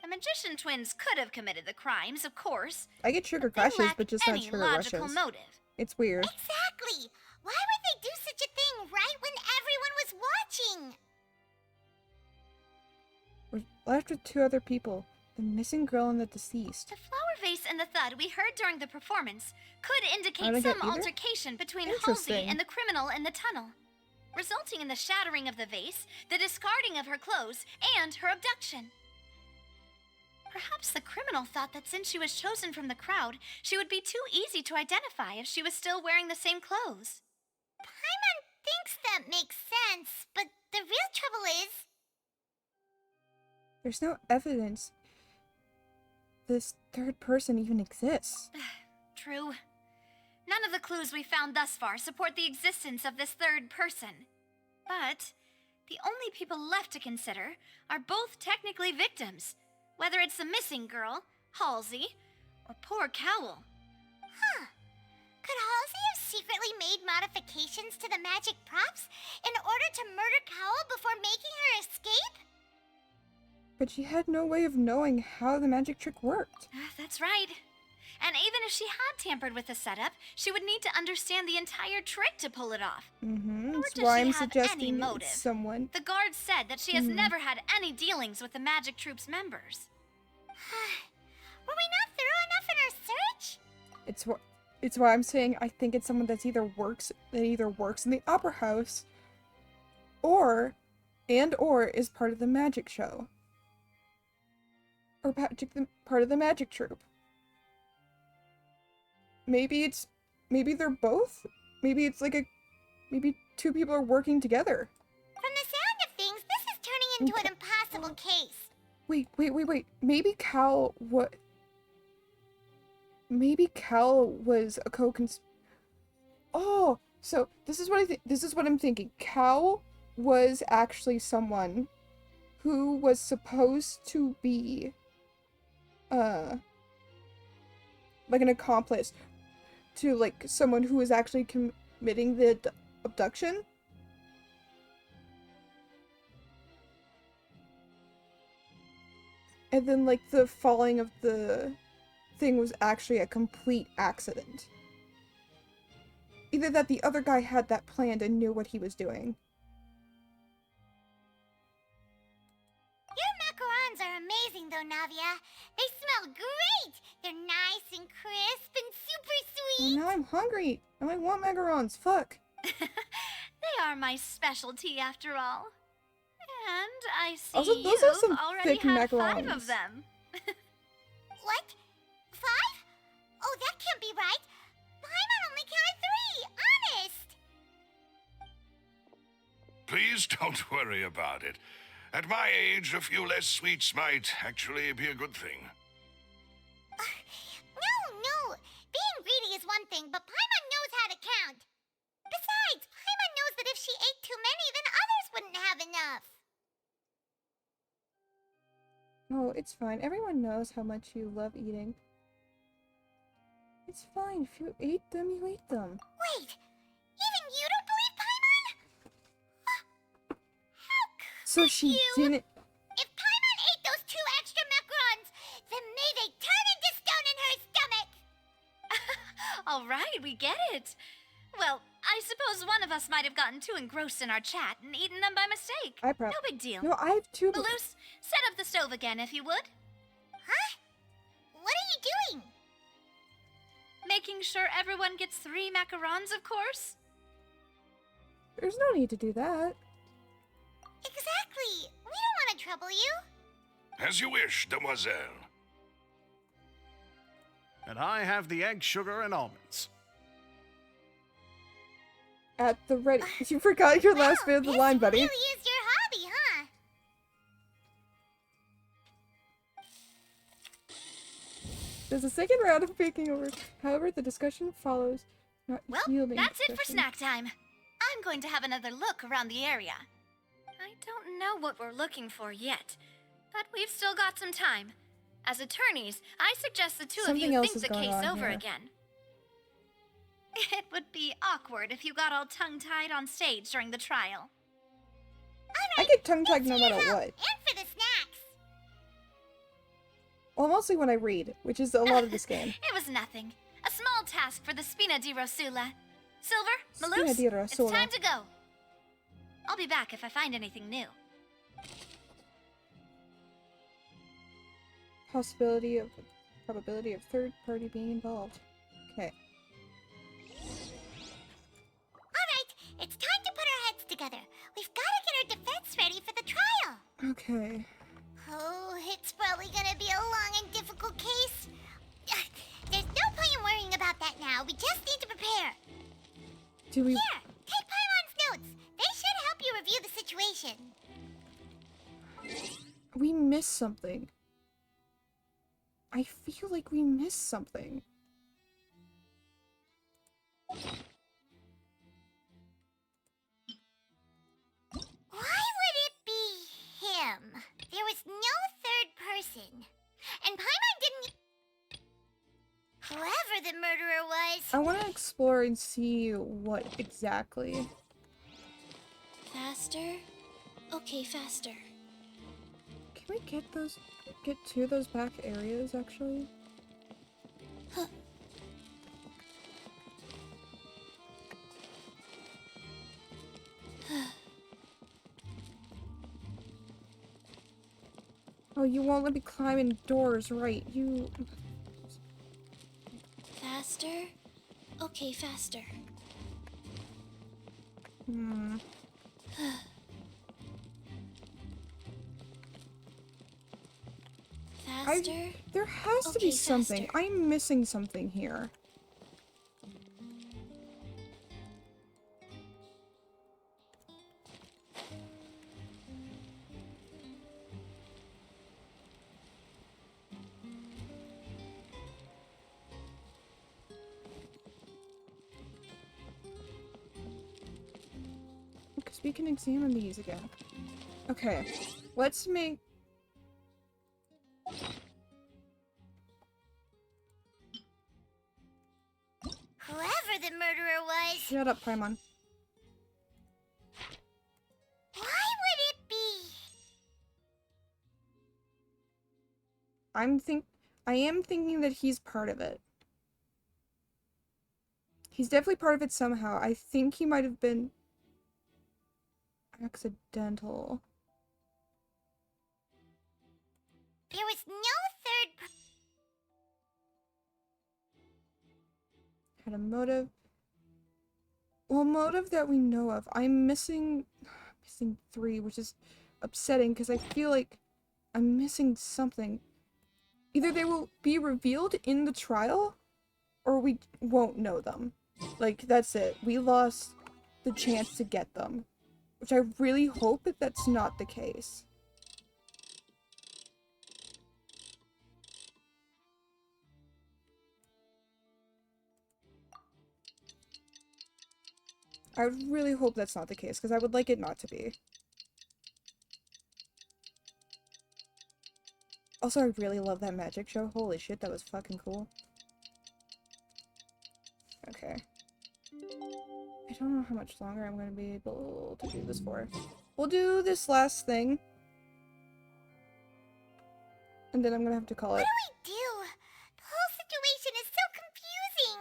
The magician twins could have committed the crimes, of course. I get sugar They crushes, lack but just not any sugar logical rushes. motive. It's weird. Exactly. Why would they do such a thing right when everyone was watching? We're left with two other people. The missing girl and the deceased. The flower vase and the thud we heard during the performance could I indicate don't get some either? altercation between Halsey Interesting. and the criminal in the tunnel, resulting in the shattering of the vase, the discarding of her clothes, and her abduction. Perhaps the criminal thought that since she was chosen from the crowd, she would be too easy to identify if she was still wearing the same clothes. Paimon thinks that makes sense, but the real trouble is... There's no evidence this third person even exists. True. None of the clues we found thus far support the existence of this third person. But the only people left to consider are both technically victims, whether it's the missing girl, Halsey, or poor Cowl. Huh. Could Halsey have secretly made modifications to the magic props in order to murder Cowl before making her escape? But she had no way of knowing how the magic trick worked. That's right. And even if she had tampered with the setup, she would need to understand the entire trick to pull it off. Nor That's does why she I'm have any suggesting motive. it's someone. The guard said that she has Mhm. never had any dealings with the magic troop's members. Were we not thorough enough in our search? It's why I'm saying I think it's someone that either works in the opera house, or is part of the magic show, or part of the magic troupe. Maybe they're both. Maybe it's like maybe two people are working together. From the sound of things, this is turning into an impossible case. Wait. Maybe Cal was a co-cons. Oh, so this is what I'm thinking. Cal was actually someone who was supposed to be like an accomplice to like someone who was actually committing the abduction. And then like the falling of the thing was actually a complete accident. Either that the other guy had that planned and knew what he was doing. Your macarons are amazing though, Navia. They smell great. They're nice and crisp and super sweet. Oh, now I'm hungry. Now I want macarons. Fuck. They are my specialty after all. And I see Also, those are you've some already thick had 5 macarons. of them. What? 5? Oh, that can't be right. Paimon only counted 3, honest. Please don't worry about it. At my age, a few less sweets might actually be a good thing. No. Being greedy is one thing, but Paimon knows how to count. Besides, Paimon knows that if she ate too many, then others wouldn't have enough. No, it's fine. Everyone knows how much you love eating. It's fine. If you ate them, you ate them. Wait, even you don't believe Paimon? So she didn't. If Paimon ate those 2 extra macarons, then may they turn into stone in her stomach! All right, we get it. Well, I suppose one of us might have gotten too engrossed in our chat and eaten them by mistake. No big deal. No, I have 2. Malus, set up the stove again if you would. Huh? What are you doing? Making sure everyone gets 3 macarons, of course. There's no need to do that. Exactly. We don't want to trouble you. As you wish, demoiselle. And I have the egg, sugar, and almonds. At the ready. You forgot your last bit of the line, buddy. Really is your hobby, huh? There's a second round of baking over. However, the discussion follows. Not Well, yielding that's it for discussion. snack time. I'm going to have another look around the area. I don't know what we're looking for yet, but we've still got some time. As attorneys, I suggest the two Something of you else think is the going case on over here. again. It would be awkward if you got all tongue-tied on stage during the trial. I get tongue-tied no matter what. And for the snacks. Well, mostly when I read, which is a lot of this game. It was nothing. A small task for the Spina di Rosula. Silver, Spina Maloose, di it's Rosula. time to go. I'll be back if I find anything new. Probability of third party being involved. Okay. Alright, it's time to put our heads together. We've got to get our defense ready for the trial. Okay. Oh, it's probably gonna be a long and difficult case. There's no point in worrying about that now. We just need to prepare. Do we? Here, take Paimon's notes. They should help you review the situation. We missed something. I feel like we missed something. Why would it be him? There was no third person. And Paimon didn't... Whoever the murderer was... I want to explore and see what exactly. Faster? Okay, faster. Can we get to those back areas actually? Huh. Oh, you won't let me climb indoors, right? You... Faster? Okay, faster. Hmm. Faster? There has to be Okay, something. faster. I'm missing something here. Because we can examine these again. Okay, let's make... Whoever the murderer was... Shut up, Paimon. Why would it be? I am thinking that he's part of it. He's definitely part of it somehow. I think he might have been accidental. There was no third... Had a motive. Well, motive that we know of. I'm missing 3, which is upsetting because I feel like I'm missing something. Either they will be revealed in the trial, or we won't know them. Like, that's it. We lost the chance to get them. Which I really hope that that's not the case. I would really hope that's not the case, because I would like it not to be. Also, I really love that magic show. Holy shit, that was fucking cool. Okay. I don't know how much longer I'm going to be able to do this for. We'll do this last thing. And then I'm going to have to call it. What do we do? The whole situation is so confusing.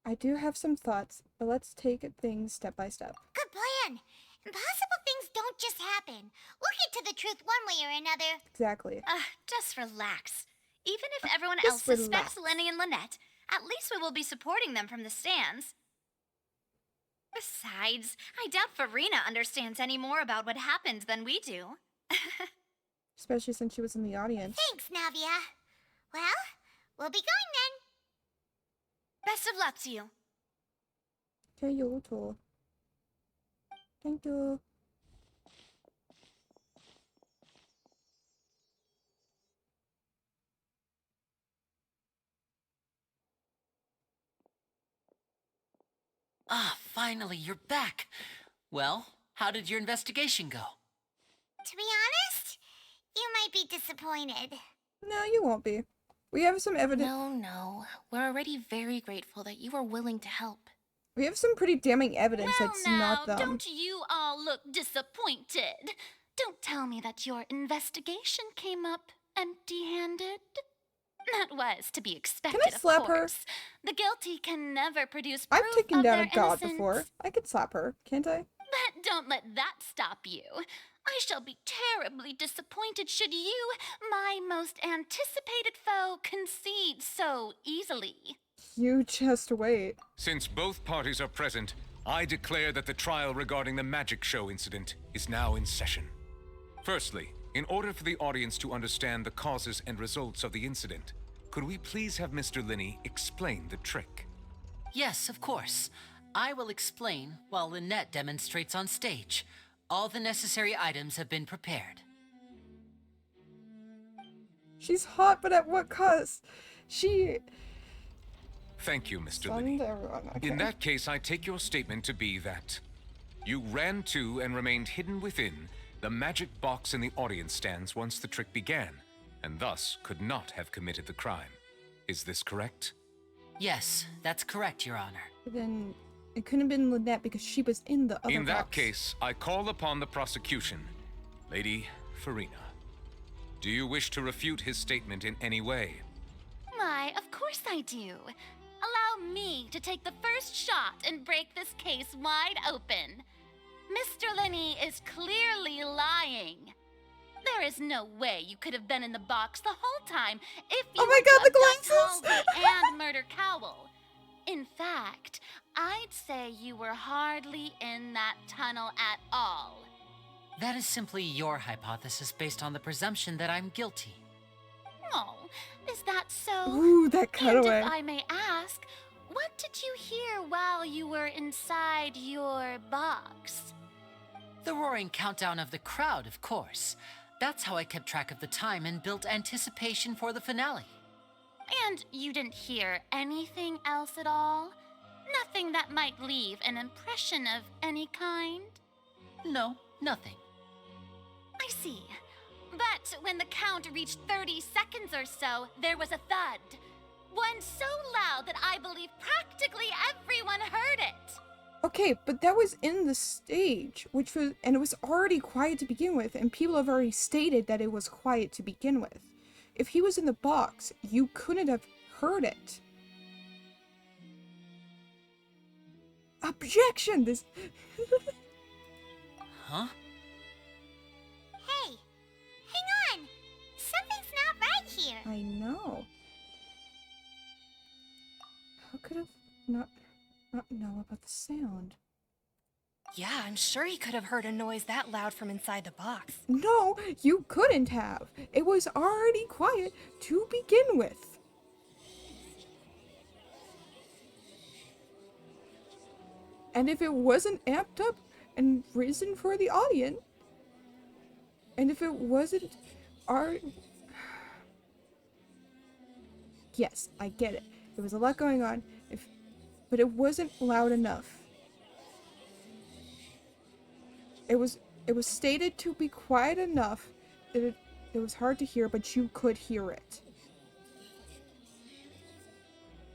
I do have some thoughts, but let's take things step by step. Good plan. Impossible things don't just happen. We'll get to the truth one way or another. Exactly. Just relax. Even if everyone Just else suspects relax. Lenny and Lynette, at least we will be supporting them from the stands. Besides, I doubt Farina understands any more about what happened than we do. Especially since she was in the audience. Thanks, Navia. Well, We'll be going then. Best of luck to you. Okay, you too. Thank you. Ah, finally, you're back. Well, how did your investigation go? To be honest, you might be disappointed. No, you won't be. We have some evidence. No. We're already very grateful that you were willing to help. We have some pretty damning evidence that's not them. Don't you all look disappointed? Don't tell me that your investigation came up empty-handed. That was to be expected, Can I slap of her? course. The guilty can never produce proof I've taken of down their a god innocence. before. I could slap her, can't I? But don't let that stop you. I shall be terribly disappointed should you, my most anticipated foe, concede so easily. You just wait. Since both parties are present, I declare that the trial regarding the magic show incident is now in session. Firstly, in order for the audience to understand the causes and results of the incident, could we please have Mr. Linney explain the trick? Yes, of course. I will explain while Lynette demonstrates on stage. All the necessary items have been prepared. She's hot, but at what cost? She... Thank you, Mr. Stunned Linney. everyone, okay. In that case, I take your statement to be that you ran to and remained hidden within the magic box in the audience stands once the trick began, and thus could not have committed the crime. Is this correct? Yes, that's correct, Your Honor. Then it couldn't have been Lynette because she was in the other In that box. case, I call upon the prosecution. Lady Farina, do you wish to refute his statement in any way? Why, of course I do. Allow me to take the first shot and break this case wide open. Mr. Linney is clearly lying. There is no way you could have been in the box the whole time if you Oh my were God, to the abduct glasses! Halsey and murder Cowell. In fact, I'd say you were hardly in that tunnel at all. That is simply your hypothesis based on the presumption that I'm guilty. Oh, is that so? Ooh, that And cutaway. if I may ask, what did you hear while you were inside your box? The roaring countdown of the crowd, of course. That's how I kept track of the time and built anticipation for the finale. And you didn't hear anything else at all? Nothing that might leave an impression of any kind? No, nothing. I see. But when the count reached 30 seconds or so, there was a thud. One so loud that I believe practically everyone heard it. Okay, but that was in the stage, which was, and it was already quiet to begin with, and people have already stated that it was quiet to begin with. If he was in the box, you couldn't have heard it. Objection! This... Huh? Hey, hang on. Something's not right here. I know. How could have not know about the sound? Yeah, I'm sure he could have heard a noise that loud from inside the box. No, you couldn't have. It was already quiet to begin with. And if it wasn't amped up and risen for the audience, and if it wasn't Yes, I get it. There was a lot going on, but it wasn't loud enough. It was stated to be quiet enough that it was hard to hear, but you could hear it.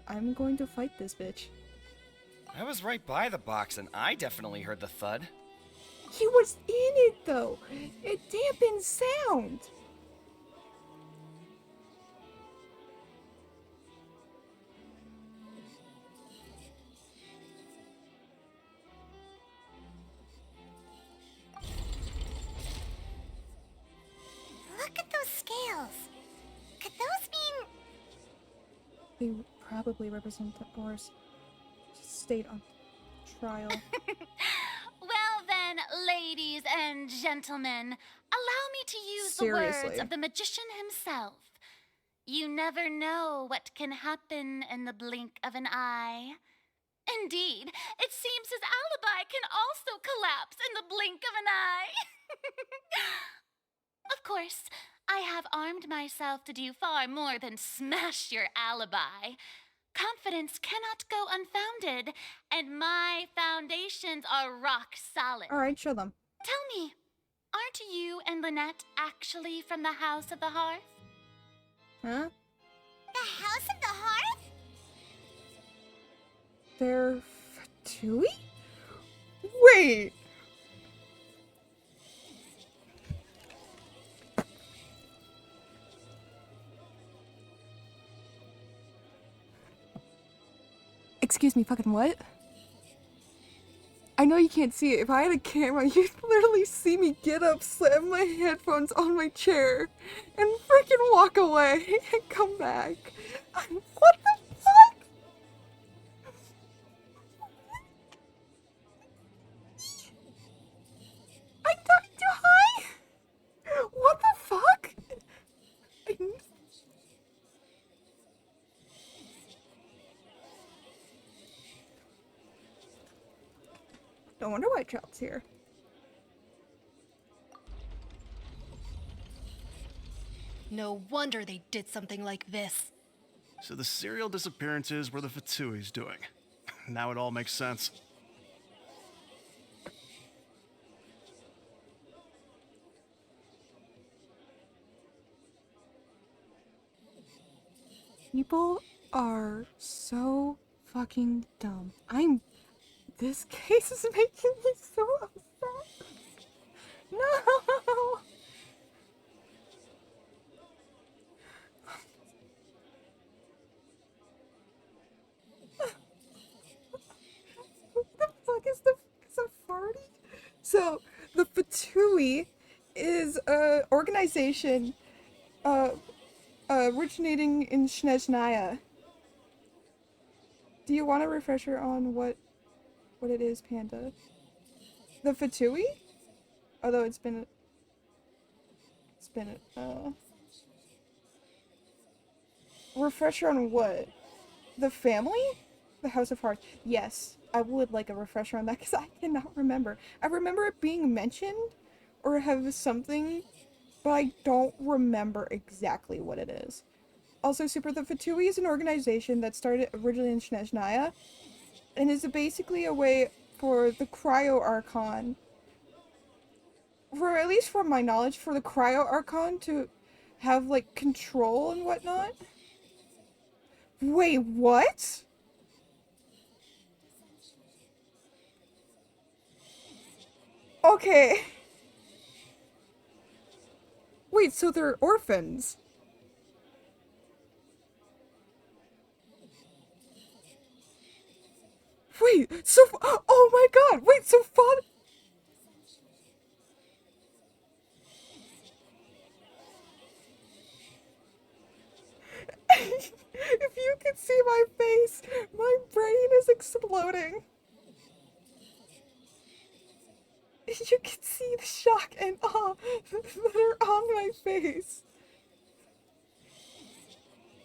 I'm going to fight this bitch. I was right by the box and I definitely heard the thud. He was in it though. It dampened sound. Look at those scales. Could those mean... They probably represent the horse state on trial. Well then, ladies and gentlemen, allow me to use the Seriously. words of the magician himself. You never know what can happen in the blink of an eye. Indeed, it seems his alibi can also collapse in the blink of an eye. Of course, I have armed myself to do far more than smash your alibi. Confidence cannot go unfounded, and my foundations are rock solid. Alright, show them. Tell me, aren't you and Lynette actually from the House of the Hearth? Huh? The House of the Hearth? They're Fatui? Wait! Excuse me, fucking what? I know you can't see it. If I had a camera, you'd literally see me get up, slam my headphones on my chair, and freaking walk away and come back. What the fuck? I talked too high? What the fuck? No wonder why Trout's here. No wonder they did something like this. So the serial disappearances were the Fatui's doing. Now it all makes sense. People are so fucking dumb. This case is making me so upset. No! What the fuck is a farty? So, the Fatui is a organization originating in Snezhnaya. Do you want a refresher on what it is, Panda? The Fatui? Although it's been refresher on what? The family? The House of Hearts. Yes, I would like a refresher on that because I cannot remember. I remember it being mentioned or have something, but I don't remember exactly what it is. Also, Super, the Fatui is an organization that started originally in Snezhnaya and is basically a way for the Cryo Archon, for at least from my knowledge, for the Cryo Archon to have like control and whatnot. Wait, what? Okay. Wait, so they're orphans? Wait, so oh my god, wait, so father. If you could see my face, my brain is exploding. You can see the shock and awe that are on my face.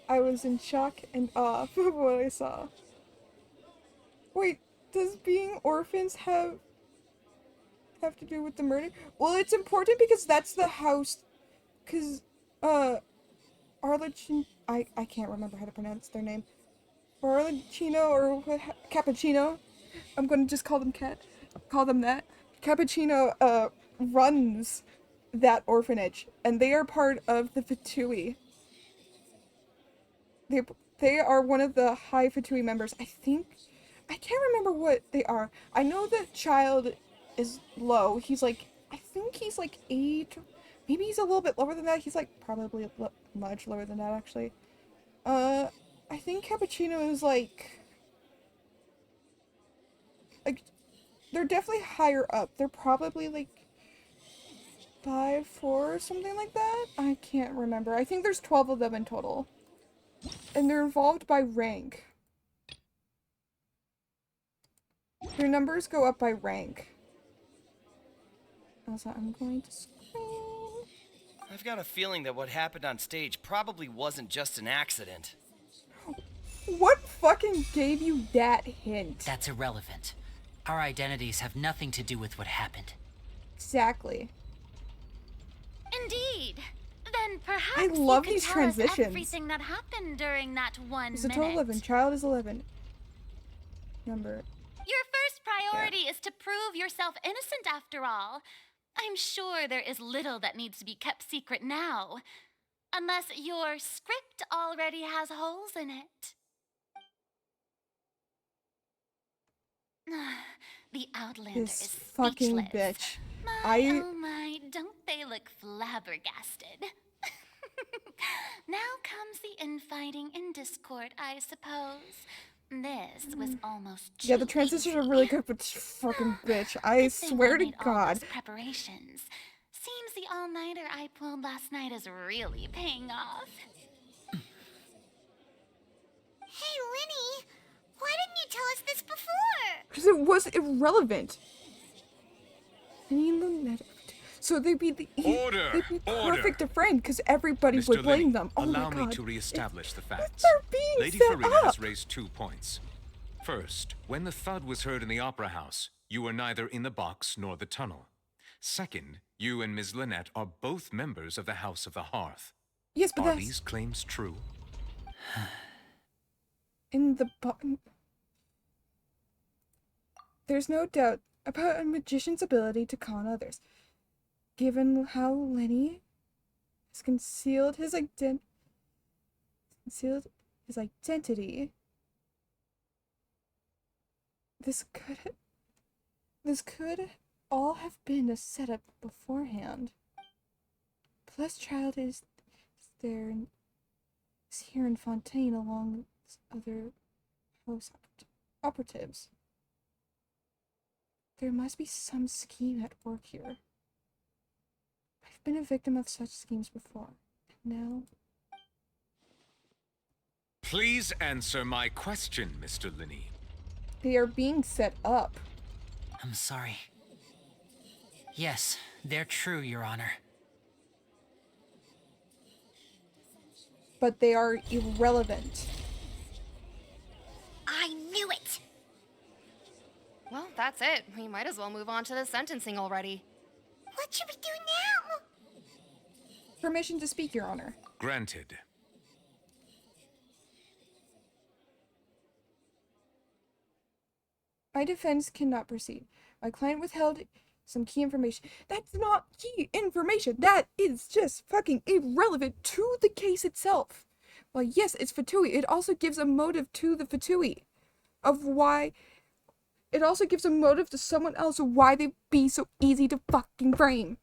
I was in shock and awe of what I saw. Wait, does being orphans have to do with the murder? Well, it's important because that's the house. Because, Arlecchino, I can't remember how to pronounce their name. Arlecchino or Cappuccino. I'm gonna just call them call them that. Cappuccino, runs that orphanage, and they are part of the Fatui. They are one of the high Fatui members. I can't remember what they are. I know that child is low. He's like, I think he's like 8. Maybe he's a little bit lower than that. He's like probably much lower than that, actually. I think Cappuccino is like, they're definitely higher up. They're probably like 5'4" or something like that. I can't remember. I think there's 12 of them in total. And they're involved by rank. Their numbers go up by rank. Also, I'm going to scream. I've got a feeling that what happened on stage probably wasn't just an accident. What fucking gave you that hint? That's irrelevant. Our identities have nothing to do with what happened. Exactly. Indeed. Then perhaps I love you could these tell transitions. us everything that happened during that 1 It's a minute. total 11. Child is 11. Number. Your first priority is to prove yourself innocent after all. I'm sure there is little that needs to be kept secret now. Unless your script already has holes in it. The Outlander This is fucking speechless. bitch. Oh my, don't they look flabbergasted? Now comes the infighting and discord, I suppose. This was almost Yeah, the too transitions are easy. really good, but fucking bitch. I Good thing swear I to made all God. those preparations. Seems the all-nighter I pulled last night is really paying off. Hey, Lenny, why didn't you tell us this before? Because it was irrelevant. So they'd be the Order! they'd be Order! perfect to friend because everybody Mr. would blame Lenny, them. Oh allow my me God. to re-establish the facts. They're being Lady set Farina up. has raised 2 points. First, when the thud was heard in the opera house, you were neither in the box nor the tunnel. Second, you and Ms. Lynette are both members of the House of the Hearth. Yes, but are that's these claims true? in the bottom. There's no doubt about a magician's ability to con others. Given how Lenny has concealed his identity, this could all have been a setup beforehand. Plus, Child is here in Fontaine along with other house operatives. There must be some scheme at work here. I've been a victim of such schemes before. And now... Please answer my question, Mr. Linney. they are being set up. I'm sorry. Yes, they're true, Your Honor. But they are irrelevant. I knew it! Well, that's it. We might as well move on to the sentencing already. What should we do now? Permission to speak, Your Honor. Granted. My defense cannot proceed. My client withheld some key information. That's not key information. That is just fucking irrelevant to the case itself. Well, yes, it's Fatui. It also gives a motive to the Fatui of why. It also gives a motive to someone else of why they be so easy to fucking frame.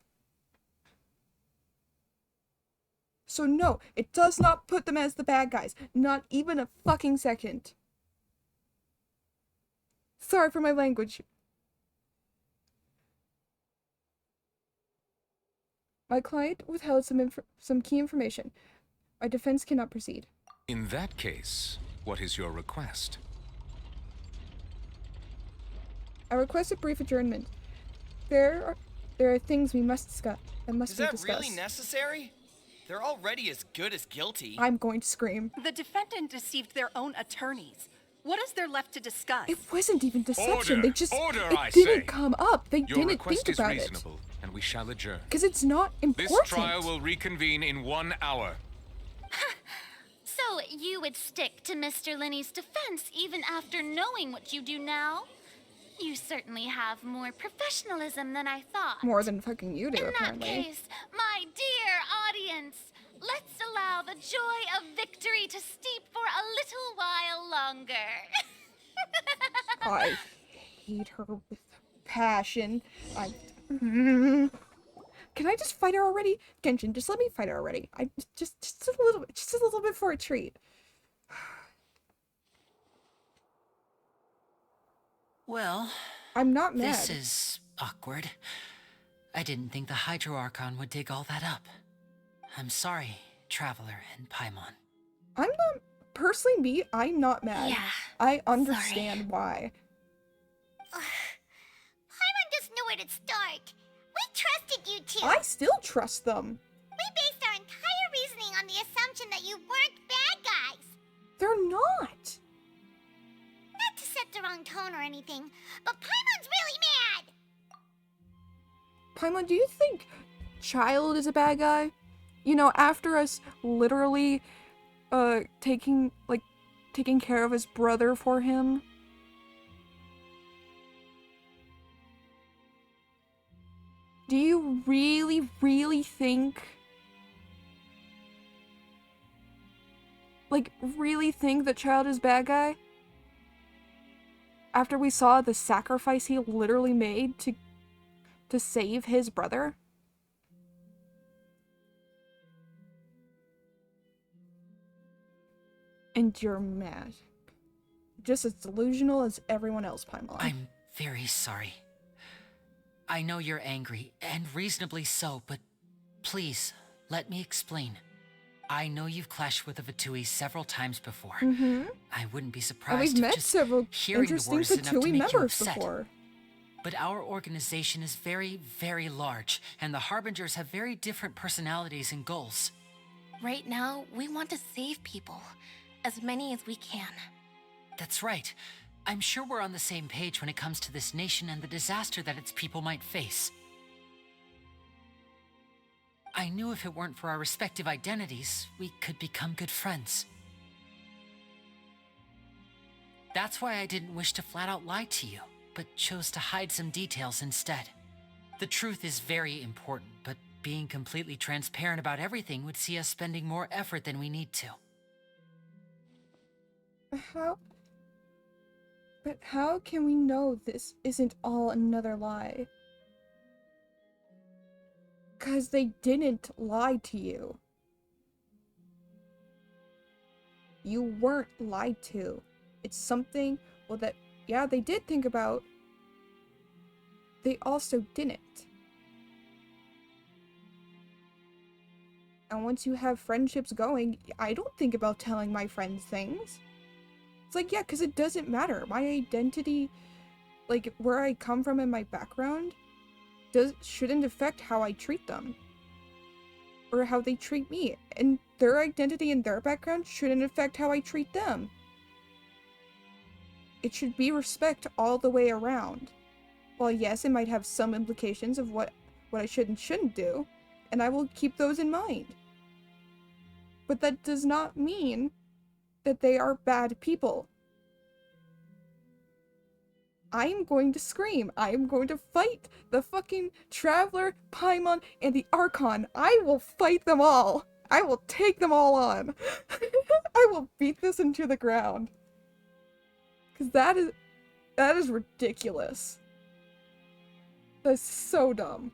So no, it does not put them as the bad guys. Not even a fucking second. Sorry for my language. My client withheld some key information. My defense cannot proceed. In that case, what is your request? I request a brief adjournment. There are things we must discuss. That must Is be that discussed. really necessary? They're already as good as guilty. I'm going to scream. The defendant deceived their own attorneys. What is there left to discuss? It wasn't even deception. Order! They just Order, it I didn't say. come up. They Your didn't request think is about reasonable, and we shall adjourn. Because it's not This important. trial will reconvene in 1 hour. So you would stick to Mr. Linney's defense even after knowing what you do now? You certainly have more professionalism than I thought. More than fucking you do, In apparently. that case, my dear audience, let's allow the joy of victory to steep for a little while longer. I hate her with passion. Can I just fight her already? Genshin, just let me fight her already. I just a little bit for a treat. Well, I'm not mad. this is awkward. I didn't think the Hydro Archon would dig all that up. I'm sorry, Traveler and Paimon. I'm not personally me. I'm not mad. Yeah, I understand why. Paimon doesn't know where to start. We trusted you two. I still trust them. We They're not! Not to set the wrong tone or anything, but Paimon's really mad! Paimon, do you think Child is a bad guy? You know, after us literally, taking care of his brother for him? Do you really, really think... really think that Child is bad guy? After we saw the sacrifice he literally made to save his brother? And you're mad. Just as delusional as everyone else, Paimon. I'm very sorry. I know you're angry, and reasonably so, but please, let me explain. I know you've clashed with the Fatui several times before. I wouldn't be surprised and we've if met just several hearing the interesting words enough to Fatui make you members upset. before. But our organization is very, very large, and the Harbingers have very different personalities and goals. Right now, we want to save people. As many as we can. That's right. I'm sure we're on the same page when it comes to this nation and the disaster that its people might face. I knew if it weren't for our respective identities, we could become good friends. That's why I didn't wish to flat out lie to you, but chose to hide some details instead. The truth is very important, but being completely transparent about everything would see us spending more effort than we need to. But how can we know this isn't all another lie? 'Cause they didn't lie to you. You weren't lied to. It's something, well, that, yeah, they did think about. They also didn't. And once you have friendships going, I don't think about telling my friends things. It's like, yeah, because it doesn't matter. My identity, like, where I come from and my background, shouldn't affect how I treat them. Or how they treat me. And their identity and their background shouldn't affect how I treat them. It should be respect all the way around. Well, yes, it might have some implications of what I should and shouldn't do, and I will keep those in mind. But that does not mean that they are bad people. I am going to scream. I am going to fight the fucking Traveler, Paimon, and the Archon. I will fight them all. I will take them all on. I will beat this into the ground. Because that is ridiculous. That's so dumb.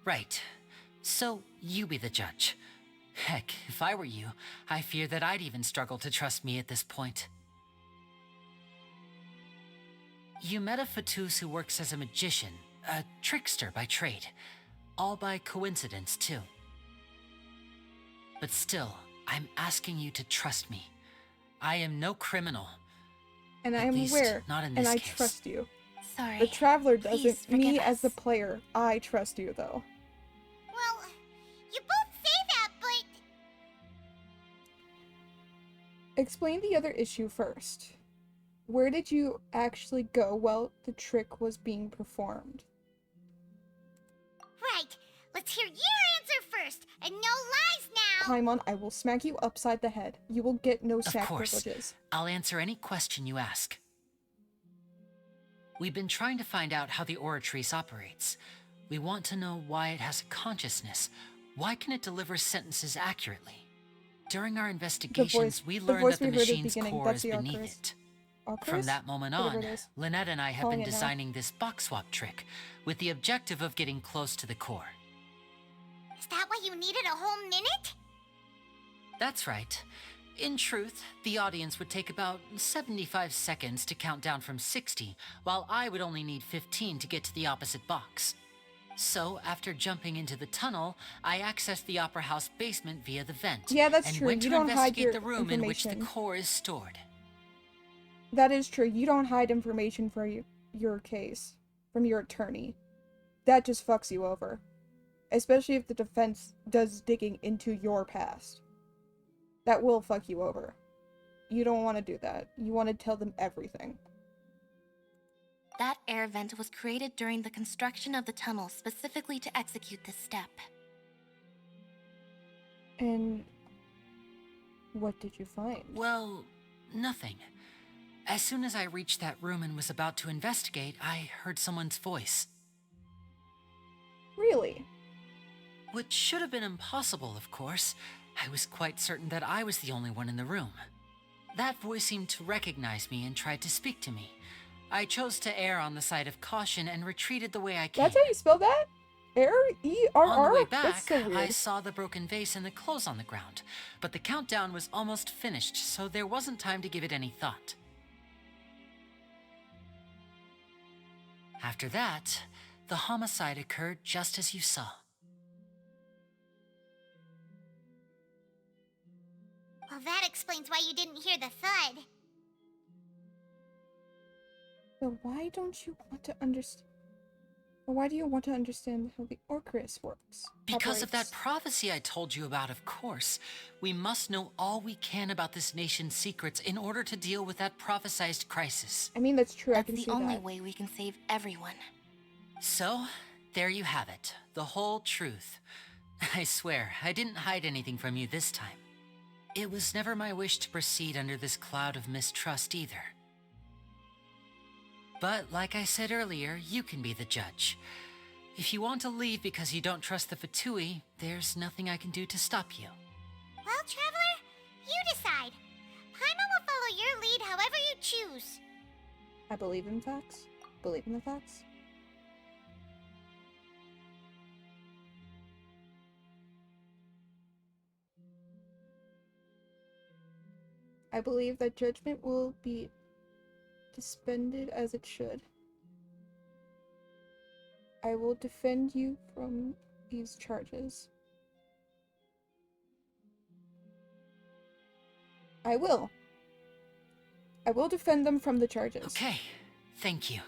Right. So, you be the judge. Heck, if I were you, I fear that I'd even struggle to trust me at this point. You met a Fatus who works as a magician, a trickster by trade. All by coincidence, too. But still, I'm asking you to trust me. I am no criminal. And I At am least, aware, not in and this I case. trust you. Sorry. The Traveler Please doesn't. Me forgive as the us. player, I trust you, though. Well, you both say that, but... Explain the other issue first. Where did you actually go while the trick was being performed? Right, let's hear your answer first, and no lies now! Paimon, I will smack you upside the head. You will get no Of snack course. privileges. I'll answer any question you ask. We've been trying to find out how the Oratrice operates. We want to know why it has a consciousness. Why can it deliver sentences accurately? During our investigations, we learned that the we heard at the machine's beginning, core that's is the beneath Arcturus. it. Arcturus? From that moment Whatever on, it is. Lynette and I have Calling been it now. designing this box swap trick with the objective of getting close to the core. Is that why you needed a whole minute? That's right. In truth, the audience would take about 75 seconds to count down from 60, while I would only need 15 to get to the opposite box. So, after jumping into the tunnel, I accessed the Opera House basement via the vent. Yeah, that's and true. went You to don't hide investigate your the room in which the information. core is stored. That is true. You don't hide information for your case from your attorney. That just fucks you over. Especially if the defense does digging into your past. That will fuck you over. you don't want to do that. You want to tell them everything. That air vent was created during the construction of the tunnel specifically to execute this step. And what did you find? Well, nothing. As soon as I reached that room and was about to investigate, I heard someone's voice. Really? Which should have been impossible, of course. I was quite certain that I was the only one in the room. That voice seemed to recognize me and tried to speak to me. I chose to err on the side of caution and retreated the way I came. That's how you spell that? Error? E-R-R? On the way That's back, so weird. I saw the broken vase and the clothes on the ground, but the countdown was almost finished, so there wasn't time to give it any thought. After that, the homicide occurred just as you saw. Well, that explains why you didn't hear the thud. But why don't you want to understand? Or why do you want to understand how the Orcris works? Because of that operates? prophecy I told you about, of course. We must know all we can about this nation's secrets in order to deal with that prophesized crisis. I mean, that's true. I That's can the see only that. way we can save everyone. So, there you have it. The whole truth. I swear, I didn't hide anything from you this time. It was never my wish to proceed under this cloud of mistrust either. But, like I said earlier, you can be the judge. If you want to leave because you don't trust the Fatui, there's nothing I can do to stop you. Well, Traveler, you decide. Paimon will follow your lead however you choose. I believe in facts. Believe in the facts. I believe that judgment will be suspended as it should. I will defend you from these charges. I will. I will defend them from the charges. Okay, thank you.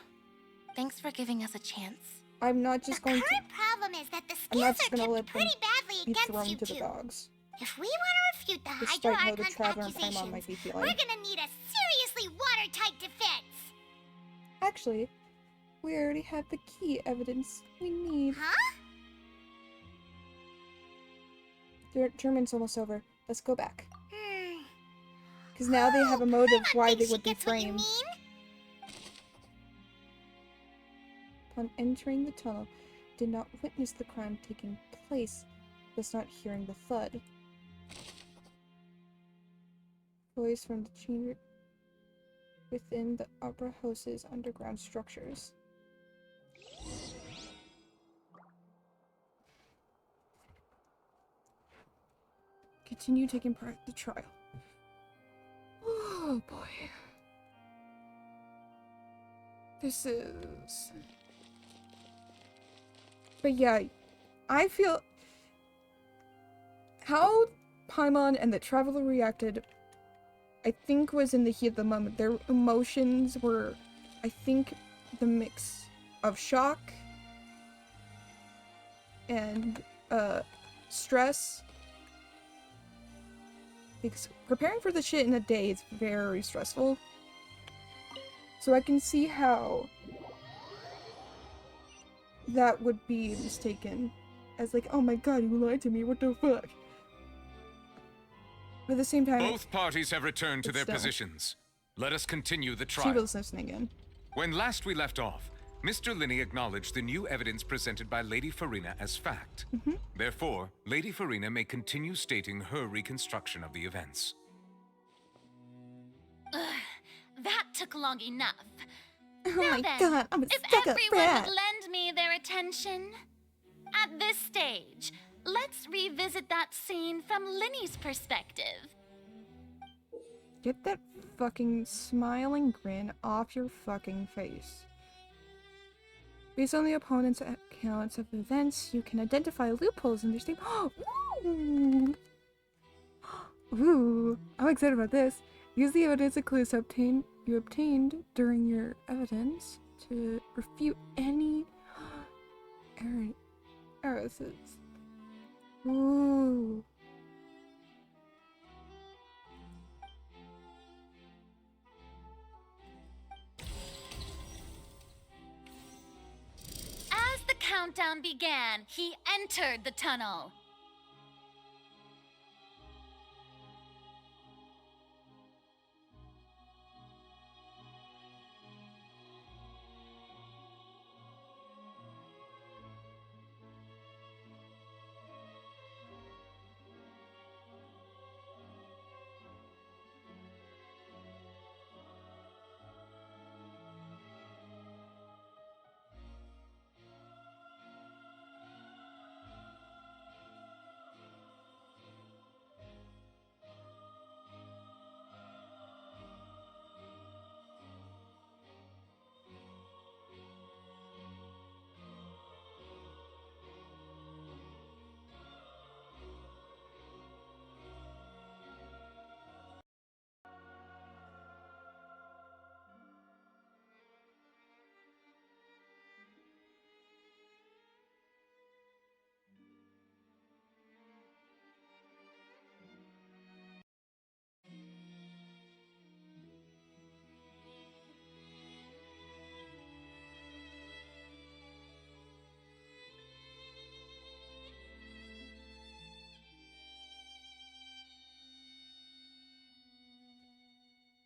Thanks for giving us a chance. I'm not just going to. Current problem is that the I'm not scales just are gonna tipped let them pretty badly be against thrown you to the two. dogs. If we want to refute the Despite how the Hydro Traveler Archon's and Paimon accusations, might be feeling. we're gonna need a seriously watertight defense. Actually, we already have the key evidence we need. Huh? The tournament's almost over. Let's go back. Hmm. Because now they have a motive why they would be Gets what you framed. mean? Upon entering the tunnel, did not witness the crime taking place, thus not hearing the thud. Voice from the chamber within the opera house's underground structures. Continue taking part in the trial. Oh boy. This is... But yeah, I feel... How Paimon and the Traveler reacted, I think was in the heat of the moment. Their emotions were, I think, the mix of shock and stress. Because preparing for the shit in a day is very stressful. So I can see how that would be mistaken as like, oh my god, you lied to me, what the fuck? But at the same time, Both parties have returned to but their still. positions. Let us continue the she trial. was listening in. When last we left off, Mr. Linney acknowledged the new evidence presented by Lady Farina as fact. Therefore, Lady Farina may continue stating her reconstruction of the events. Ugh, that took long enough. Oh Now my then, god, I'm a if stuck-up everyone brat. would lend me their attention. At this stage, let's revisit that scene from Linny's perspective. Get that fucking smiling grin off your fucking face. Based on the opponent's accounts of events, you can identify loopholes in their statement. Ooh. Ooh, I'm excited about this. Use the evidence and clues you obtained during your evidence to refute any heresies. Ooh. countdown began, he entered the tunnel.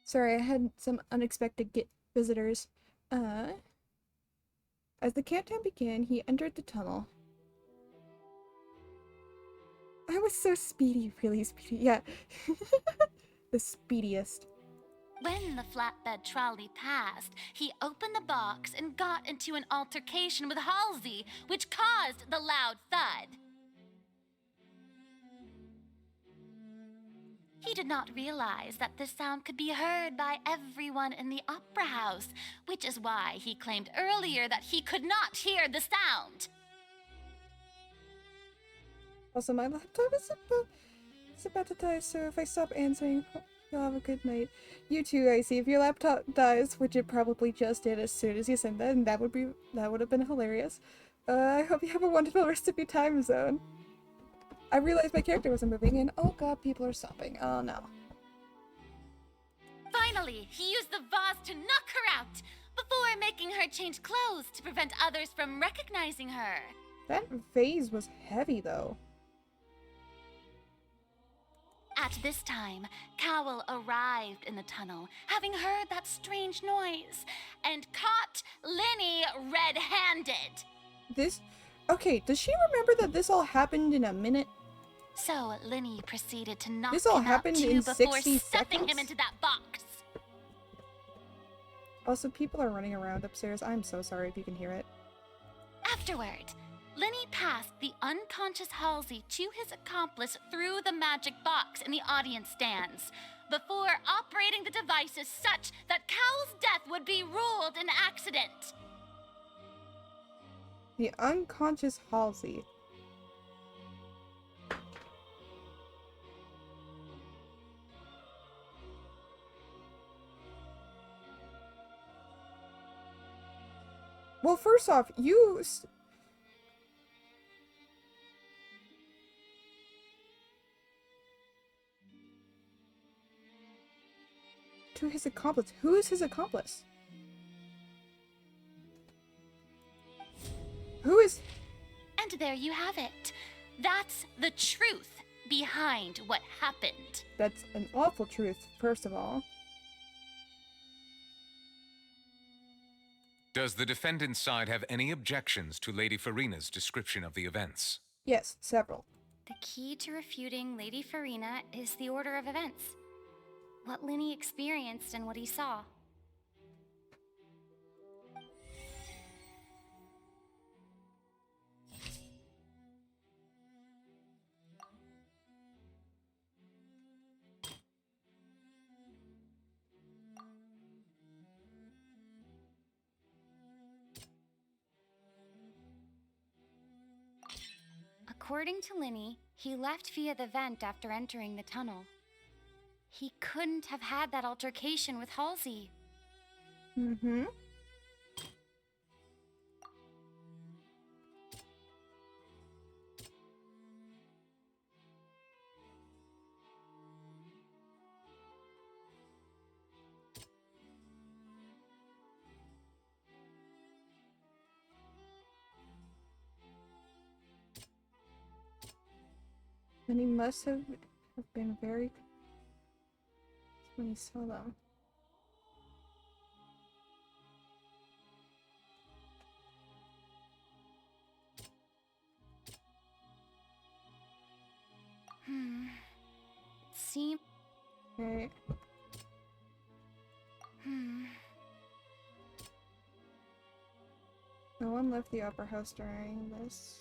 Sorry, I had some unexpected visitors. As the countdown began, he entered the tunnel. I was so speedy, really speedy. Yeah. The speediest. When the flatbed trolley passed, he opened the box and got into an altercation with Halsey, which caused the loud thud. He did not realize that this sound could be heard by everyone in the opera house, which is why he claimed earlier that he could not hear the sound. Also, my laptop is about to die, so if I stop answering, you'll have a good night. You too, Icy. If your laptop dies, which it probably just did as soon as you sent that, and that would have been hilarious. I hope you have a wonderful rest of your time zone. I realized my character wasn't moving, and oh god, people are stopping. Oh no. Finally, he used the vase to knock her out, before making her change clothes to prevent others from recognizing her. That vase was heavy, though. At this time, Cowell arrived in the tunnel, having heard that strange noise, and caught Linny red-handed. Okay, does she remember that this all happened in a minute? So Linny proceeded to knock This all him out happened too in before 60 stuffing him seconds? into that box. Also, people are running around upstairs. I'm so sorry if you can hear it. Afterward, Linny passed the unconscious Halsey to his accomplice through the magic box in the audience stands, before operating the devices such that Cowell's death would be ruled an accident. The unconscious Halsey. Well, first off, to his accomplice. Who is his accomplice? Who is... And there you have it. That's the truth behind what happened. That's an awful truth, first of all. Does the defendant's side have any objections to Lady Farina's description of the events? Yes, several. The key to refuting Lady Farina is the order of events. What Linny experienced and what he saw. According to Linny, he left via the vent after entering the tunnel. He couldn't have had that altercation with Halsey. Mm-hmm. And he must have been very when he saw them. Seem. Okay. No one left the opera house during this.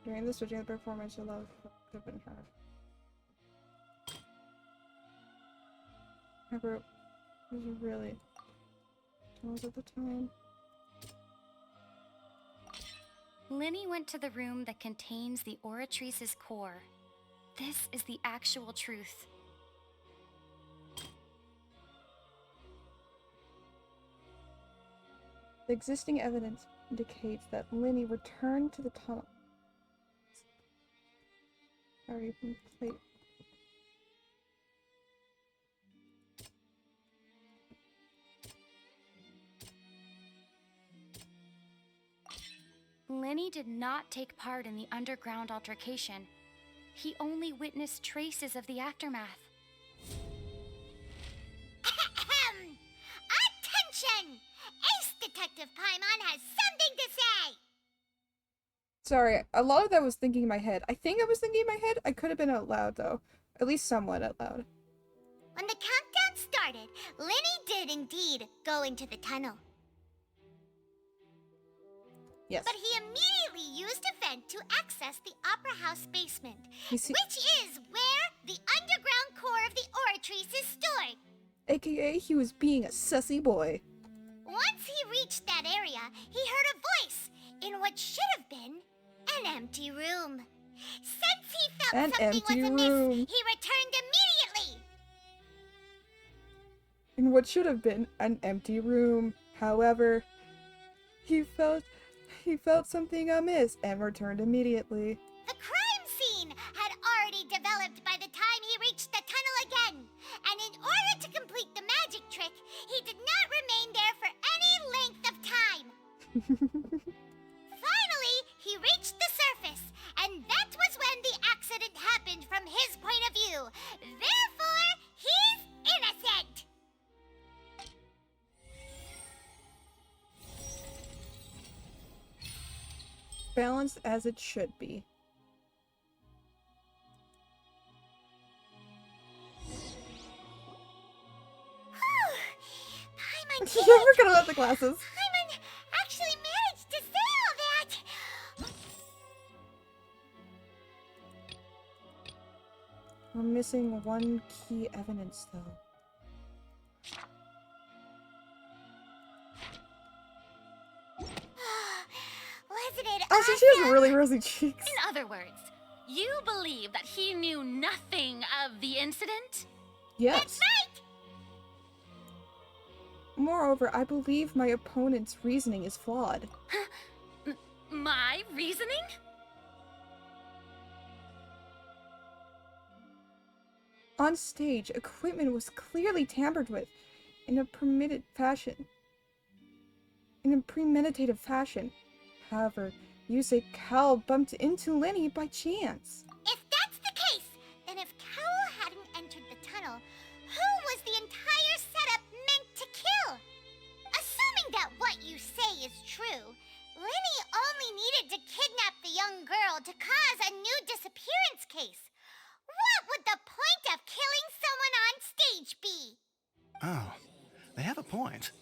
During the switching of the performance, your love could have been heard. I wrote, was really told at the time. Lenny went to the room that contains the Oratrice's core. This is the actual truth. The existing evidence indicates that Lenny returned to the tunnel. Sorry, plate. Lenny did not take part in the underground altercation. He only witnessed traces of the aftermath. Attention! Ace Detective Paimon has something to say! Sorry, a lot of that was thinking in my head. I think I was thinking in my head. I could have been out loud, though. At least somewhat out loud. When the countdown started, Lenny did indeed go into the tunnel. Yes. But he immediately used a vent to access the Opera House basement, which is where the underground core of the Oratrice is stored. AKA, he was being a sussy boy. Once he reached that area, he heard a voice in what should have been an empty room. Since he felt something was amiss, he returned immediately. In what should have been an empty room. However, he felt something amiss and returned immediately. The crime scene had already developed by the time he reached the tunnel again, and in order to complete the magic trick, he did not remain there for any length of time. Finally, he reached the surface, and that was when the accident happened from his point of view. Therefore, he's innocent. Balanced as it should be. Paimon Never gonna let the glasses. Paimon actually managed to say all that. We're missing one key evidence, though. Wasn't it Also, she has really rosy cheeks. In other words, you believe that he knew nothing of the incident? Yes. That's right. Moreover, I believe my opponent's reasoning is flawed. My reasoning? On stage, equipment was clearly tampered with in a premeditated fashion. However, you say Cal bumped into Lenny by chance. If that's the case, then if Cowell hadn't entered the tunnel, who was the entire setup meant to kill? Assuming that what you say is true, Lenny only needed to kidnap the young girl to cause a new disappearance case. What would the point of killing someone on stage be? Oh, they have a point.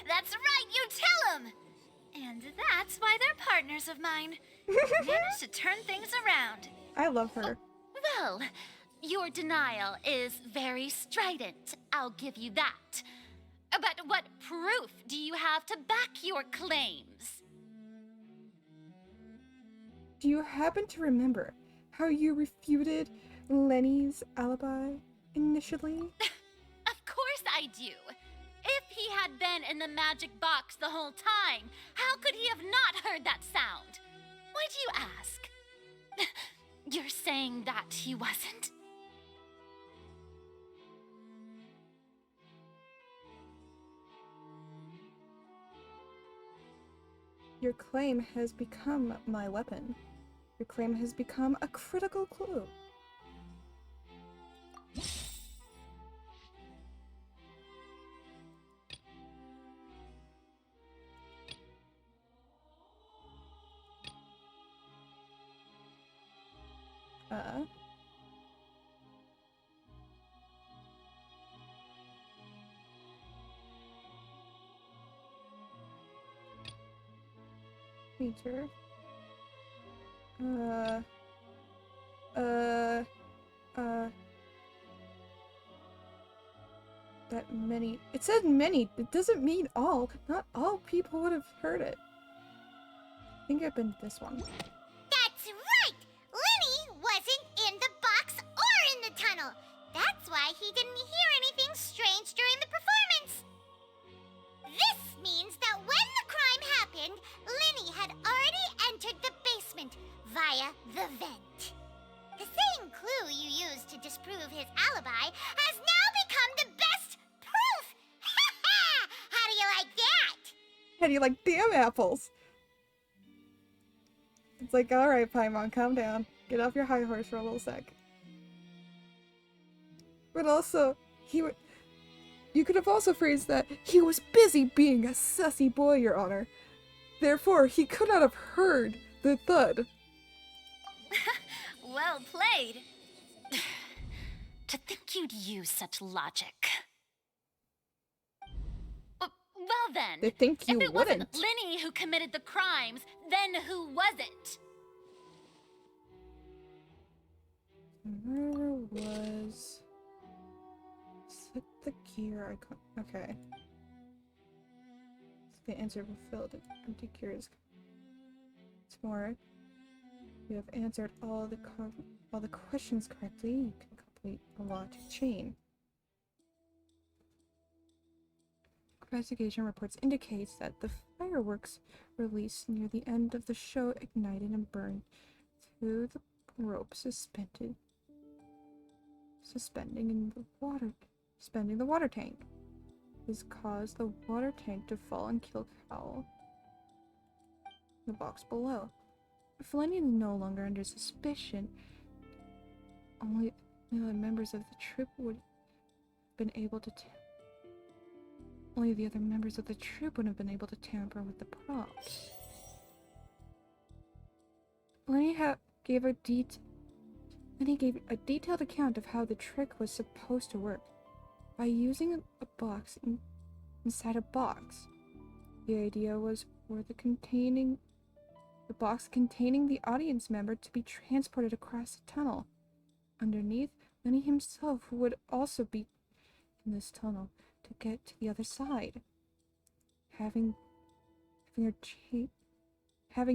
That's right, you tell him! And that's why they're partners of mine. Managed to turn things around. I love her. Well, your denial is very strident, I'll give you that. But what proof do you have to back your claims? Do you happen to remember how you refuted Lenny's alibi initially? Of course I do. If he had been in the magic box the whole time, how could he have not heard that sound? Why do you ask? You're saying that he wasn't? Your claim has become my weapon. Your claim has become a critical clue. Feature. That many. It said many. It doesn't mean all. Not all people would have heard it. I think I've been to this one. That's right! Lenny wasn't in the box or in the tunnel. That's why he didn't hear anything strange during the performance. This means that when the crime happened, Lenny had already entered the basement via the vent. The same clue you used to disprove his alibi has now become the best proof! How do you like that? How do you like damn apples? It's like, alright, Paimon, calm down. Get off your high horse for a little sec. But also, you could have also phrased that he was busy being a sussy boy, Your Honor. Therefore, he could not have heard the thud. Well played. To think you'd use such logic. Well then, They think you if it wouldn't. wasn't Lenny who committed the crimes, then who was it? Where was... Set the gear icon. Okay. The answer fulfilled. Empty gear is... It's more. You have answered all the questions correctly. You can complete a logic chain. Investigation reports indicates that the fireworks released near the end of the show ignited and burned through the rope suspending in the water tank. This caused the water tank to fall and kill Cal. The box below. If Lenny is no longer under suspicion, only the members of the troupe would have been able to only the other members of the troupe would have been able to tamper with the props. Lenny gave a detailed account of how the trick was supposed to work. By using a box inside a box. The idea was for the box containing the audience member to be transported across the tunnel. Underneath, Lenny himself would also be in this tunnel to get to the other side. Having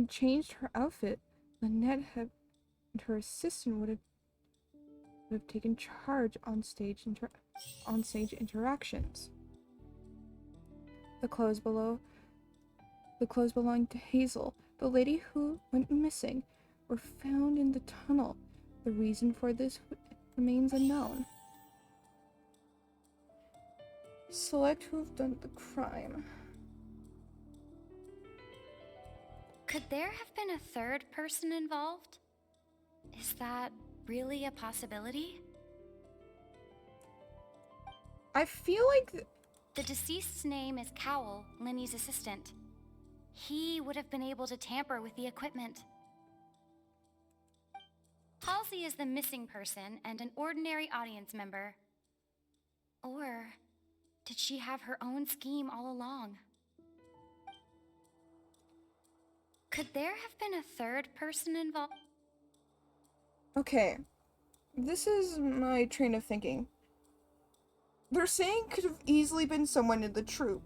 changed her outfit, Lynette and her assistant would have taken charge on stage interactions. The clothes belonging to Hazel, the lady who went missing, were found in the tunnel. The reason for this remains unknown. Select who have done the crime. Could there have been a third person involved? Is that really a possibility? I feel like the deceased's name is Cowell, Lenny's assistant. He would have been able to tamper with the equipment. Halsey is the missing person and an ordinary audience member. Or did she have her own scheme all along? Could there have been a third person involved? Okay, this is my train of thinking. They're saying could have easily been someone in the troupe.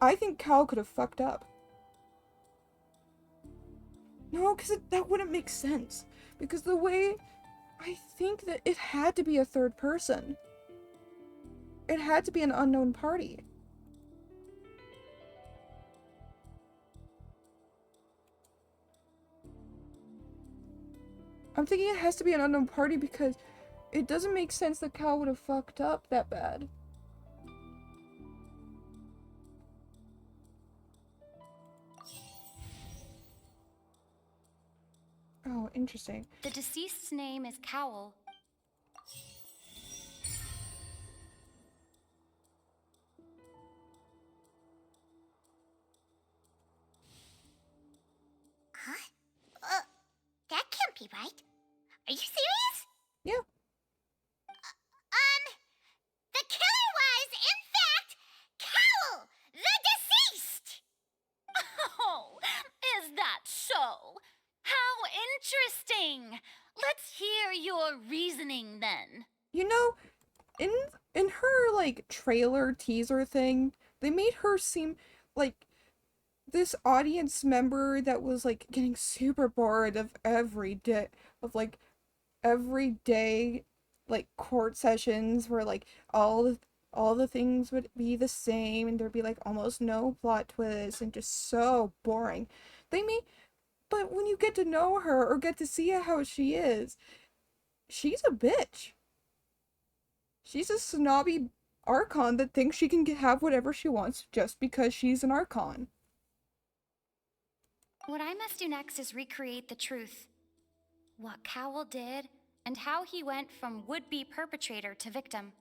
I think Cal could have fucked up. No, because that wouldn't make sense. Because the way... I think that it had to be a third person. It had to be an unknown party. I'm thinking it has to be an unknown party because it doesn't make sense that Cal would have fucked up that bad. Oh, interesting. The deceased's name is Cowl. Huh? That can't be right. Are you serious? Yeah. The killer was, in fact, Cowl, the deceased! Oh, is that so? How interesting! Let's hear your reasoning then. You know, in her like trailer teaser thing, they made her seem like this audience member that was like getting super bored of every day like court sessions where like all the things would be the same and there'd be like almost no plot twists and just so boring. But when you get to know her or get to see how she is, she's a bitch. She's a snobby Archon that thinks she can have whatever she wants just because she's an Archon. What I must do next is recreate the truth. What Cowl did, and how he went from would-be perpetrator to victim.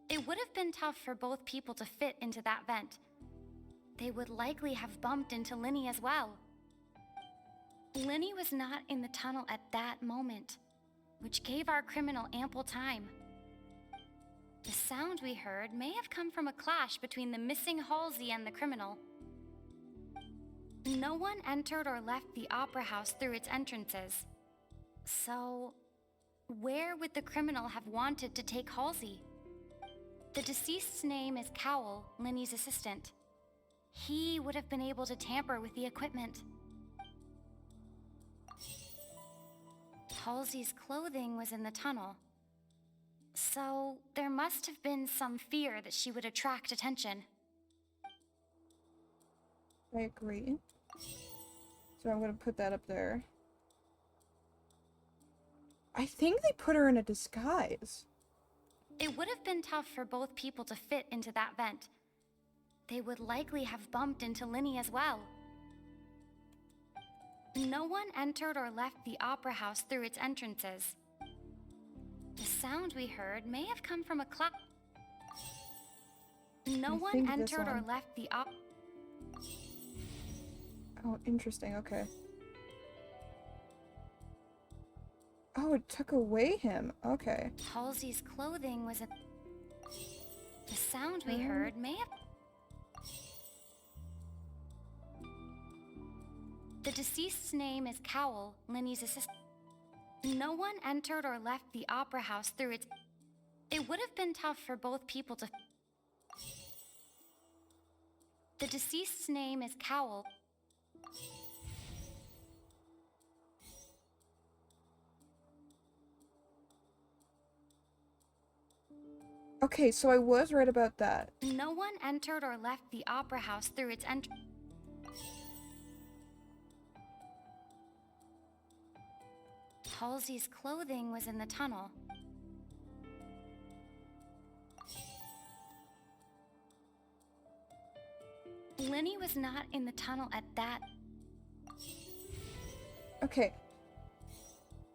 It would have been tough for both people to fit into that vent. They would likely have bumped into Linny as well. Linny was not in the tunnel at that moment, which gave our criminal ample time. The sound we heard may have come from a clash between the missing Halsey and the criminal. No one entered or left the opera house through its entrances. So, where would the criminal have wanted to take Halsey? The deceased's name is Cowl, Linny's assistant. He would have been able to tamper with the equipment. Halsey's clothing was in the tunnel. So, there must have been some fear that she would attract attention. I agree. So I'm gonna put that up there. I think they put her in a disguise. It would have been tough for both people to fit into that vent. They would likely have bumped into Linny as well. No one entered or left the opera house through its entrances. The sound we heard may have come from a clap. No one entered or left the op. Oh, interesting. Okay. Oh, it took away him. Okay. Halsey's clothing was in. The sound we heard may have. The deceased's name is Cowl, Linny's assistant. No one entered or left the opera house through its. It would have been tough for both people to. The deceased's name is Cowl. Okay, so I was right about that. No one entered or left the opera house through its entrance. Halsey's clothing was in the tunnel. Linny was not in the tunnel at that. Okay.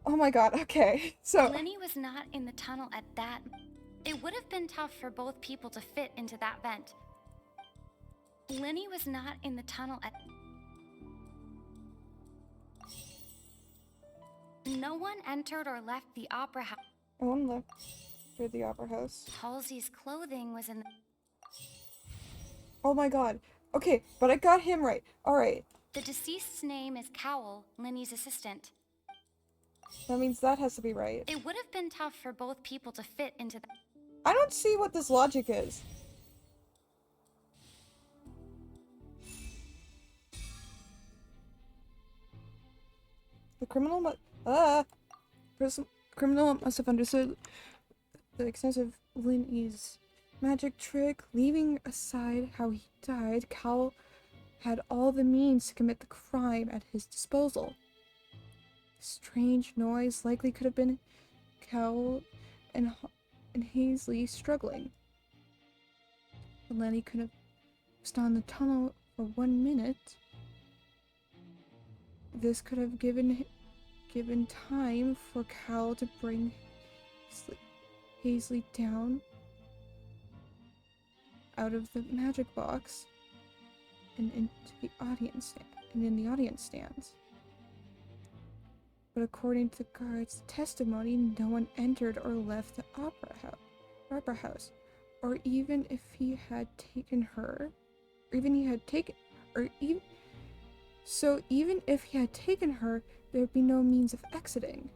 Oh my god, okay. So Linny was not in the tunnel at that. It would have been tough for both people to fit into that vent. Linny was not in the tunnel at. No one entered or left the opera house. no one left for the opera house. Halsey's clothing was in the. Oh my god. Okay, but I got him right. Alright. The deceased's name is Cowl, Linny's assistant. That means that has to be right. It would have been tough for both people to fit into the. I don't see what this logic is. The criminal must have understood the extent of Linny's magic trick. Leaving aside how he died, Cowl had all the means to commit the crime at his disposal. Strange noise likely could have been Cowl and Hazley struggling. But Lenny could have was not in the tunnel for 1 minute. This could have given time for Cal to bring Hazley down out of the magic box and into the audience in the audience stands. But according to the guard's testimony, no one entered or left the opera house. Or even if he had taken her, even if he had taken her, there would be no means of exiting.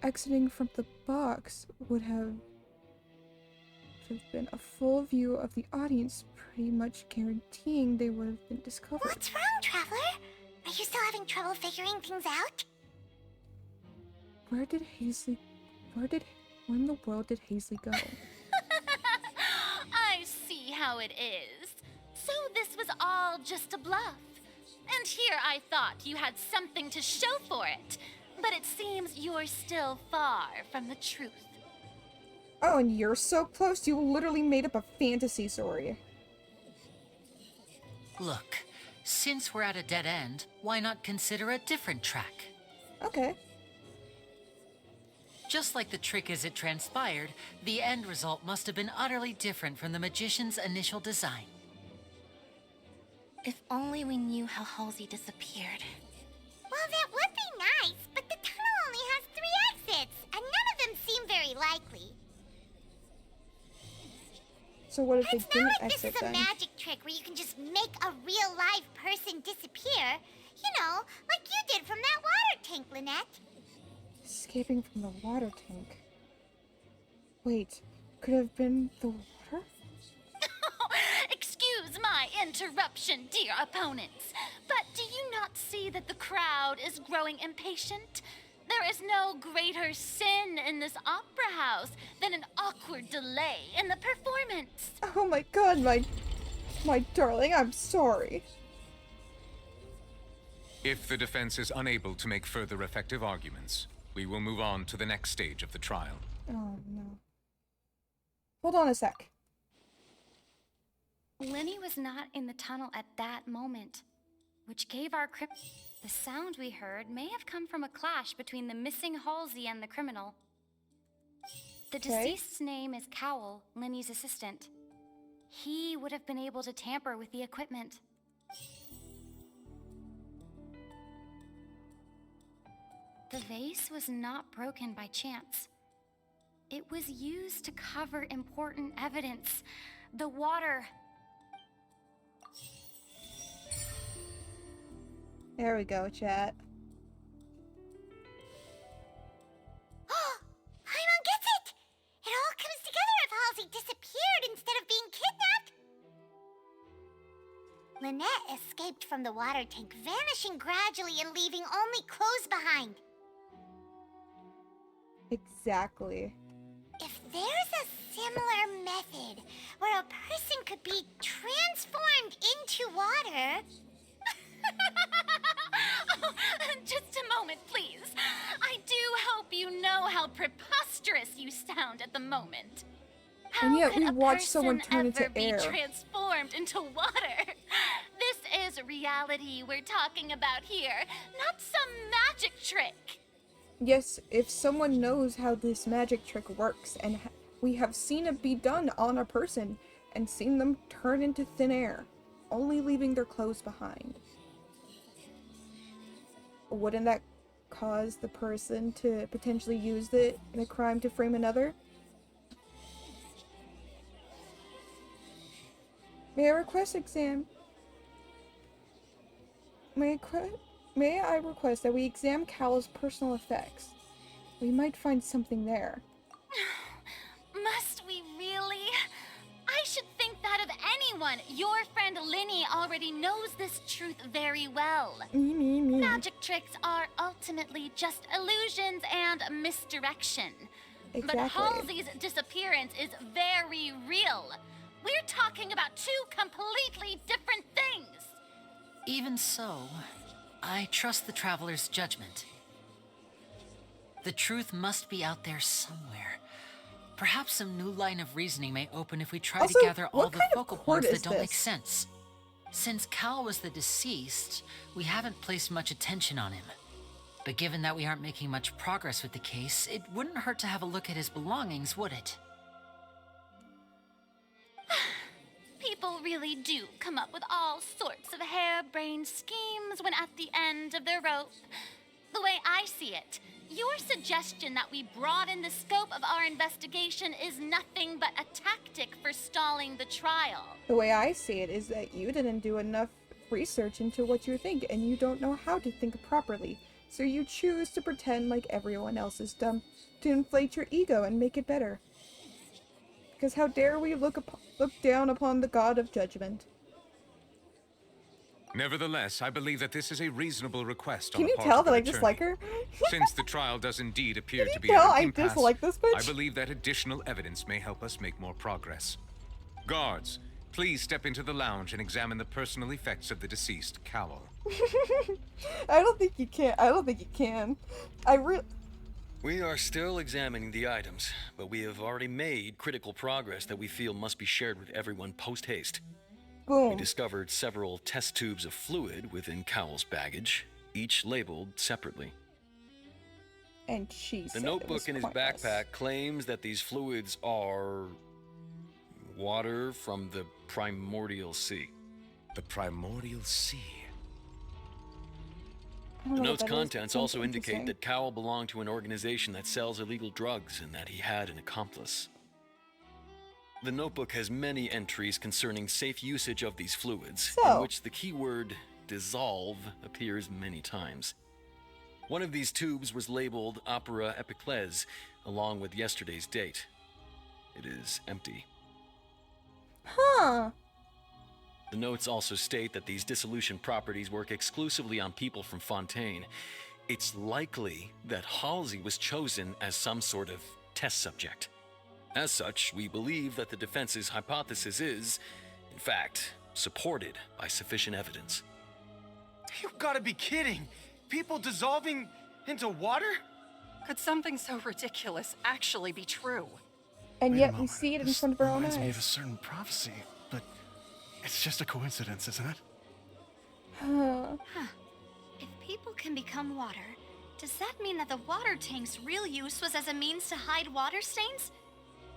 Exiting from the box would have been a full view of the audience, pretty much guaranteeing they would have been discovered. What's wrong, Traveler? Are you still having trouble figuring things out? Where in the world did Hazley go? I see how it is. So this was all just a bluff. And here I thought you had something to show for it. But it seems you're still far from the truth. Oh, and you're so close, you literally made up a fantasy story. Look, since we're at a dead end, why not consider a different track? Okay. Just like the trick as it transpired, the end result must have been utterly different from the magician's initial design. If only we knew how Halsey disappeared. Well, that would be nice, but the tunnel only has 3 exits, and none of them seem very likely. So what if It's they didn't not like this exit is a then? magic trick where you can just make a real live person disappear. You know, like you did from that water tank, Lynette. Escaping from the water tank. Wait, could it have been the water? Excuse my interruption, dear opponents, but do you not see that the crowd is growing impatient? There is no greater sin in this opera house than an awkward delay in the performance. Oh my god, my darling, I'm sorry. If the defense is unable to make further effective arguments, we will move on to the next stage of the trial. Oh no. Hold on a sec. Lenny was not in the tunnel at that moment, which gave our crypt. The sound we heard may have come from a clash between the missing Halsey and the criminal. The deceased's name is Cowell, Lenny's assistant. He would have been able to tamper with the equipment. The vase was not broken by chance. It was used to cover important evidence. The water. There we go, chat. Paimon gets it! It all comes together if Halsey disappeared instead of being kidnapped. Lynette escaped from the water tank, vanishing gradually and leaving only clothes behind. Exactly. If there's a similar method where a person could be transformed into water... Just a moment, please. I do hope you know how preposterous you sound at the moment. How And yet could we a watched someone person turn into ever be air. transformed into water? This is reality we're talking about here, not some magic trick. Yes, if someone knows how this magic trick works, and we have seen it be done on a person, and seen them turn into thin air, only leaving their clothes behind. Wouldn't that cause the person to potentially use it in a crime to frame another? May I request exam? May I request that we examine Cal's personal effects? We might find something there. Must we really? I should think that of anyone. Your friend Linny already knows this truth very well. Me. Magic tricks are ultimately just illusions and misdirection. Exactly. But Halsey's disappearance is very real. We're talking about 2 completely different things. Even so, I trust the traveler's judgment. The truth must be out there somewhere. Perhaps some new line of reasoning may open if we try Also, to gather all what the kind of focal court points is that don't make this? sense. Since Cal was the deceased, we haven't placed much attention on him. But given that we aren't making much progress with the case, it wouldn't hurt to have a look at his belongings, would it? People really do come up with all sorts of harebrained schemes when at the end of the rope. The way I see it, your suggestion that we broaden the scope of our investigation is nothing but a tactic for stalling the trial. The way I see it is that you didn't do enough research into what you think, and you don't know how to think properly. So you choose to pretend like everyone else is dumb to inflate your ego and make it better. Because how dare we look down upon the god of judgment? Nevertheless, I believe that this is a reasonable request on Can the you part tell of that an I attorney. dislike her? Since the trial does indeed appear to be tell at I an impasse, dislike this bitch? I believe that additional evidence may help us make more progress. Guards, please step into the lounge and examine the personal effects of the deceased, Cowell. I don't think you can. I don't think you can. We are still examining the items, but we have already made critical progress that we feel must be shared with everyone post-haste. Boom. We discovered several test tubes of fluid within Cowell's baggage, each labeled separately. And she The notebook in his backpack claims that these fluids are water from the primordial sea. The primordial sea? The note's contents also indicate that Cowell belonged to an organization that sells illegal drugs and that he had an accomplice. The notebook has many entries concerning safe usage of these fluids, in which the keyword dissolve appears many times. One of these tubes was labeled Opera Epiclese, along with yesterday's date. It is empty. Huh. The notes also state that these dissolution properties work exclusively on people from Fontaine. It's likely that Halsey was chosen as some sort of test subject. As such, we believe that the defense's hypothesis is, in fact, supported by sufficient evidence. You gotta be kidding! People dissolving into water? Could something so ridiculous actually be true? And Wait a yet we moment. see it in This front of our own reminds me of a eyes. certain prophecy, but it's just a coincidence, isn't it? Huh. If people can become water, does that mean that the water tank's real use was as a means to hide water stains?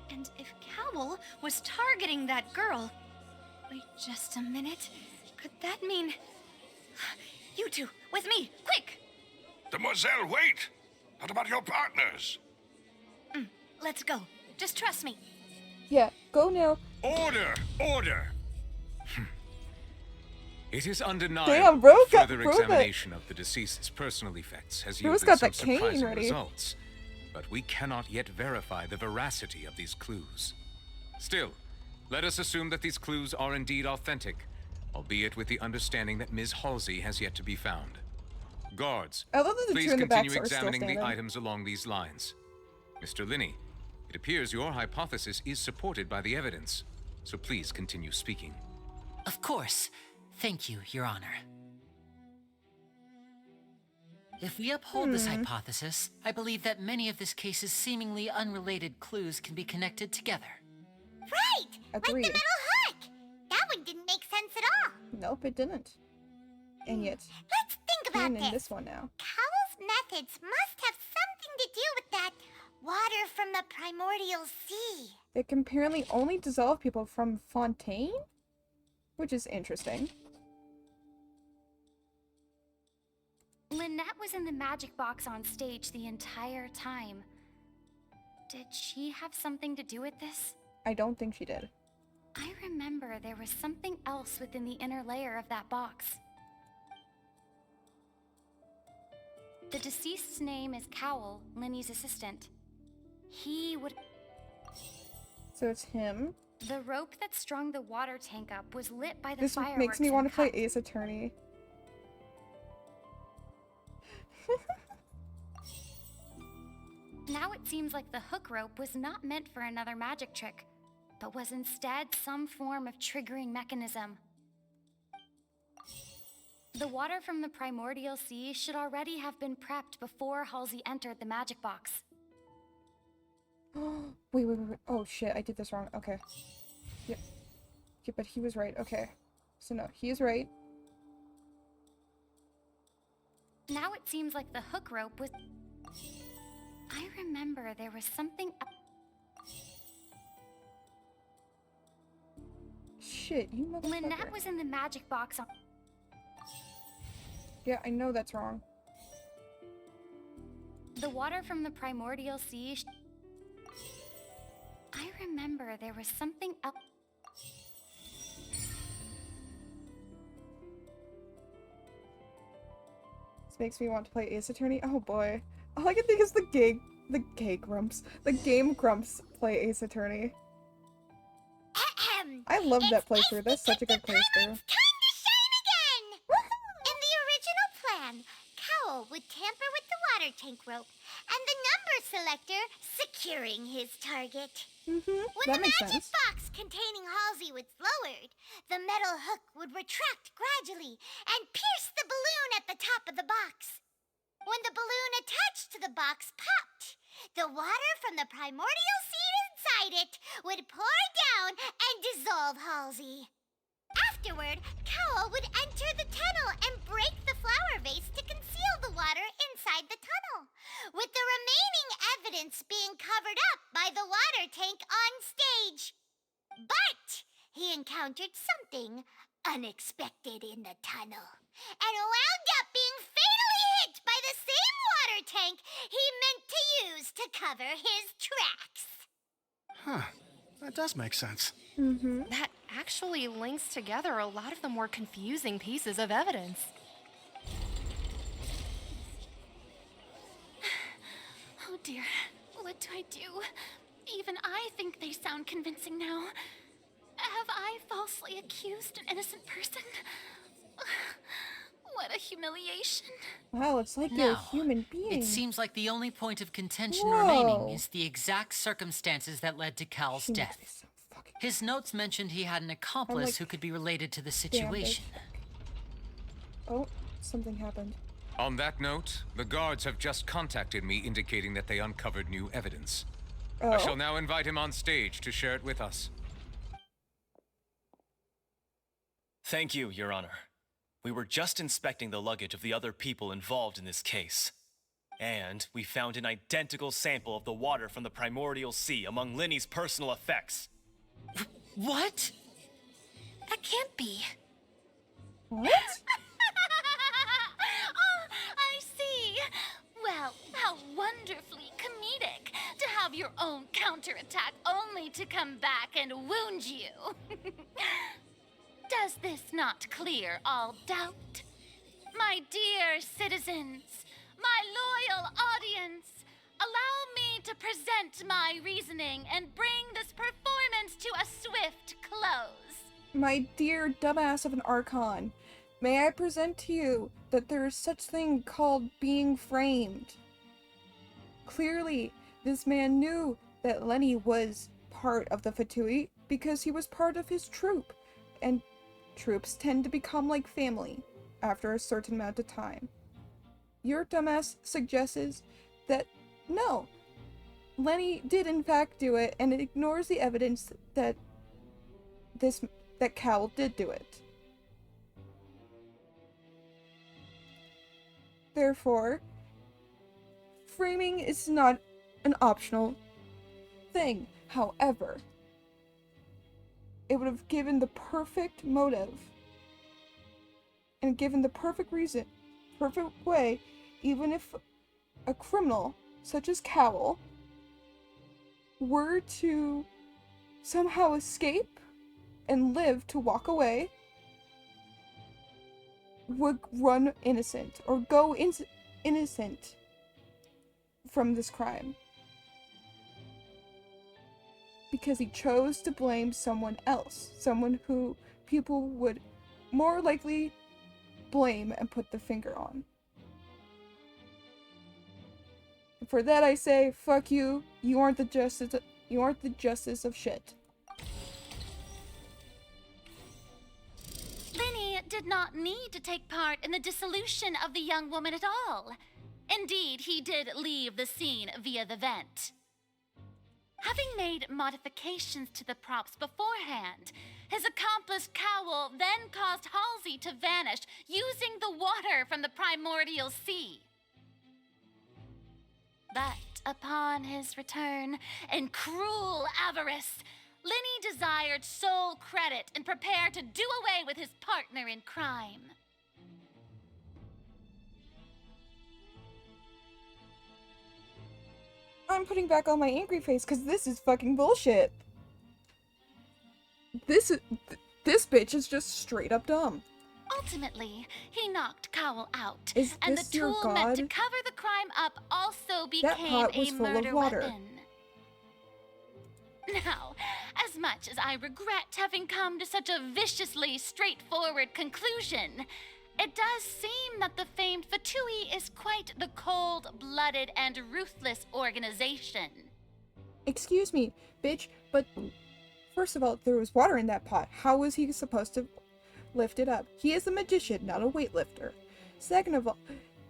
And if Cowell was targeting that girl... Wait just a minute. Could that mean... You two, with me, quick! Demoiselle, wait! What about your partners? Let's go. Just trust me. Yeah, go now. Order! Order! It is undeniable Damn, bro, that further bro, that- examination of the deceased's personal effects has Bro's yielded got some that cane surprising ready. results. But we cannot yet verify the veracity of these clues. Still, let us assume that these clues are indeed authentic, albeit with the understanding that Ms. Halsey has yet to be found. Guards, I love that the please two in the back continue are still examining the standing. items along these lines. Mr. Linney, it appears your hypothesis is supported by the evidence, so please continue speaking. Of course. Thank you, Your Honor. If we uphold this hypothesis, I believe that many of this case's seemingly unrelated clues can be connected together. Right! Agreed. Like the metal hook! That one didn't make sense at all. Nope, it didn't. And yet, Let's think about in this. this one now. Cowell's methods must have something to do with that water from the primordial sea. They can apparently only dissolve people from Fontaine? Which is interesting. Lynette was in the magic box on stage the entire time. Did she have something to do with this? I don't think she did. I remember there was something else within the inner layer of that box. The deceased's name is Cowell, Linny's assistant. He would... So it's him. The rope that strung the water tank up was lit by the This fireworks makes me and want to play cut. Ace Attorney. Now it seems like the hook rope was not meant for another magic trick, but was instead some form of triggering mechanism. The water from the primordial sea should already have been prepped before Halsey entered the magic box. Wait. Oh shit, I did this wrong. Okay. Yep. Yeah, but he was right. Okay. So no, he is right. Now it seems like the hook rope was... I remember there was something... Shit, you motherfucker. Lynette was in the magic box on... Yeah, I know that's wrong. The water from the primordial sea... I remember there was something else... This makes me want to play Ace Attorney. Oh boy. All I can think is the game grumps play Ace Attorney. I love that playthrough. That's such a good playthrough. Time to shine again! In the original plan, Cowl would tamper with the water tank rope, and the number selector securing his target. When That the makes magic sense. box containing Halsey was lowered, the metal hook would retract gradually and pierce the balloon at the top of the box. When the balloon attached to the box popped, the water from the primordial seed inside it would pour down and dissolve Halsey. Afterward, Cowl would enter the tunnel and break the flower vase to conceal the water inside the tunnel, with the remaining evidence being covered up by the water tank on stage. But he encountered something unexpected in the tunnel and wound up being fatally hit by the same water tank he meant to use to cover his tracks. Huh. That does make sense. That actually links together a lot of the more confusing pieces of evidence. Oh dear, what do I do? Even I think they sound convincing now. Have I falsely accused an innocent person? What a humiliation. Wow, it's like you're a Now, human being. it seems like the only point of contention Whoa. remaining is the exact circumstances that led to Cal's death. His notes mentioned he had an accomplice who could be related to the situation. Oh, something happened. On that note, the guards have just contacted me indicating that they uncovered new evidence. I shall now invite him on stage to share it with us. Thank you, Your Honor. We were just inspecting the luggage of the other people involved in this case. And we found an identical sample of the water from the primordial sea among Linny's personal effects. What? That can't be. What? Oh, I see. Well, how wonderfully comedic to have your own counterattack only to come back and wound you. Does this not clear all doubt? My dear citizens, my loyal audience, allow me to present my reasoning and bring this performance to a swift close. My dear dumbass of an Archon, may I present to you that there is such thing called being framed. Clearly, this man knew that Lenny was part of the Fatui because he was part of his troop, and troops tend to become like family after a certain amount of time. Your dumbass suggests that no, Lenny did in fact do it, and it ignores the evidence that Cal did do it. Therefore, framing is not an optional thing. However, it would have given the perfect motive and given the perfect reason, perfect way, even if a criminal such as Cowl were to somehow escape and live to walk away, would run innocent or go innocent from this crime. Because he chose to blame someone else, someone who people would more likely blame and put the finger on. And for that I say, fuck you, you aren't the justice of shit. Lenny did not need to take part in the dissolution of the young woman at all. Indeed, he did leave the scene via the vent. Having made modifications to the props beforehand, his accomplice Cowl then caused Halsey to vanish using the water from the primordial sea. But upon his return, in cruel avarice, Lenny desired sole credit and prepared to do away with his partner in crime. I'm putting back on my angry face because this is fucking bullshit. This bitch is just straight up dumb. Ultimately, he knocked Cowl out, Is and the this your tool meant to god? cover the crime up also That became pot was a full of murder water. weapon. Now, as much as I regret having come to such a viciously straightforward conclusion, it does seem that the famed Fatui is quite the cold-blooded and ruthless organization. Excuse me, bitch, but first of all, there was water in that pot. How was he supposed to lift it up? He is a magician, not a weightlifter. Second of all,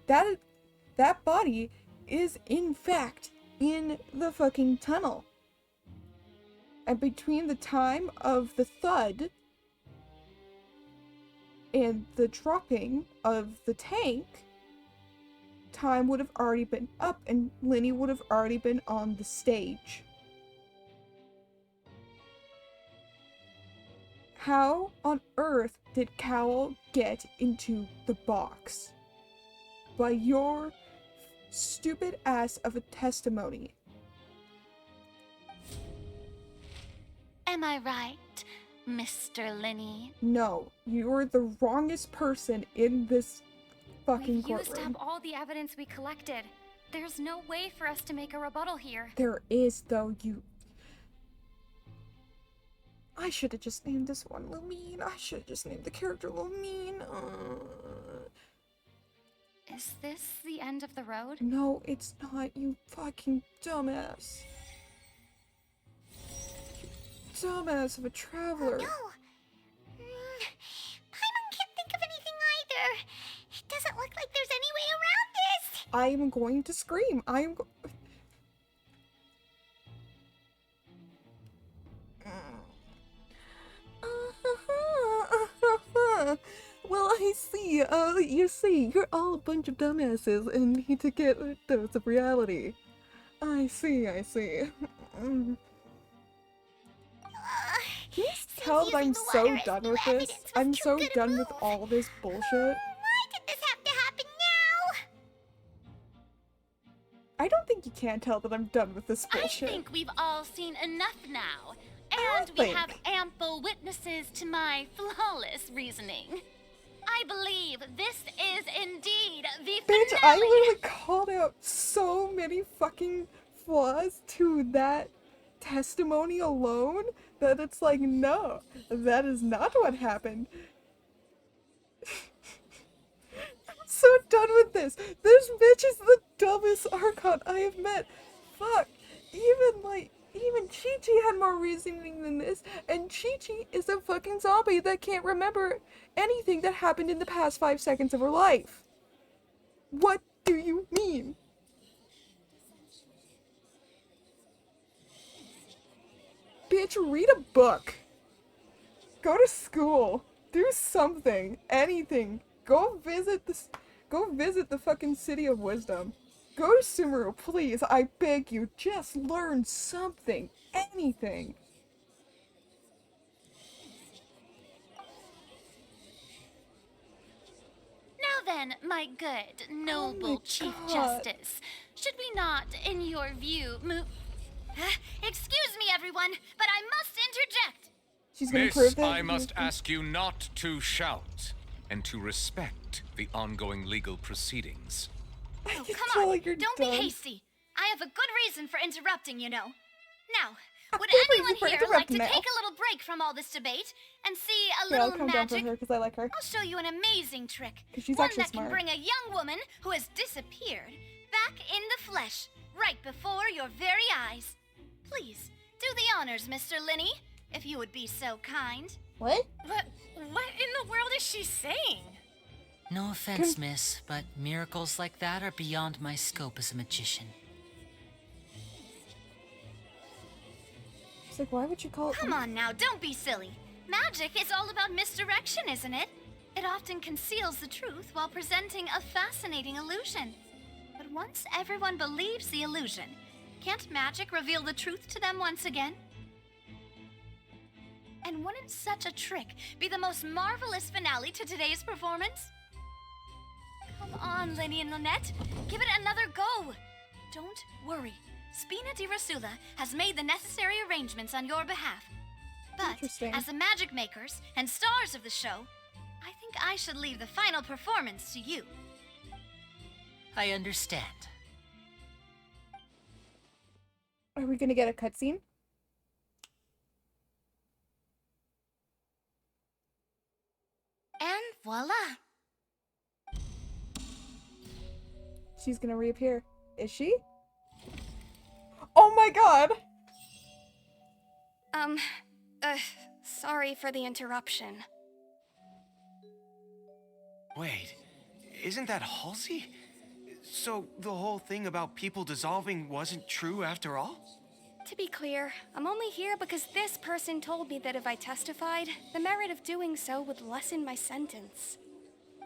that body is in fact in the fucking tunnel. And between the time of the thud and the dropping of the tank, time would have already been up and Lenny would have already been on the stage. How on earth did Cowl get into the box? By your stupid ass of a testimony. Am I right, Mr. Lenny? No, you're the wrongest person in this fucking We've used courtroom. up all the evidence we collected. There's no way for us to make a rebuttal here. There is, though, you... I should have just named this one Lumine. I should have just named the character Lumine. Is this the end of the road? No, it's not, you fucking dumbass. You dumbass of a traveler. No. Paimon can't think of anything either. It doesn't look like there's any way around this. I am going to scream. I am Well, I see. You see, you're all a bunch of dumbasses and need to get a dose of reality. I see, I see. Can you tell that I'm so done with this? I'm so done with all this bullshit. Why did this have to happen now? I don't think you can tell that I'm done with this bullshit. I think we've all seen enough now. And we think. have ample witnesses to my flawless reasoning. I believe this is indeed the Bitch, finale. I literally called out so many fucking flaws to that testimony alone that it's like, no, that is not what happened. I'm so done with this. This bitch is the dumbest Archon I have met. Fuck. Even Chi-Chi had more reasoning than this, and Chi-Chi is a fucking zombie that can't remember anything that happened in the past 5 seconds of her life. What do you mean? Bitch, read a book. Go to school. Do something. Anything. Go visit the fucking City of Wisdom. Go to Sumeru, please. I beg you. Just learn something. Anything. Now then, my good, noble Chief God. Justice, should we not, in your view, move... Excuse me, everyone, but I must interject. She's gonna Miss, prove that. I must ask you not to shout and to respect the ongoing legal proceedings. Oh, feel come on, like you're don't dumb. be hasty. I have a good reason for interrupting, you know. Now, would good anyone reason for here like to interrupting now. take a little break from all this debate and see a Yeah, I'll little come down for magic? her because I like her. I'll show you an amazing trick. 'Cause she's One actually that smart. can bring a young woman who has disappeared back in the flesh, right before your very eyes. Please, do the honors, Mr. Linney, if you would be so kind. What? What in the world is she saying? No offense, miss, but miracles like that are beyond my scope as a magician. It's like, why would you call it? Come on now, don't be silly. Magic is all about misdirection, isn't it? It often conceals the truth while presenting a fascinating illusion. But once everyone believes the illusion, can't magic reveal the truth to them once again? And wouldn't such a trick be the most marvelous finale to today's performance? Come on, Lenny and Lynette. Give it another go. Don't worry. Spina di Rasula has made the necessary arrangements on your behalf. But as the magic makers and stars of the show, I think I should leave the final performance to you. I understand. Are we gonna get a cutscene? And voila. She's gonna reappear. Is she? Oh my god! Sorry for the interruption. Wait, isn't that Halsey? So the whole thing about people dissolving wasn't true after all? To be clear, I'm only here because this person told me that if I testified, the merit of doing so would lessen my sentence.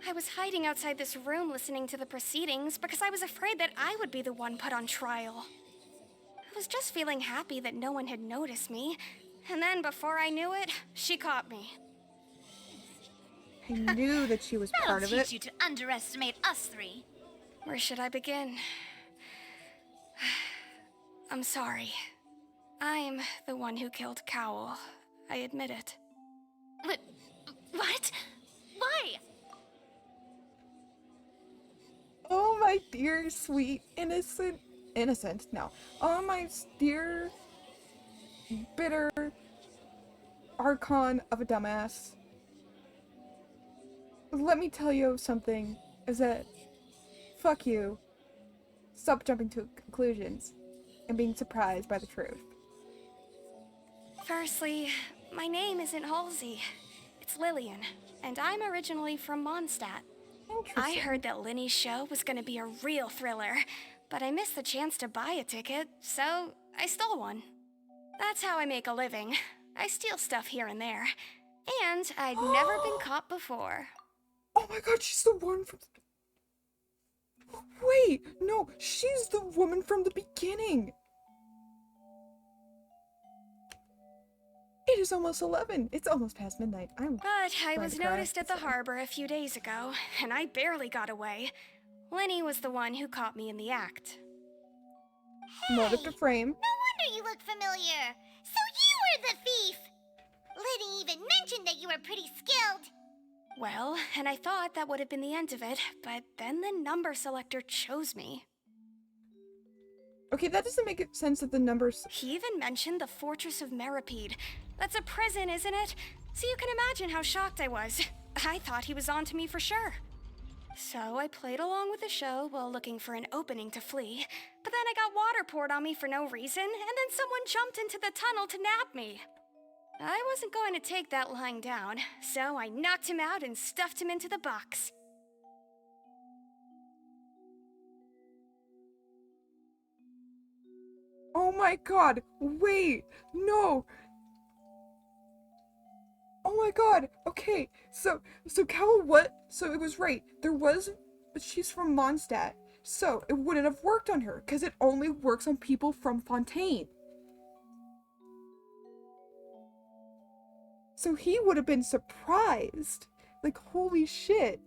I was hiding outside this room listening to the proceedings because I was afraid that I would be the one put on trial. I was just feeling happy that no one had noticed me, and then before I knew it, she caught me. I knew that she was part of That'll it. teach you to underestimate us three. Where should I begin? I'm sorry. I'm the one who killed Cowell. I admit it. What? Why? Oh my dear, sweet, innocent, no. Oh my dear, bitter archon of a dumbass. Let me tell you something, is that, fuck you. Stop jumping to conclusions and being surprised by the truth. Firstly, my name isn't Halsey. It's Lillian, and I'm originally from Mondstadt. I heard that Linny's show was gonna be a real thriller, but I missed the chance to buy a ticket, so I stole one. That's how I make a living. I steal stuff here and there. And I'd never been caught before. Oh my god, she's the one from the... Wait, no, she's the woman from the beginning. It is almost 11. It's almost past midnight. But I was noticed at the harbor a few days ago, and I barely got away. Lenny was the one who caught me in the act. Motive to frame. No wonder you look familiar. So you were the thief! Liddy even mentioned that you were pretty skilled. Well, and I thought that would have been the end of it, but then the number selector chose me. Okay, that doesn't make sense that the numbers... He even mentioned the Fortress of Meripede. That's a prison, isn't it? So you can imagine how shocked I was. I thought he was on to me for sure. So I played along with the show while looking for an opening to flee, but then I got water poured on me for no reason, and then someone jumped into the tunnel to nab me. I wasn't going to take that lying down, so I knocked him out and stuffed him into the box. Oh my god, wait, no. Oh my god, okay, so Cowell, what? So it was right, there was, but she's from Mondstadt, so it wouldn't have worked on her, because it only works on people from Fontaine. So he would have been surprised, like, holy shit,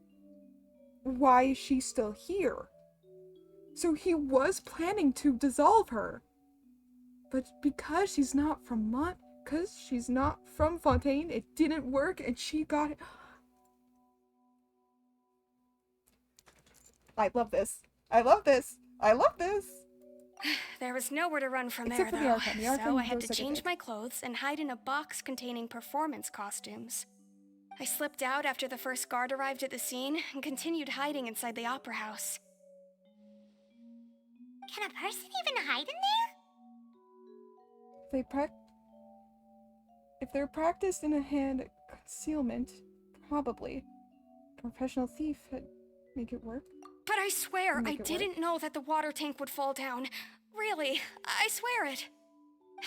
why is she still here? So he was planning to dissolve her. But because she's not from Fontaine, it didn't work, and she got it. I love this. I love this. I love this. There was nowhere to run from Except there, for the though, Archon. The Archon so I had goes to like a change dick. my clothes and hide in a box containing performance costumes. I slipped out after the first guard arrived at the scene and continued hiding inside the opera house. Can a person even hide in there? If they're practiced in a hand concealment, probably. A professional thief would make it work. But I swear, I Make it work. didn't know that the water tank would fall down. Really, I swear it.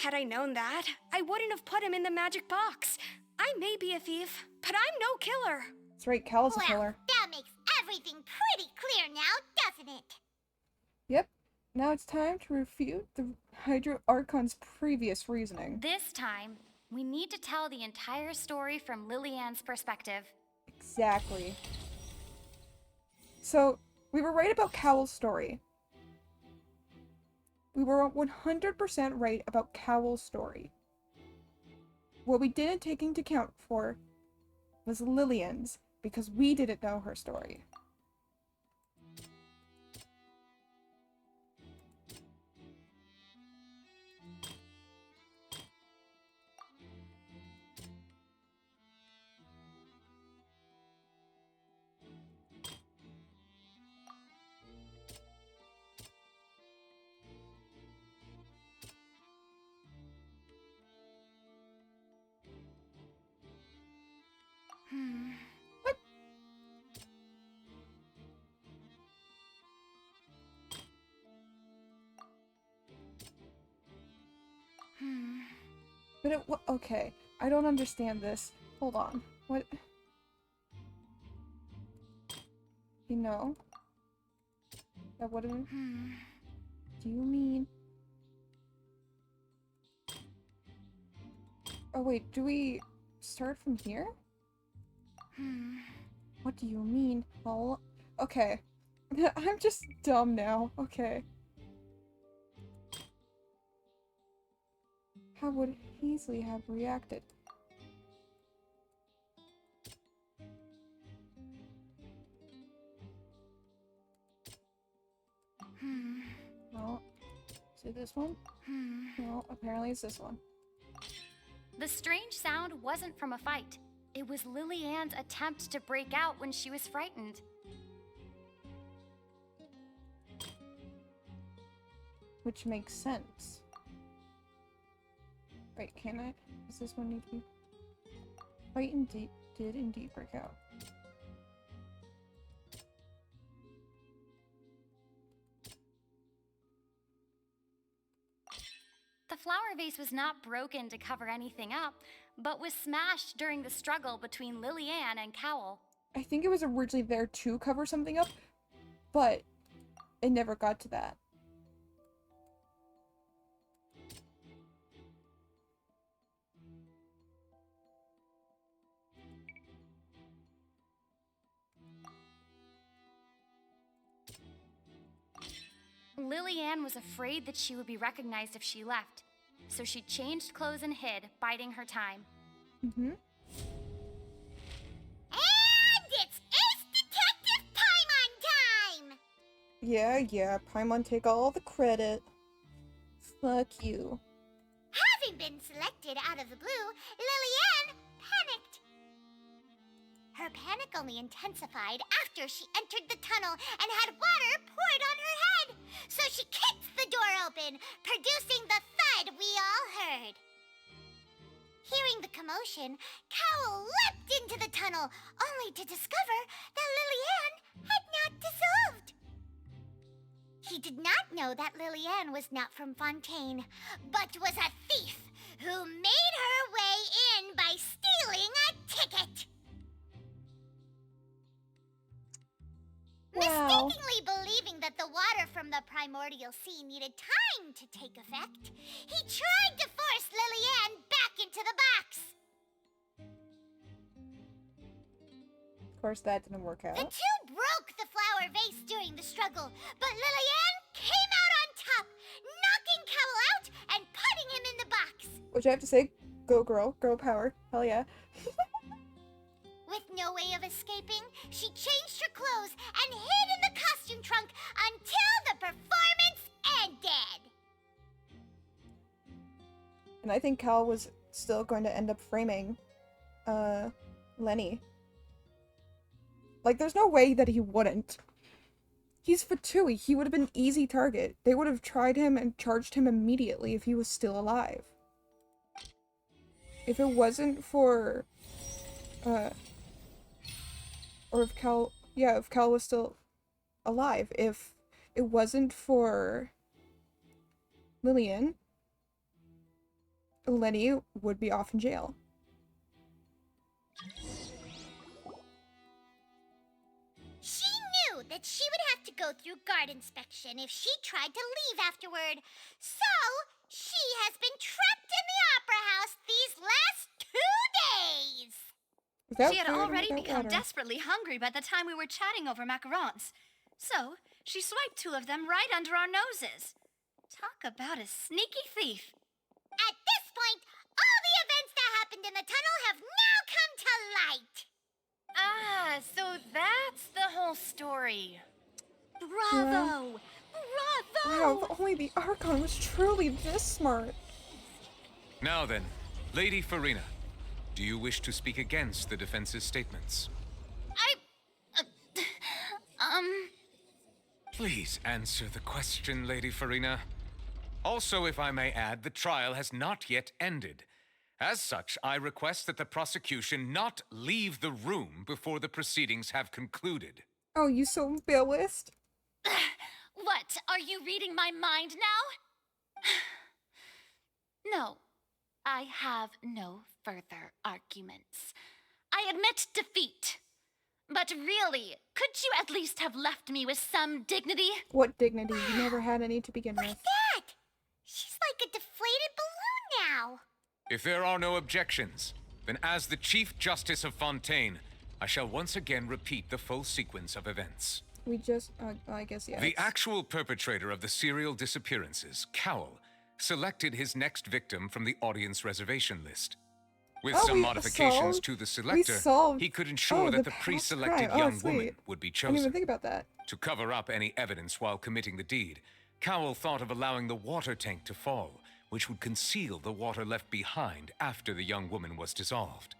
Had I known that, I wouldn't have put him in the magic box. I may be a thief, but I'm no killer. That's right, Cal's a killer. That makes everything pretty clear now, doesn't it? Yep. Now it's time to refute the Hydro Archon's previous reasoning. This time, we need to tell the entire story from Lillian's perspective. Exactly. So, we were right about Cowell's story. We were 100% right about Cowell's story. What we didn't take into account for was Lillian's, because we didn't know her story. But it, okay, I don't understand this. Hold on. What? You know? That wouldn't... Do you mean... Oh wait, do we start from here? What do you mean? Oh, okay. I'm just dumb now. Okay. How would Heasley have reacted? Well, is it this one? Well, apparently it's this one. The strange sound wasn't from a fight. It was Lillian's attempt to break out when she was frightened. Which makes sense. Wait, can I? Does this one need to be... Fight indeed did indeed break out. The flower vase was not broken to cover anything up, but was smashed during the struggle between Lillian and Cowell. I think it was originally there to cover something up, but it never got to that. Lillian was afraid that she would be recognized if she left, so she changed clothes and hid, biding her time. And it's Ace Detective Paimon time! Yeah, Paimon, take all the credit. Fuck you. Having been selected out of the blue, Lillian panicked. Her panic only intensified after she entered the tunnel and had water poured on her head. So she kicked the door open, producing the thud we all heard. Hearing the commotion, Cowell leapt into the tunnel, only to discover that Lillian had not dissolved. He did not know that Lillian was not from Fontaine, but was a thief who made her way in by stealing a ticket. Wow. Mistakenly believing that the water from the primordial sea needed time to take effect, he tried to force Lillian back into the box. Of course, that didn't work out. The two broke the flower vase during the struggle, but Lillian came out on top, knocking Cowell out and putting him in the box. Which I have to say, go girl, girl power. Hell yeah. With no way of escaping, she changed her clothes and hid in the costume trunk until the performance ended. And I think Cal was still going to end up framing, Lenny. Like, there's no way that he wouldn't. He's Fatui. He would have been an easy target. They would have tried him and charged him immediately if he was still alive. If it wasn't for, or if Cal, yeah, if Cal was still alive, if it wasn't for Lillian, Lenny would be off in jail. She knew that she would have to go through guard inspection if she tried to leave afterward. So, she has been trapped in the Opera House these last 2 days. Without She had food and already without become water. desperately hungry by the time we were chatting over macarons. So, she swiped 2 of them right under our noses. Talk about a sneaky thief. At this point, all the events that happened in the tunnel have now come to light. Ah, so that's the whole story. Bravo! Bravo! Wow, if only the Archon was truly this smart. Now then, Lady Farina, do you wish to speak against the defense's statements? Please answer the question, Lady Farina. Also, if I may add, the trial has not yet ended. As such, I request that the prosecution not leave the room before the proceedings have concluded. Oh, you so Billist? What? Are you reading my mind now? No, I have no further arguments. I admit defeat. But really, could you at least have left me with some dignity? What dignity? You never had any to begin with. That! She's like a deflated balloon now. If there are no objections, then as the Chief Justice of Fontaine, I shall once again repeat the full sequence of events. We just, I guess, yes. The actual perpetrator of the serial disappearances, Cowell, selected his next victim from the audience reservation list. With some modifications to the selector, he could ensure that the pre-selected young woman would be chosen. I didn't even think about that. To cover up any evidence while committing the deed, Cowell thought of allowing the water tank to fall, which would conceal the water left behind after the young woman was dissolved.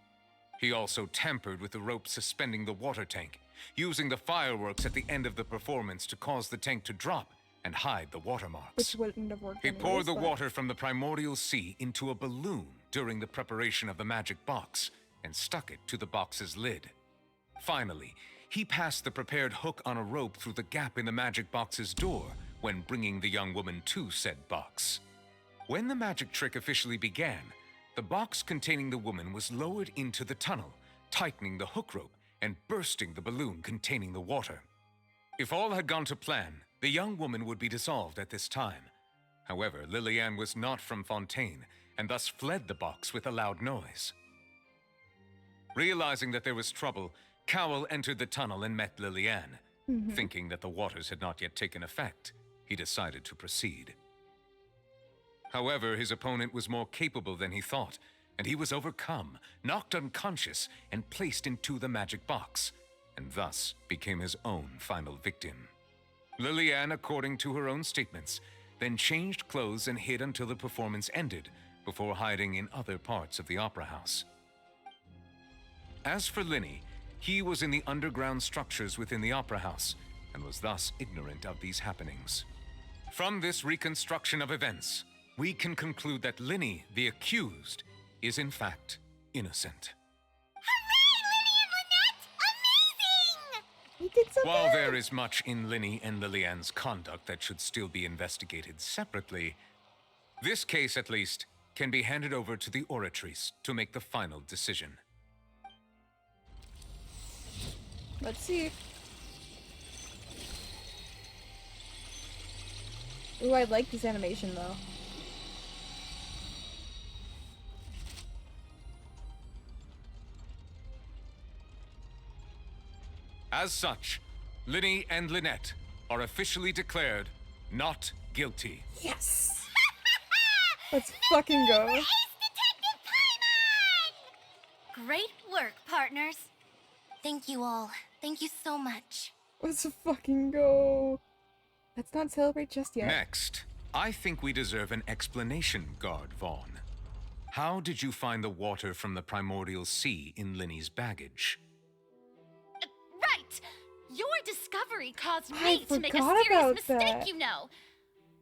He also tampered with the rope suspending the water tank, using the fireworks at the end of the performance to cause the tank to drop and hide the watermarks. Which wouldn't have worked He anyways, poured the but- water from the primordial sea into a balloon during the preparation of the magic box and stuck it to the box's lid. Finally, he passed the prepared hook on a rope through the gap in the magic box's door when bringing the young woman to said box. When the magic trick officially began, the box containing the woman was lowered into the tunnel, tightening the hook rope and bursting the balloon containing the water. If all had gone to plan, the young woman would be dissolved at this time. However, Lillian was not from Fontaine and thus fled the box with a loud noise. Realizing that there was trouble, Cowell entered the tunnel and met Lillian. Thinking that the waters had not yet taken effect, he decided to proceed. However, his opponent was more capable than he thought, and he was overcome, knocked unconscious, and placed into the magic box, and thus became his own final victim. Lillian, according to her own statements, then changed clothes and hid until the performance ended, before hiding in other parts of the opera house. As for Linny, he was in the underground structures within the opera house, and was thus ignorant of these happenings. From this reconstruction of events, we can conclude that Linny, the accused, is in fact innocent. You did so While good. there is much in Linny and Lillian's conduct that should still be investigated separately, this case, at least, can be handed over to the Oratrice to make the final decision. Let's see. Ooh, I like this animation though. As such, Linny and Lynette are officially declared not guilty. Yes! Let's fucking go. Great work, partners. Thank you all. Thank you so much. Let's fucking go. Let's not celebrate just yet. Next, I think we deserve an explanation, Guard Vaughn. How did you find the water from the primordial sea in Linny's baggage? Right! Your discovery caused I me to make a forgot serious about mistake, that. you know.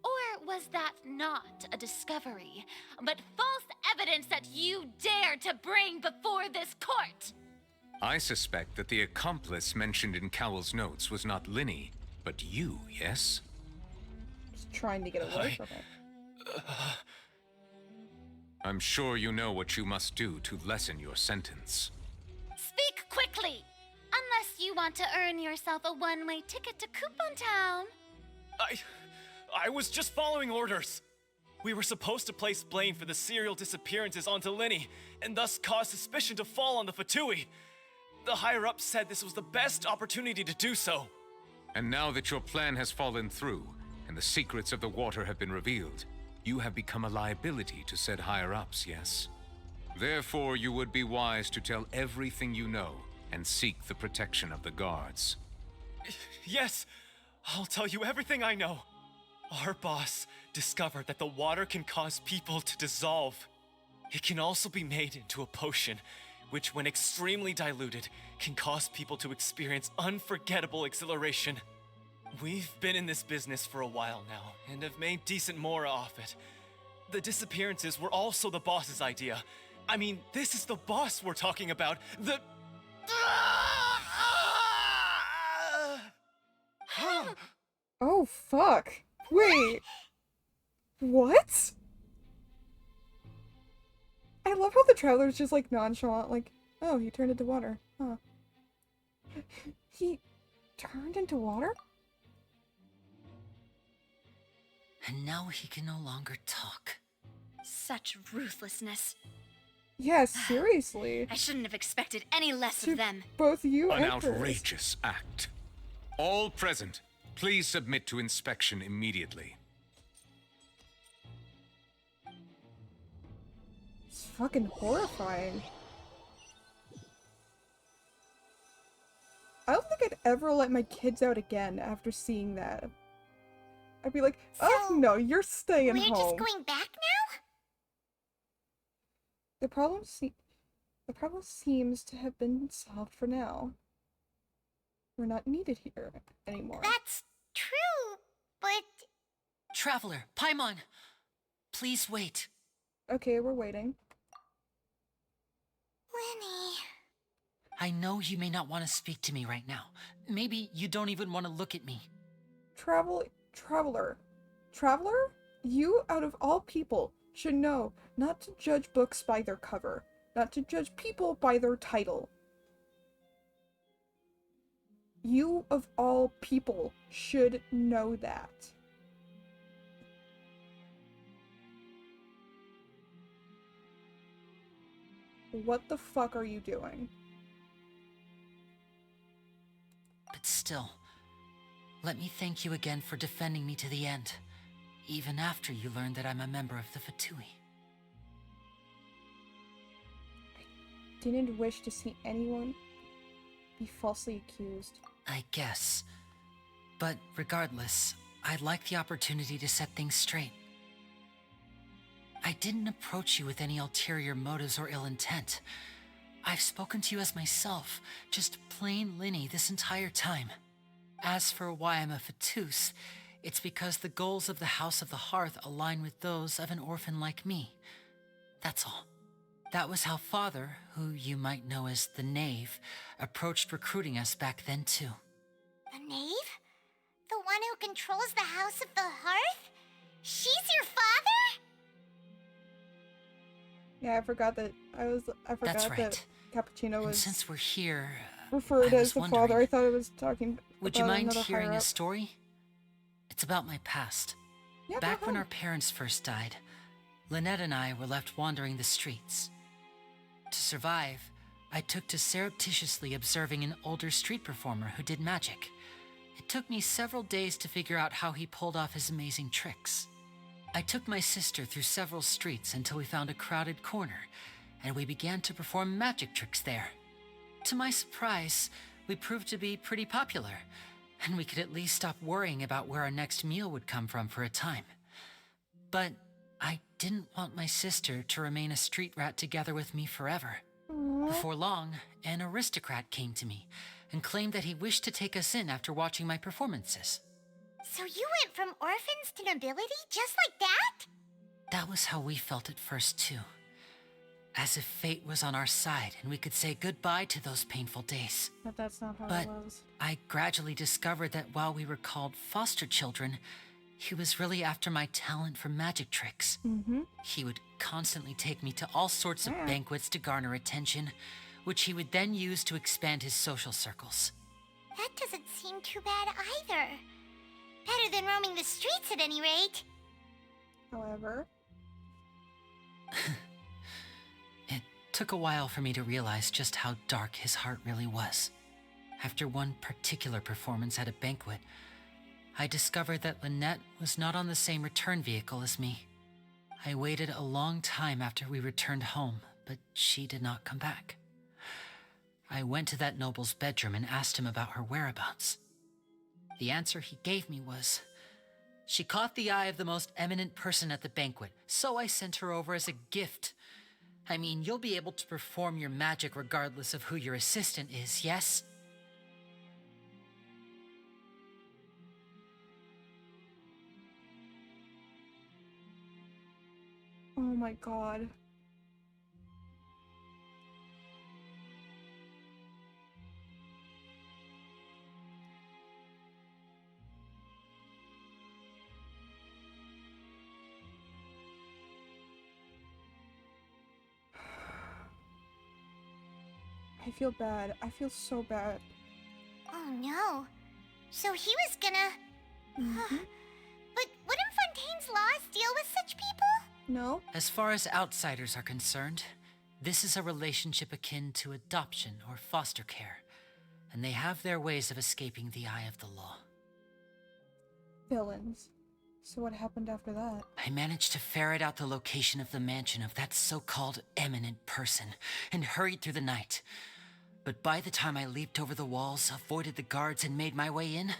Or was that not a discovery, but false evidence that you dare to bring before this court? I suspect that the accomplice mentioned in Cowell's notes was not Linny, but you, yes? Just trying to get away from it. I'm sure you know what you must do to lessen your sentence. Speak quickly! Unless you want to earn yourself a one-way ticket to Coupon Town. I was just following orders. We were supposed to place blame for the serial disappearances onto Linny, and thus cause suspicion to fall on the Fatui. The higher-ups said this was the best opportunity to do so. And now that your plan has fallen through, and the secrets of the water have been revealed, you have become a liability to said higher-ups, yes? Therefore, you would be wise to tell everything you know, and seek the protection of the guards. Yes, I'll tell you everything I know. Our boss discovered that the water can cause people to dissolve. It can also be made into a potion, which when extremely diluted, can cause people to experience unforgettable exhilaration. We've been in this business for a while now, and have made decent more off it. The disappearances were also the boss's idea. I mean, this is the boss we're talking about. The... Oh, fuck. Wait. What? I love how the traveler's just like nonchalant, like, oh, he turned into water. Huh. He turned into water? And now he can no longer talk. Such ruthlessness. Yeah, seriously. I shouldn't have expected any less of them. Both you An and outrageous act. All present, please submit to inspection immediately. It's fucking horrifying. I don't think I'd ever let my kids out again after seeing that. I'd be like, oh no, you're staying We're home. just going back now? The problem seems to have been solved for now. We're not needed here anymore. That's true, but... Traveler, Paimon, please wait. Okay, we're waiting. Lenny... I know you may not want to speak to me right now. Maybe you don't even want to look at me. Traveler, you, out of all people, should know not to judge books by their cover, not to judge people by their title. You, of all people, should know that. What the fuck are you doing? But still, let me thank you again for defending me to the end, even after you learned that I'm a member of the Fatui. I didn't wish to see anyone be falsely accused. I guess. But regardless, I'd like the opportunity to set things straight. I didn't approach you with any ulterior motives or ill intent. I've spoken to you as myself, just plain Linny this entire time. As for why I'm a Fatus, it's because the goals of the House of the Hearth align with those of an orphan like me. That's all. That was how Father, who you might know as the Knave, approached recruiting us back then too. The Knave? The one who controls the House of the Hearth? She's your father? Yeah, I forgot that That's right. that Cappuccino And was since we're here, referred I as was the wondering, father. I thought it was talking would you about mind another hearing a higher-up. story? It's about my past. Yeah, Back go when ahead. our parents first died, Lynette and I were left wandering the streets. To survive, I took to surreptitiously observing an older street performer who did magic. It took me several days to figure out how he pulled off his amazing tricks. I took my sister through several streets until we found a crowded corner, and we began to perform magic tricks there. To my surprise, we proved to be pretty popular, and we could at least stop worrying about where our next meal would come from for a time. But I didn't want my sister to remain a street rat together with me forever. Before long, an aristocrat came to me and claimed that he wished to take us in after watching my performances. So you went from orphans to nobility just like that? That was how we felt at first, too. As if fate was on our side and we could say goodbye to those painful days. But that's not how But it was. I gradually discovered that while we were called foster children, He was really after my talent for magic tricks. Mm-hmm. He would constantly take me to all sorts of banquets to garner attention, which he would then use to expand his social circles. That doesn't seem too bad either. Better than roaming the streets at any rate. However, it took a while for me to realize just how dark his heart really was. After one particular performance at a banquet, I discovered that Lynette was not on the same return vehicle as me. I waited a long time after we returned home, but she did not come back. I went to that noble's bedroom and asked him about her whereabouts. The answer he gave me was, she caught the eye of the most eminent person at the banquet, so I sent her over as a gift. I mean, you'll be able to perform your magic regardless of who your assistant is, yes? oh my god. I feel bad. I feel so bad. Oh no. So he was gonna... But wouldn't Fontaine's laws deal with such people? No. As far as outsiders are concerned, this is a relationship akin to adoption or foster care, and they have their ways of escaping the eye of the law. Villains. So what happened after that? I managed to ferret out the location of the mansion of that so-called eminent person and hurried through the night. But by the time I leaped over the walls, avoided the guards, and made my way in,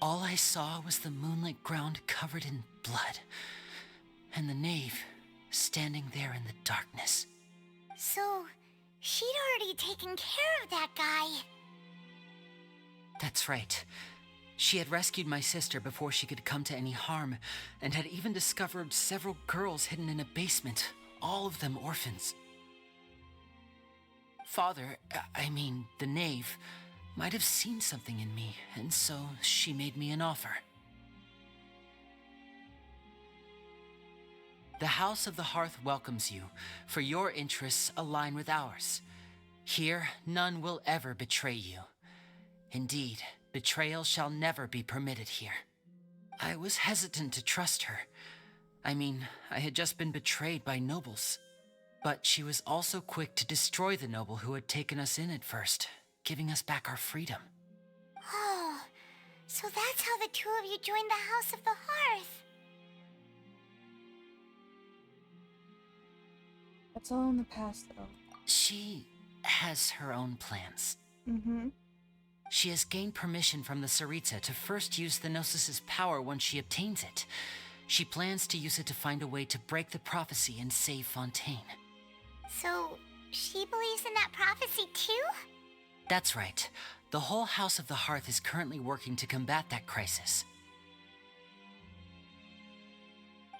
all I saw was the moonlit ground covered in blood, and the knave standing there in the darkness. So, she'd already taken care of that guy. That's right. She had rescued my sister before she could come to any harm, and had even discovered several girls hidden in a basement, all of them orphans. Father, I mean, the knave, might have seen something in me, and so she made me an offer. The House of the Hearth welcomes you, for your interests align with ours. Here, none will ever betray you. Indeed, betrayal shall never be permitted here. I was hesitant to trust her. I mean, I had just been betrayed by nobles. But she was also quick to destroy the noble who had taken us in at first, giving us back our freedom. Oh, so that's how the two of you joined the House of the Hearth. That's all in the past, though. She has her own plans. Mm-hmm. She has gained permission from the Tsaritsa to first use the Gnosis' power once she obtains it. She plans to use it to find a way to break the prophecy and save Fontaine. So, she believes in that prophecy too? That's right. The whole House of the Hearth is currently working to combat that crisis.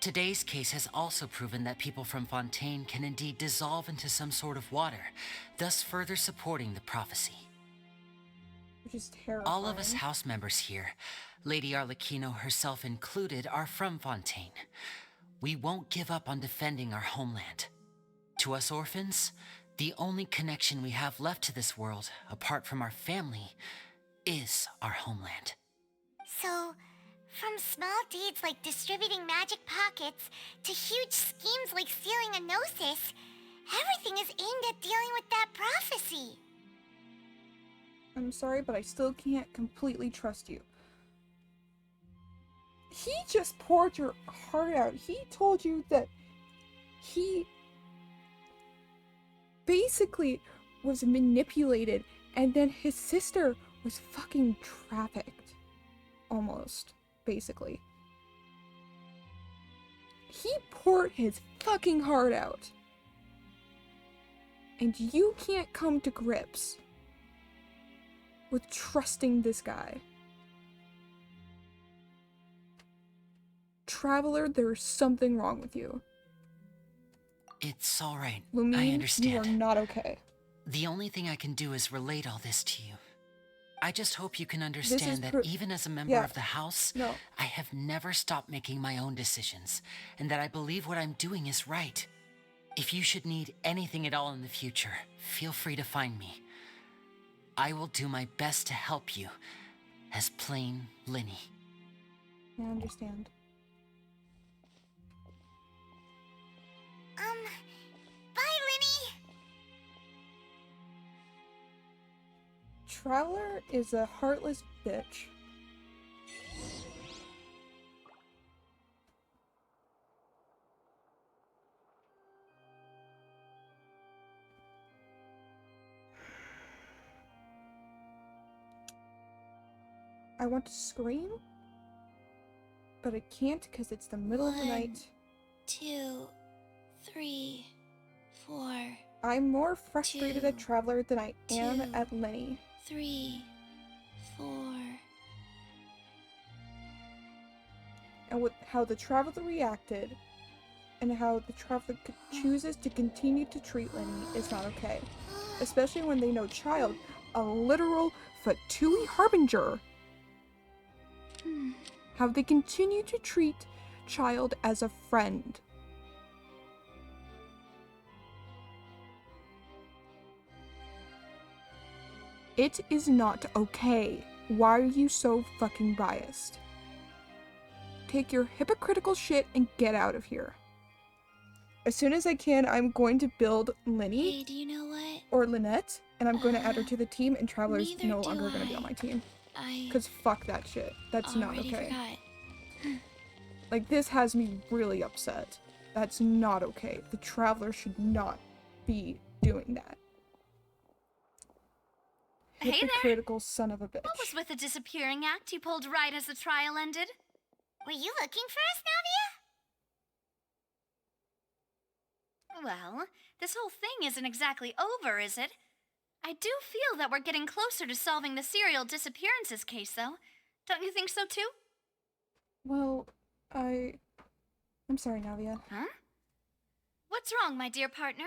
Today's case has also proven that people from Fontaine can indeed dissolve into some sort of water, thus further supporting the prophecy. Which is terrifying. All of us house members here, Lady Arlecchino herself included, are from Fontaine. We won't give up on defending our homeland. To us orphans, the only connection we have left to this world, apart from our family, is our homeland. So, from small deeds like distributing magic pockets to huge schemes like stealing a Gnosis, everything is aimed at dealing with that prophecy. I'm sorry, but I still can't completely trust you. He just poured your heart out. He told you that he basically was manipulated, and then his sister was fucking trafficked. Almost, basically. He poured his fucking heart out. And you can't come to grips with trusting this guy. Traveler, there's something wrong with you. It's all right. Lumine, I understand. you are not okay. The only thing I can do is relate all this to you. I just hope you can understand that even as a member of the House, I have never stopped making my own decisions, and that I believe what I'm doing is right. If you should need anything at all in the future, feel free to find me. I will do my best to help you, as plain Linny. I understand. Bye, Linny! Traveler is a heartless bitch. I want to scream, but I can't because it's the middle of the night. 2, 3, 4. I'm more frustrated at Traveler than I am at Lenny. 3, 4. And with how the Traveler reacted, and how the Traveler chooses to continue to treat Lenny is not okay. Especially when they know Child, a literal Fatui Harbinger. How they continue to treat Child as a friend. It is not okay. Why are you so fucking biased? Take your hypocritical shit and get out of here. As soon as I can, I'm going to build Linny. Hey, do you know what? Or Lynette, and I'm going to add her to the team, and Traveler's no longer going to be on my team. Because fuck that shit. That's not okay. Like, this has me really upset. That's not okay. The Traveler should not be doing that. Hey there. Hypocritical son of a bitch. What was with the disappearing act you pulled right as the trial ended? Were you looking for us, Navia? Well, this whole thing isn't exactly over, is it? I do feel that we're getting closer to solving the serial disappearances case, though. Don't you think so, too? Well, I'm sorry, Navia. Huh? What's wrong, my dear partner?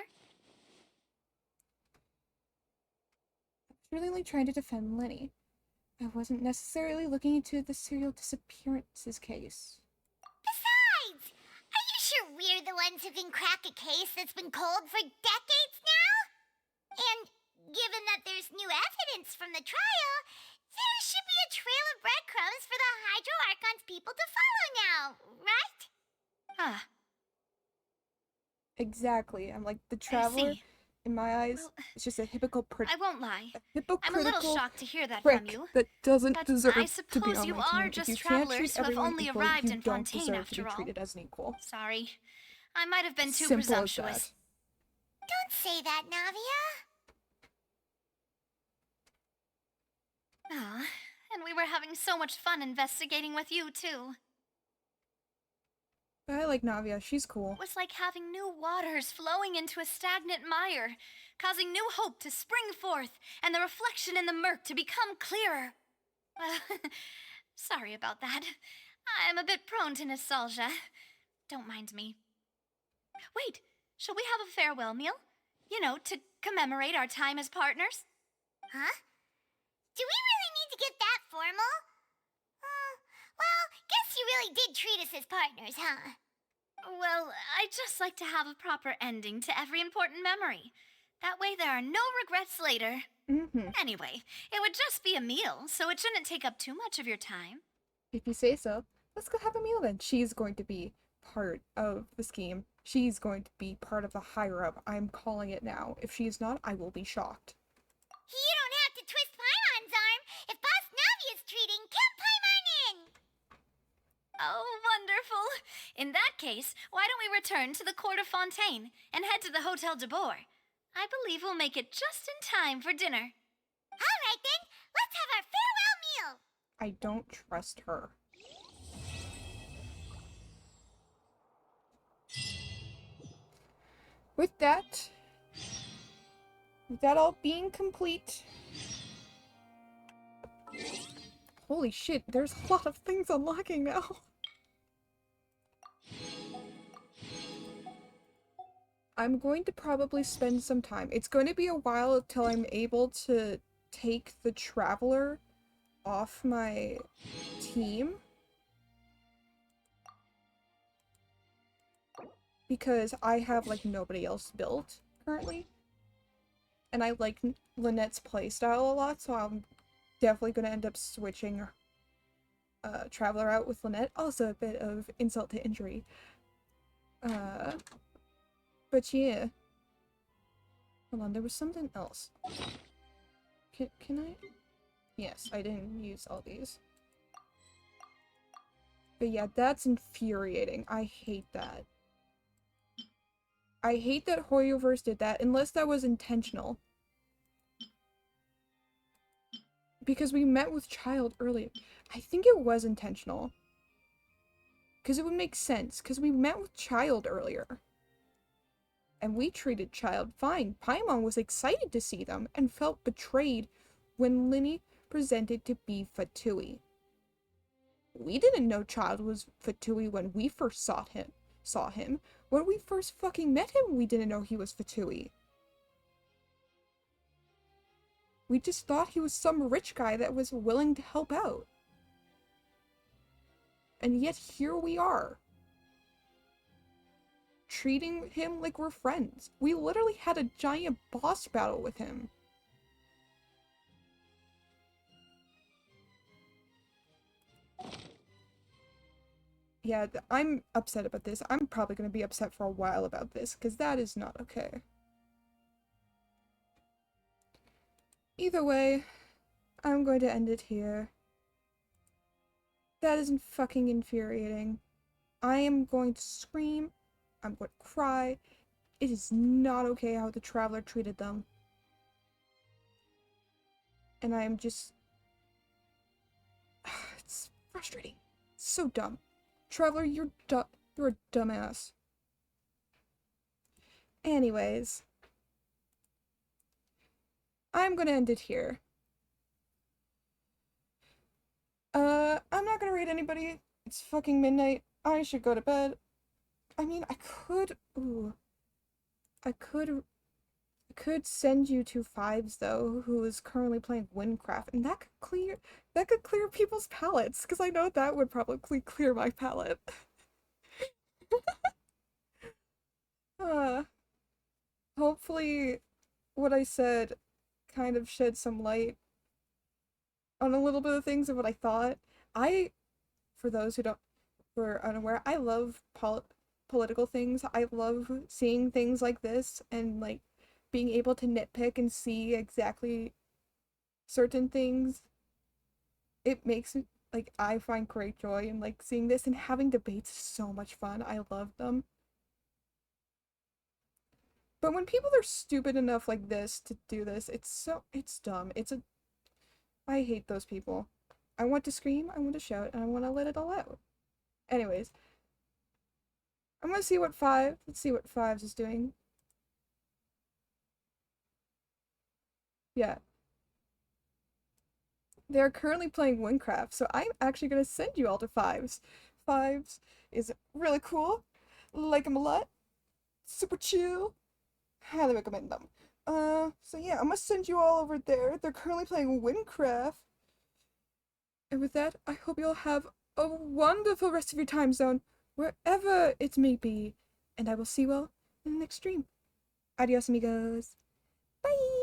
I was really only trying to defend Lenny. I wasn't necessarily looking into the serial disappearances case. Besides, are you sure we're the ones who can crack a case that's been cold for decades now? And given that there's new evidence from the trial, there should be a trail of breadcrumbs for the Hydro Archon's people to follow now, right? Huh. Exactly. I'm like, the Traveler, in my eyes, is just a hypocritical. I won't lie. Hypocritical. I'm a little shocked to hear that prick from you. that doesn't But deserve I to be suppose on you my team. are If just you can't travelers treat who have everyone only equal, arrived you in don't Fontaine deserve to after be all. treated as an equal. Sorry. I might have been too Simple as presumptuous. Don't say that, Navia. Ah, and we were having so much fun investigating with you, too. But I like Navia. She's cool. It was like having new waters flowing into a stagnant mire, causing new hope to spring forth, and the reflection in the murk to become clearer. Sorry about that. I'm a bit prone to nostalgia. Don't mind me. Wait, shall we have a farewell meal? You know, to commemorate our time as partners? Huh? Do we really need to get that formal? Well, guess you really did treat us as partners, huh? Well, I'd just like to have a proper ending to every important memory. That way there are no regrets later. Anyway, it would just be a meal, so it shouldn't take up too much of your time. If you say so, let's go have a meal then. She's going to be part of the scheme. She's going to be part of the higher up. I'm calling it now. If she is not, I will be shocked. You don't have to twist Paimon's arm. If Boss Navia's treating, count Paimon in! Oh, wonderful. In that case, why don't we return to the Court of Fontaine and head to the Hotel de Boer? I believe we'll make it just in time for dinner. All right then, let's have our farewell meal. I don't trust her. With that all being complete. Holy shit, there's a lot of things unlocking now. I'm going to probably spend some time. It's going to be a while till I'm able to take the Traveler off my team because I have like nobody else built currently, and I like Lynette's playstyle a lot, so I'm definitely gonna end up switching Traveler out with Lynette. Also a bit of insult to injury. But yeah. Hold on, there was something else. Can I? Yes, I didn't use all these. But yeah, that's infuriating. I hate that. I hate that Hoyoverse did that, unless that was intentional. Because we met with Child earlier. I think it was intentional. Because it would make sense, because we met with Child earlier. And we treated Child fine. Paimon was excited to see them, and felt betrayed when Linny presented to be Fatui. We didn't know Child was Fatui when we first saw him. When we first fucking met him, we didn't know he was Fatui. We just thought he was some rich guy that was willing to help out. And yet here we are. Treating him like we're friends. We literally had a giant boss battle with him. Yeah, I'm upset about this. I'm probably going to be upset for a while about this, because that is not okay. Either way, I'm going to end it here. That is fucking infuriating. I am going to scream. I'm going to cry. It is not okay how the Traveler treated them. And I am just... It's frustrating. It's so dumb. Traveler, you're a dumbass. Anyways. I'm gonna end it here. I'm not gonna read anybody. It's fucking midnight. I should go to bed. I mean, I could... Ooh. I could send you to Fives, though, who is currently playing Windcraft, and that could clear people's palettes, because I know that would probably clear my palette. Hopefully what I said kind of shed some light on a little bit of things of what I thought. For those who were unaware, I love political things. I love seeing things like this and like being able to nitpick and see exactly certain things. It makes me, like, I find great joy in like seeing this, and having debates is so much fun. I love them. But when people are stupid enough like this to do this, it's dumb. I hate those people. I want to scream, I want to shout, and I want to let it all out. Anyways. Let's see what Fives is doing. Yeah. They're currently playing Windcraft, so I'm actually gonna send you all to Fives. Fives is really cool. Like them a lot. Super chill. Highly recommend them. So yeah, I'm gonna send you all over there. They're currently playing Windcraft. And with that, I hope you'll have a wonderful rest of your time zone, wherever it may be. And I will see you all in the next stream. Adios, amigos. Bye!